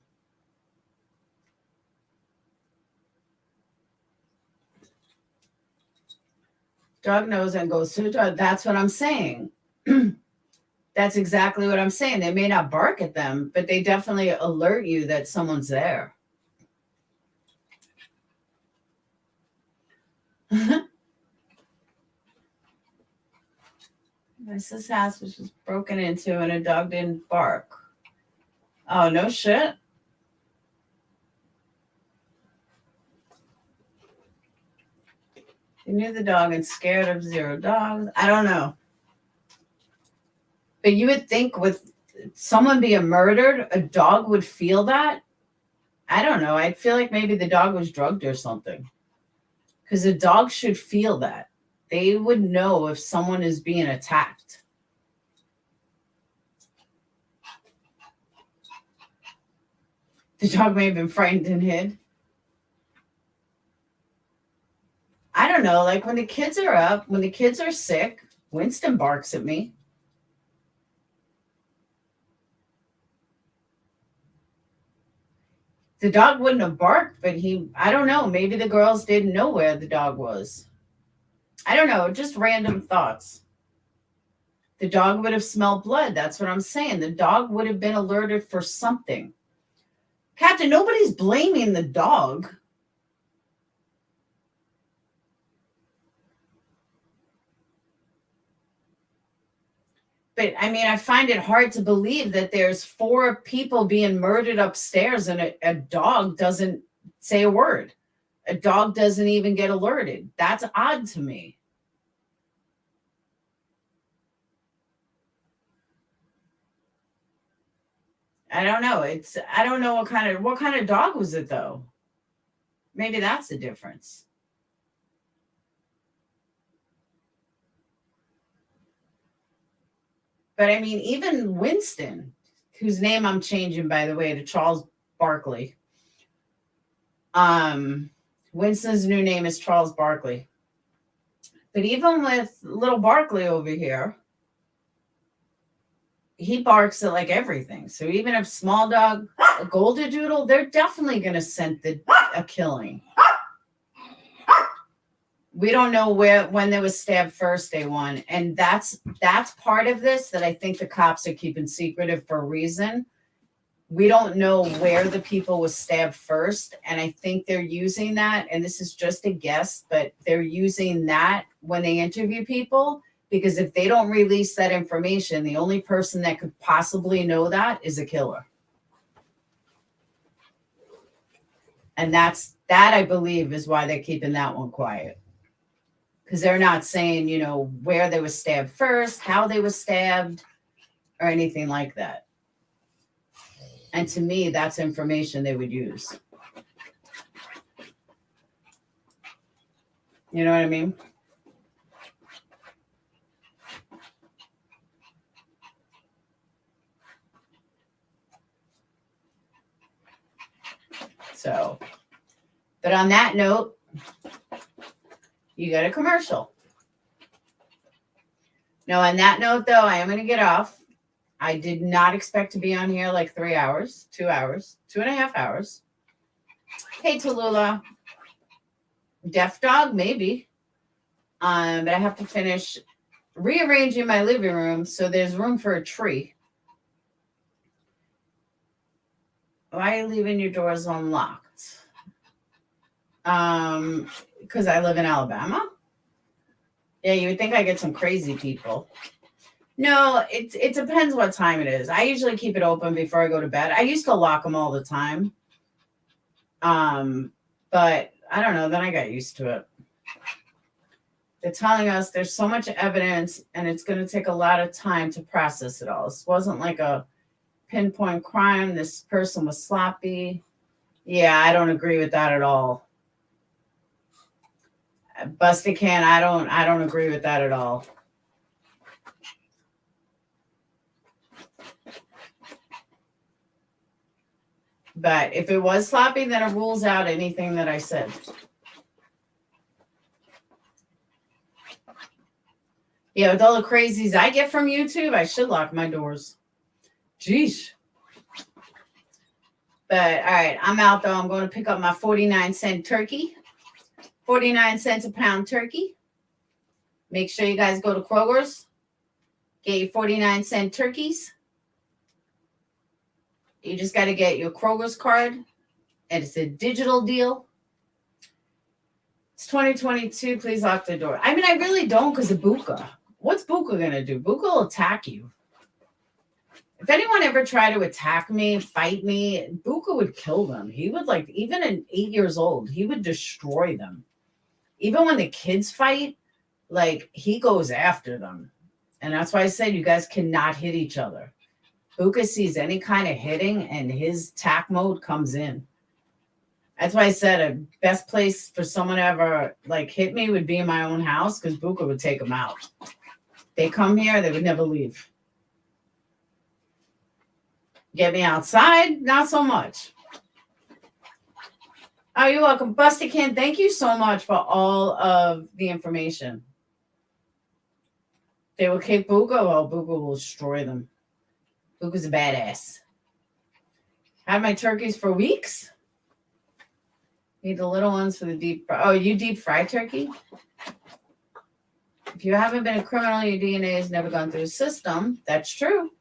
Dog knows and goes to the door. That's what I'm saying. That's exactly what I'm saying. They may not bark at them, but they definitely alert you that someone's there. This house was just broken into and a dog didn't bark. Oh, no shit. You knew the dog and scared of zero dogs. I don't know. But you would think with someone being murdered, a dog would feel that. I don't know. I'd feel like maybe the dog was drugged or something. Because a dog should feel that. They would know if someone is being attacked. The dog may have been frightened and hid. I don't know. Like when the kids are up, when the kids are sick, Winston barks at me. The dog wouldn't have barked, but I don't know. Maybe the girls didn't know where the dog was. I don't know. Just random thoughts. The dog would have smelled blood. That's what I'm saying. The dog would have been alerted for something. Captain, nobody's blaming the dog. But I mean, I find it hard to believe that there's 4 people being murdered upstairs and a dog doesn't say a word. A dog doesn't even get alerted. That's odd to me. I don't know. I don't know what kind of dog was it though. Maybe that's the difference. But I mean, even Winston, whose name I'm changing, by the way, to Charles Barkley. Winston's new name is Charles Barkley. But even with little Barkley over here, he barks at like everything. So even if small dog, a golden doodle, they're definitely going to scent a killing. We don't know when they was stabbed first, day one. And that's part of this that I think the cops are keeping secretive for a reason. We don't know where the people was stabbed first. And I think they're using that, and this is just a guess, but they're using that when they interview people, because if they don't release that information, the only person that could possibly know that is a killer. And that I believe is why they're keeping that one quiet. Because they're not saying, where they were stabbed first, how they were stabbed, or anything like that. And to me, that's information they would use. You know what I mean? So, but on that note, you got a commercial. No, on that note, though, I am going to get off. I did not expect to be on here like 3 hours, 2 hours, 2.5 hours. Hey, Tallulah. Deaf dog, maybe. But I have to finish rearranging my living room so there's room for a tree. Why are you leaving your doors unlocked? Because I live in Alabama. Yeah, you would think I get some crazy people. No, it depends what time it is. I usually keep it open before I go to bed. I used to lock them all the time. But I don't know, then I got used to it. They're telling us there's so much evidence and it's going to take a lot of time to process it all. This wasn't like a pinpoint crime. This person was sloppy. Yeah, I don't agree with that at all. Busted Can, I don't agree with that at all. But if it was sloppy, then it rules out anything that I said. Yeah, with all the crazies I get from YouTube, I should lock my doors. Jeez. But all right, I'm out though. I'm going to pick up my 49-cent turkey. 49 cents a pound turkey. Make sure you guys go to Kroger's. Get your 49-cent turkeys. You just got to get your Kroger's card, and it's a digital deal. It's 2022. Please lock the door. I mean, I really don't because of Buka. What's Buka going to do? Buka will attack you. If anyone ever tried to attack me, fight me, Buka would kill them. He would, like, even at 8 years old, he would destroy them. Even when the kids fight, like, he goes after them. And that's why I said you guys cannot hit each other. Buka sees any kind of hitting and his attack mode comes in. That's why I said a best place for someone to ever like hit me would be in my own house because Buka would take them out. They come here, they would never leave. Get me outside, not so much. Oh, you're welcome. Busted Can, thank you so much for all of the information. They will kick Buka, well, Buka will destroy them. Buka's a badass. Had my turkeys for weeks. Need the little ones for the deep fry. Oh, you deep fry turkey? If you haven't been a criminal, your DNA has never gone through the system. That's true.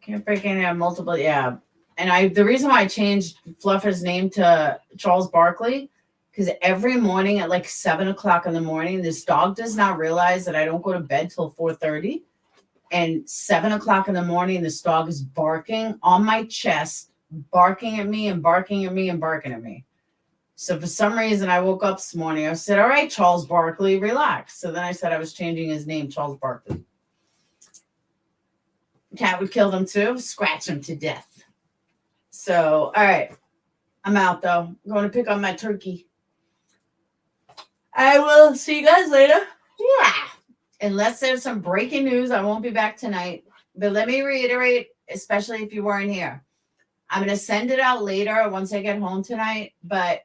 Can't break in there multiple. Yeah. And the reason why I changed Fluffer's name to Charles Barkley, because every morning at like 7 o'clock in the morning, this dog does not realize that I don't go to bed till 4:30. And 7 o'clock in the morning, this dog is barking on my chest, barking at me and barking at me and barking at me. So for some reason, I woke up this morning. I said, all right, Charles Barkley, relax. So then I said I was changing his name, Charles Barkley. Cat would kill them too, scratch them to death. So, all right. I'm out though. I'm going to pick up my turkey. I will see you guys later. Yeah. Unless there's some breaking news, I won't be back tonight. But let me reiterate, especially if you weren't here. I'm going to send it out later once I get home tonight. But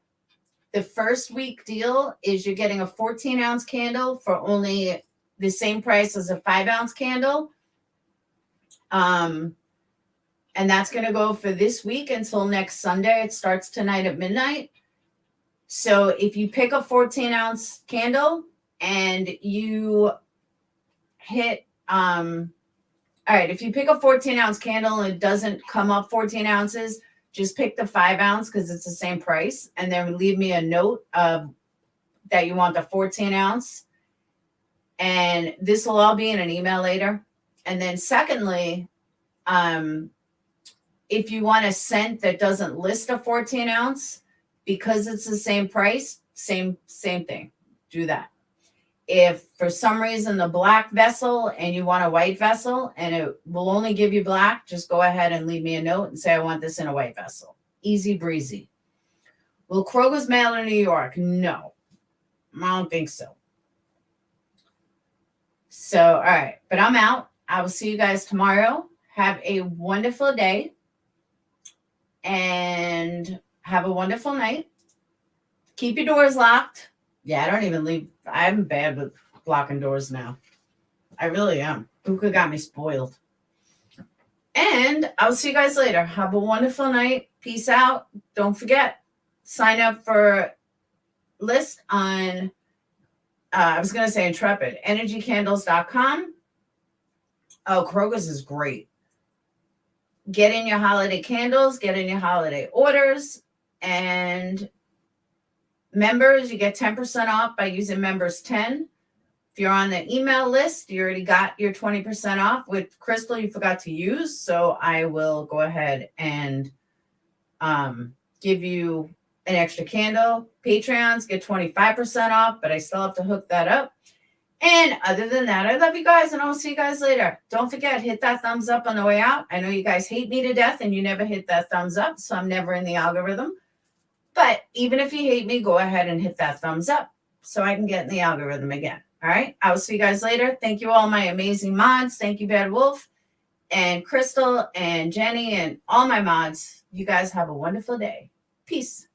the first week deal is you're getting a 14-ounce candle for only the same price as a 5-ounce candle. And that's going to go for this week until next Sunday. It starts tonight at midnight. So if you pick a 14-ounce candle and you hit, all right, if you pick a 14-ounce candle and it doesn't come up 14 ounces, just pick the 5-ounce because it's the same price. And then leave me a note that you want the 14-ounce. And this will all be in an email later. And then secondly, if you want a scent that doesn't list a 14-ounce, because it's the same price, same thing. Do that. If for some reason the black vessel and you want a white vessel and it will only give you black, just go ahead and leave me a note and say, I want this in a white vessel. Easy breezy. Will Kroger's mail in New York? No, I don't think so. So, all right, but I'm out. I will see you guys tomorrow. Have a wonderful day and have a wonderful night. Keep your doors locked. Yeah, I don't even leave. I'm bad with locking doors now. I really am. Buka got me spoiled. And I'll see you guys later. Have a wonderful night. Peace out. Don't forget, sign up for list on, I was going to say Intrepid, energycandles.com. Oh, Kroger's is great. Get in your holiday candles, get in your holiday orders, and members, you get 10% off by using members 10. If you're on the email list, you already got your 20% off. With Crystal, you forgot to use, so I will go ahead and give you an extra candle. Patreons get 25% off, but I still have to hook that up. And other than that, I love you guys, and I'll see you guys later. Don't forget, hit that thumbs up on the way out. I know you guys hate me to death, and you never hit that thumbs up, so I'm never in the algorithm. But even if you hate me, go ahead and hit that thumbs up so I can get in the algorithm again. All right. I will see you guys later. Thank you all my amazing mods. Thank you, Bad Wolf and Crystal and Jenny and all my mods. You guys have a wonderful day. Peace.